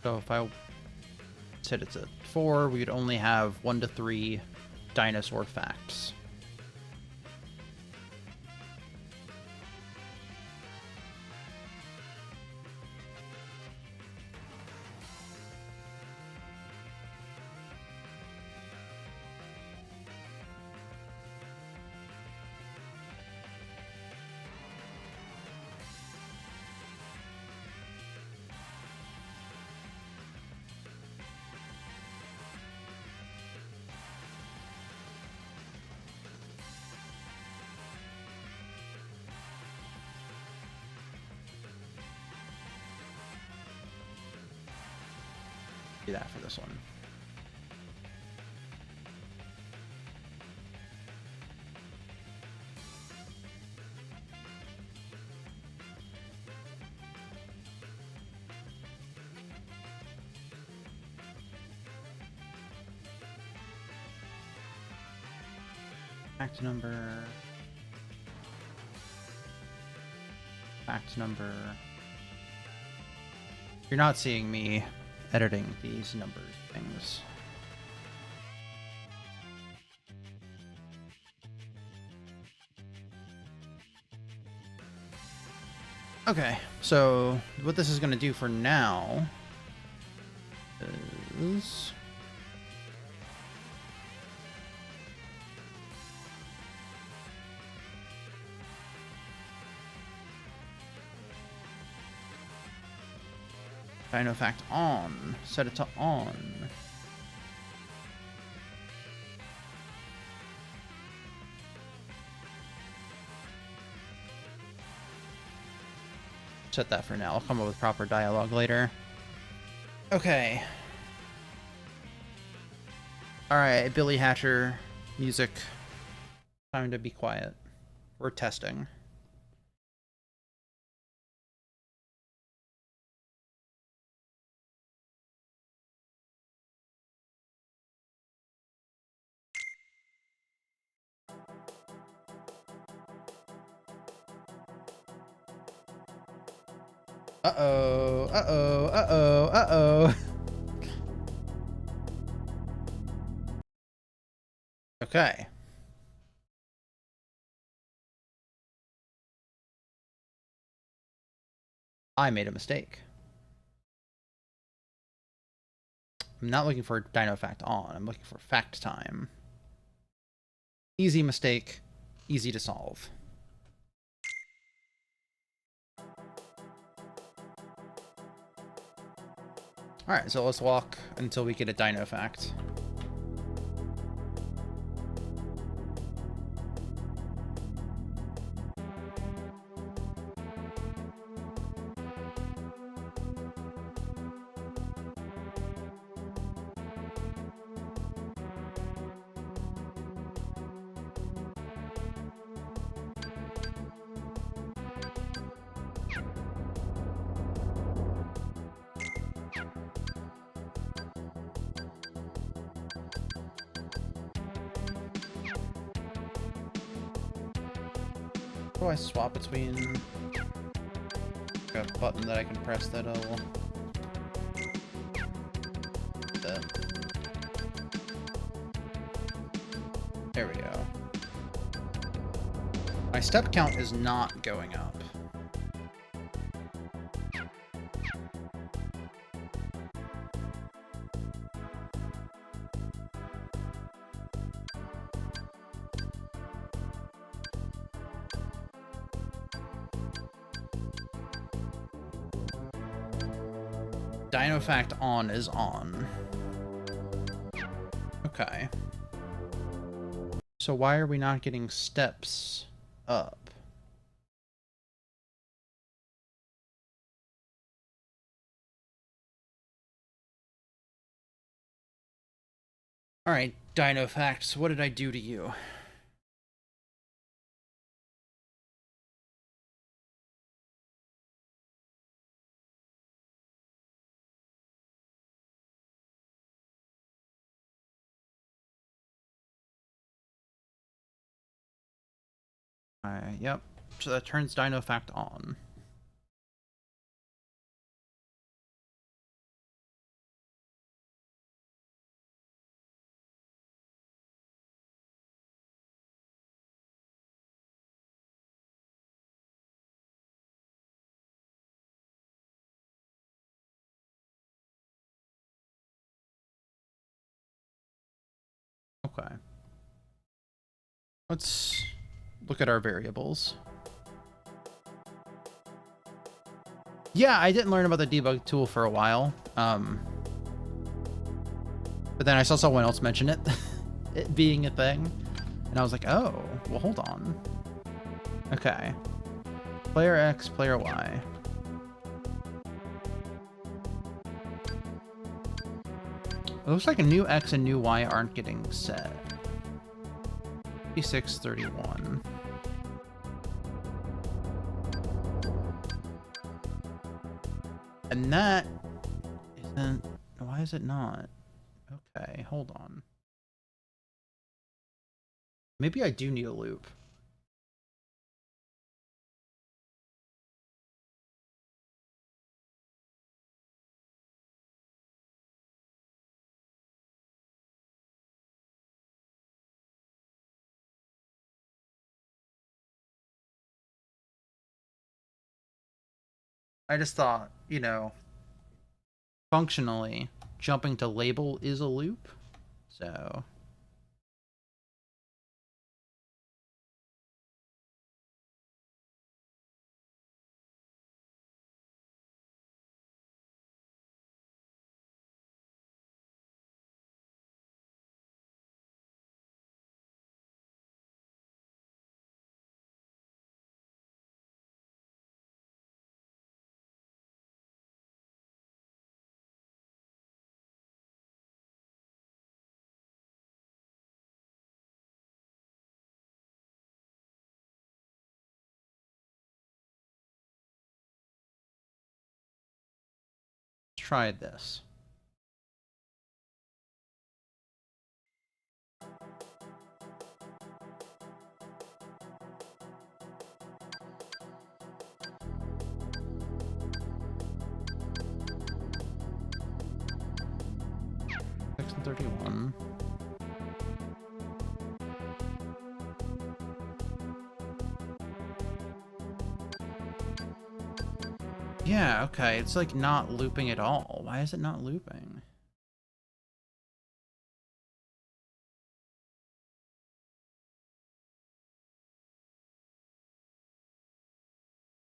So if I said it's a 4, we'd only have 1 to 3 dinosaur facts. Do that for this one. Fact number. Fact number. You're not seeing me editing these numbers things. Okay, so what this is going to do for now is Dino fact on. Set it to on. Set that for now. I'll come up with proper dialogue later. Okay. Alright, Billy Hatcher, music. Time to be quiet. We're testing. Uh-oh, uh-oh, uh-oh, uh-oh. Okay. I made a mistake. I'm not looking for Dino Fact on. I'm looking for fact time. Easy mistake. Easy to solve. Alright, so let's walk until we get a Dino Fact. How do I swap between a button that I can press that'll there we go. My step count is not going up. Dino Fact on is on. Okay. So why are we not getting steps up? Alright, Dino Facts, what did I do to you? Yep. So that turns Dino Fact on. Okay. Let's look at our variables. Yeah, I didn't learn about the debug tool for a while. But then I saw someone else mention it, it being a thing. And I was like, oh, well, hold on. Okay. Player X, player Y. It looks like a new X and new Y aren't getting set. 5631. And that isn't... Why is it not? Okay, hold on. Maybe I do need a loop. I just thought, you know, functionally, jumping to label is a loop, so... Try this. $6.31. Yeah, okay. It's like not looping at all. Why is it not looping?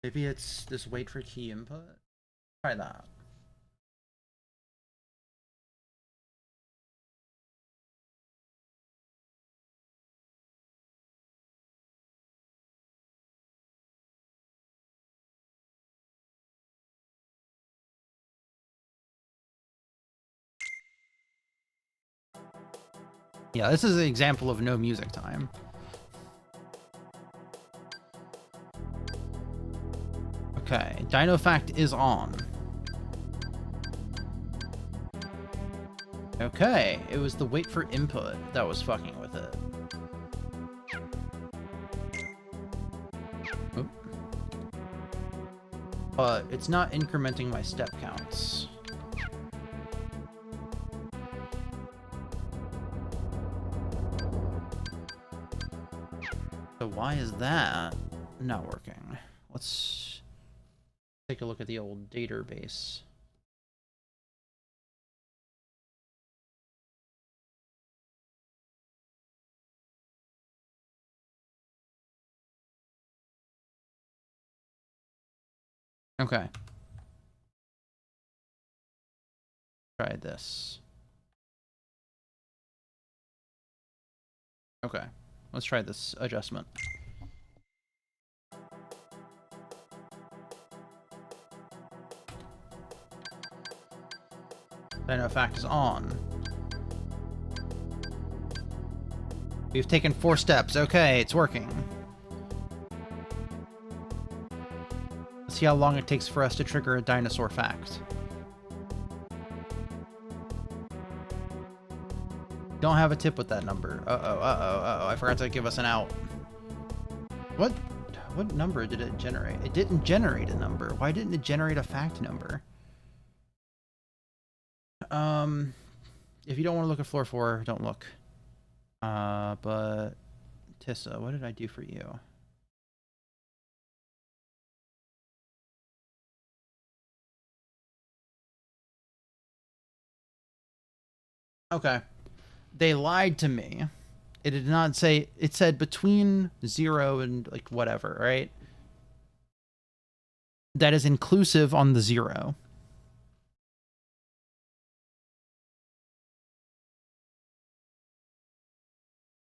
Maybe it's this wait for key input? Try that. Yeah, this is an example of no music time. Okay, DynoFact is on. Okay, it was the wait for input that was fucking with it. Oop. But it's not incrementing my step counts. So why is that not working? Let's take a look at the old database. Okay. Try this. Okay. Let's try this adjustment. DynoFact is on. We've taken 4 steps. Okay, it's working. Let's see how long it takes for us to trigger a dinosaur fact. Don't have a tip with that number. Uh-oh. I forgot to give us an out. What number did it generate? It didn't generate a number. Why didn't it generate a fact number? If you don't want to look at floor 4, don't look. But Tissa, what did I do for you? Okay. They lied to me. It did not say, it said between 0 and like whatever, right? That is inclusive on the 0.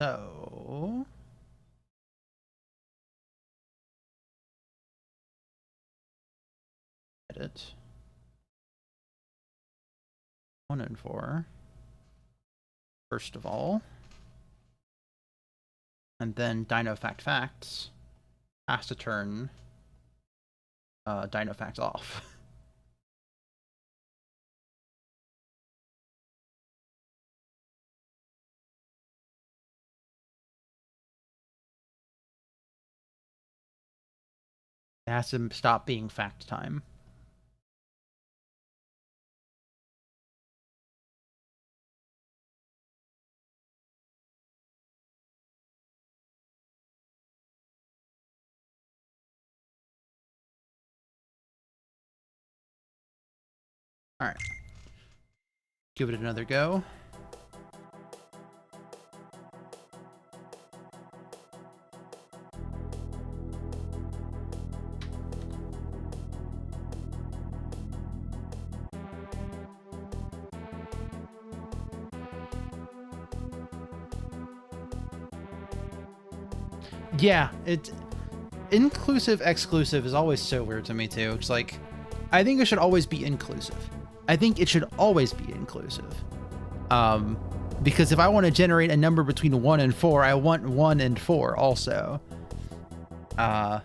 So edit 1 and 4 first of all, and then DynoFact facts has to turn DynoFact off. It has to stop being fact time. All right. Give it another go. Yeah, it inclusive exclusive is always so weird to me too. It's like, I think it should always be inclusive. I think it should always be inclusive. Because if I want to generate a number between 1 and 4, I want 1 and 4 also. But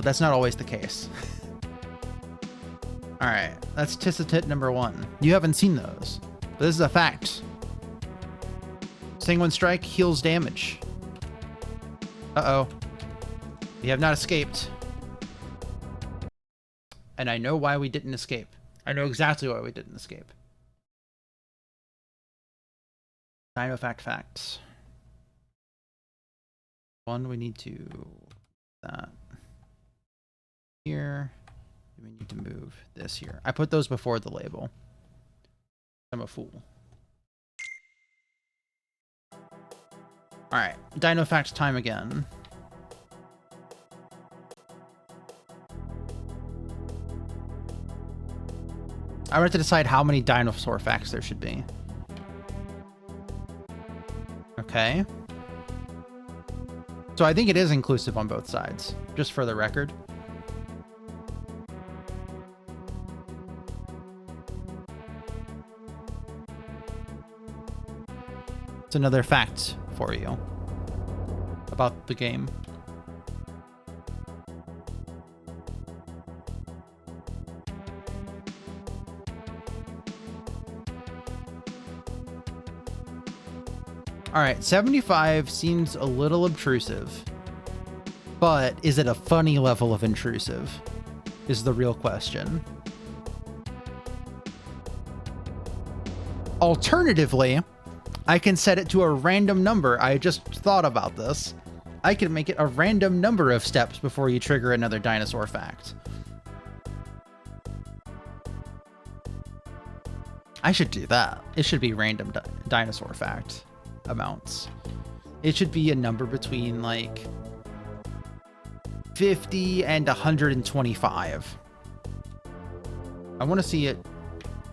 that's not always the case. All right, that's Tissatit number 1. You haven't seen those, but this is a fact. Sanguine Strike heals damage. Uh-oh. We have not escaped. And I know why we didn't escape. I know exactly why we didn't escape. DynoFact facts. 1, we need to... that. here. We need to move this here. I put those before the label. I'm a fool. Alright, Dino Facts time again. I want to decide how many dinosaur facts there should be. Okay. So I think it is inclusive on both sides, just for the record. It's another fact for you about the game. All right, 75 seems a little obtrusive, but is it a funny level of intrusive? Is the real question. Alternatively, I can set it to a random number. I just thought about this. I can make it a random number of steps before you trigger another dinosaur fact. I should do that. It should be random dinosaur fact amounts. It should be a number between like 50 and 125. I want to see it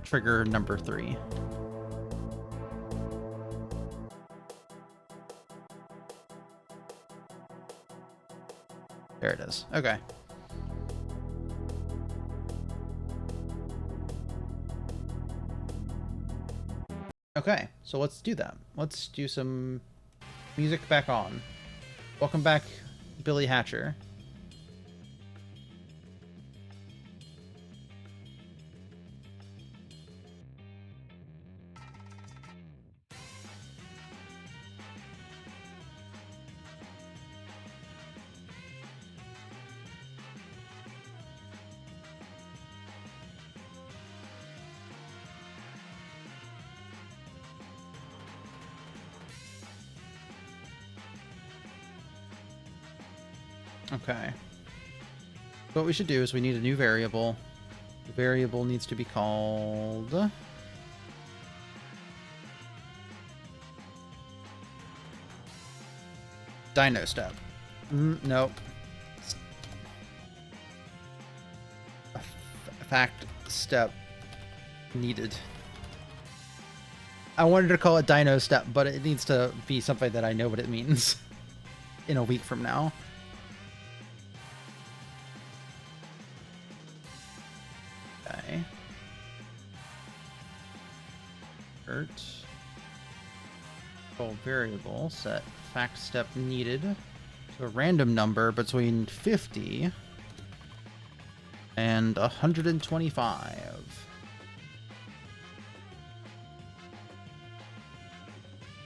trigger number 3. There it is. Okay. Okay, so let's do that. Let's do some music back on. Welcome back, Billy Hatcher. Okay. So what we should do is we need a new variable. The variable needs to be called... Dino step. Nope. Fact step needed. I wanted to call it Dino step, but it needs to be something that I know what it means in a week from now. Okay. Variable set fact step needed to a random number between 50 and 125.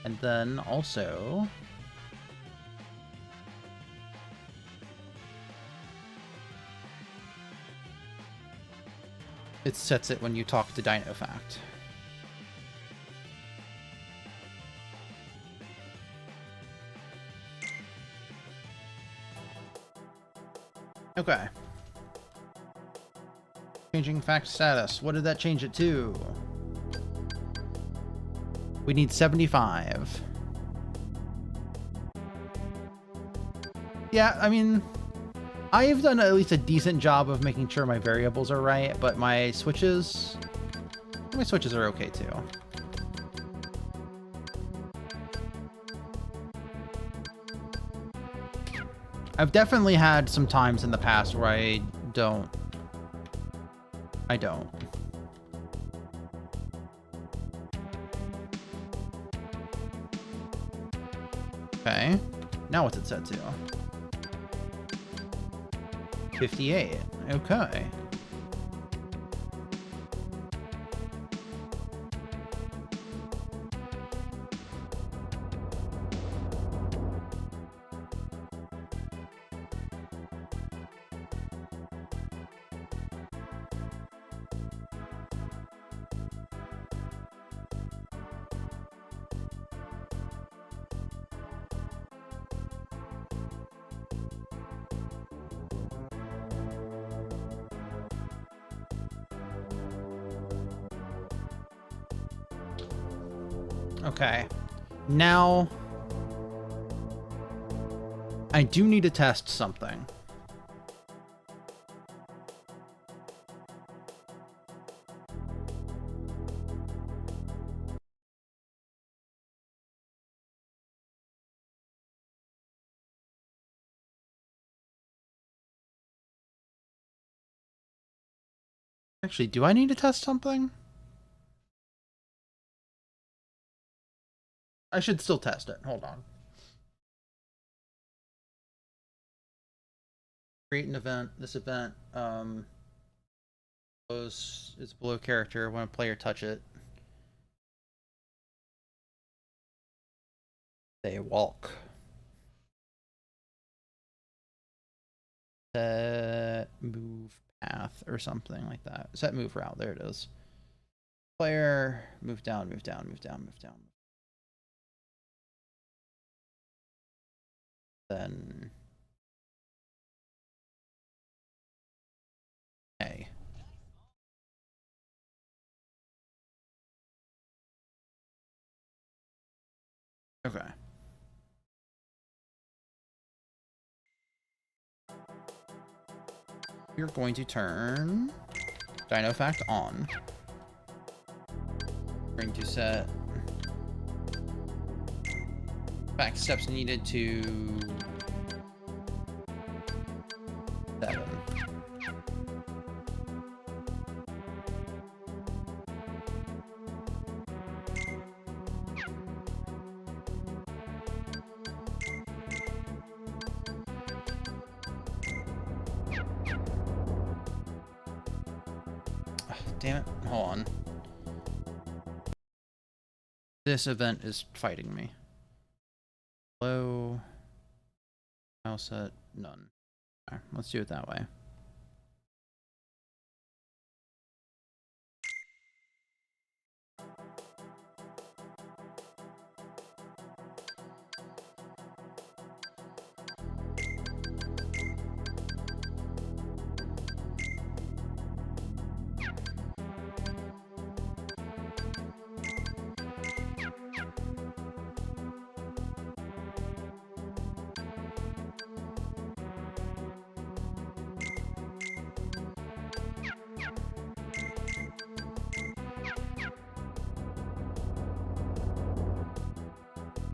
And then also it sets it when you talk to DinoFact. Okay. Changing fact status. What did that change it to? We need 75. Yeah, I mean, I have done at least a decent job of making sure my variables are right, but my switches are okay too. I've definitely had some times in the past where I don't. Okay. Now what's it set to? 58. Okay. Okay. Now, I do need to test something. Actually, do I need to test something? I should still test it. Hold on. Create an event. This event is below character when a player touch it. They walk. Move path or something like that. Set move route. There it is. Player move down, move down, move down, move down. Then A. Okay. We're going to turn Dino Fact on. We're going to set fact steps needed to 7. Damn it. Hold on. This event is fighting me. Low. Mouse set. None. Alright, let's do it that way.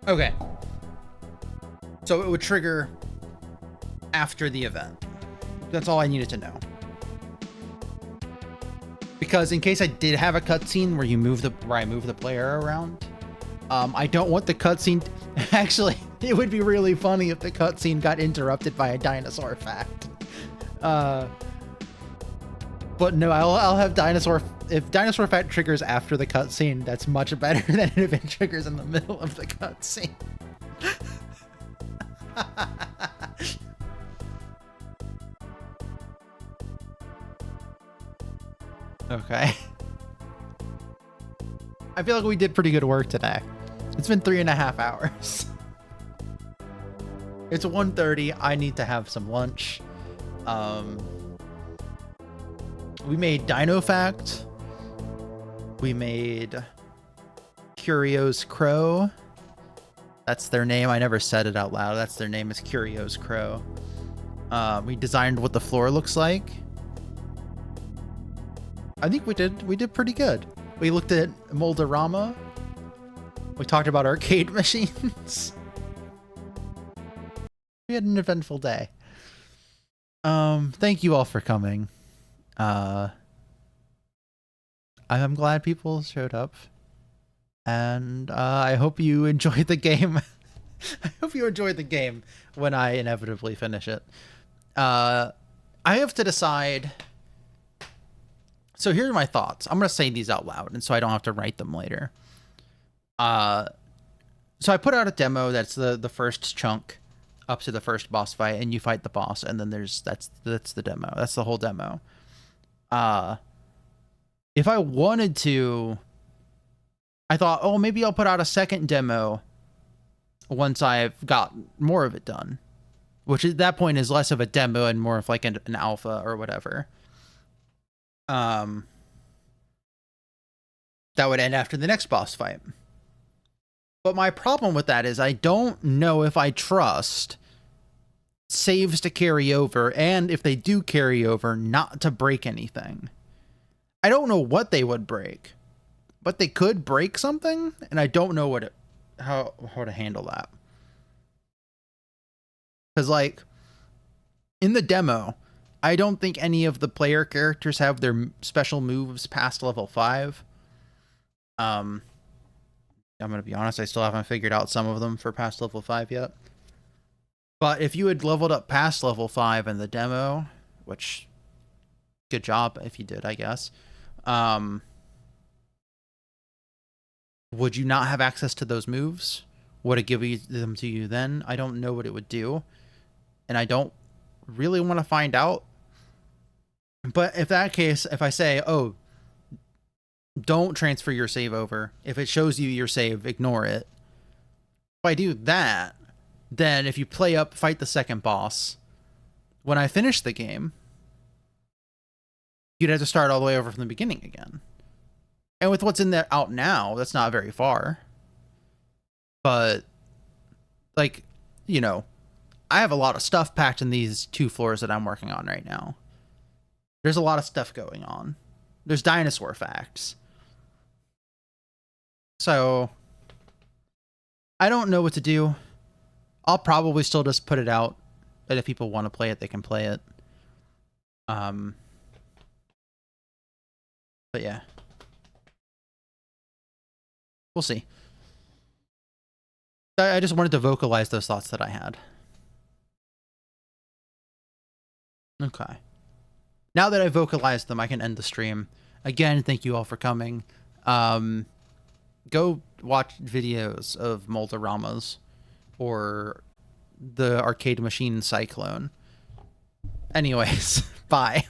Okay. So it would trigger after the event. That's all I needed to know. Because in case I did have a cutscene where I move the player around, I don't want the cutscene. Actually, it would be really funny if the cutscene got interrupted by a dinosaur fact. But no, I'll have dinosaur. If dinosaur fact triggers after the cutscene, that's much better than if it triggers in the middle of the cutscene. Okay. I feel like we did pretty good work today. It's been 3.5 hours. It's 1:30. I need to have some lunch. We made Dino Fact. We made Curio's Crow. That's their name. I never said it out loud. That's their name, is Curio's Crow. We designed what the floor looks like. I think we did pretty good. We looked at Moldorama. We talked about arcade machines. We had an eventful day. Thank you all for coming. I'm glad people showed up, and I hope you enjoyed the game. I hope you enjoyed the game when I inevitably finish it. I have to decide. So here are my thoughts. I'm going to say these out loud, and so I don't have to write them later. So I put out a demo that's the first chunk up to the first boss fight, and you fight the boss, and then that's the demo. That's the whole demo. If I wanted to, I thought, oh, maybe I'll put out a second demo once I've got more of it done, which at that point is less of a demo and more of like an alpha or whatever. That would end after the next boss fight. But my problem with that is I don't know if I trust saves to carry over, and if they do carry over, not to break anything. I don't know what they would break, but they could break something, and I don't know how to handle that. Because, like, in the demo, I don't think any of the player characters have their special moves past level 5. I'm going to be honest, I still haven't figured out some of them for past level 5 yet. But if you had leveled up past level 5 in the demo, which, good job if you did, I guess, would you not have access to those moves? Would it give them to you then? I don't know what it would do, and I don't really want to find out. But if that case, if I say, oh, don't transfer your save over, if it shows you your save, ignore it. If I do that, then if you play up, fight the second boss, when I finish the game, you'd have to start all the way over from the beginning again. And with what's in there out now, that's not very far. But, like, you know, I have a lot of stuff packed in these 2 floors that I'm working on right now. There's a lot of stuff going on. There's dinosaur facts. So, I don't know what to do. I'll probably still just put it out, and if people want to play it, they can play it. But yeah. We'll see. I just wanted to vocalize those thoughts that I had. Okay. Now that I vocalized them, I can end the stream. Again, thank you all for coming. Go watch videos of Moldaramas or the arcade machine Cyclone. Anyways, bye.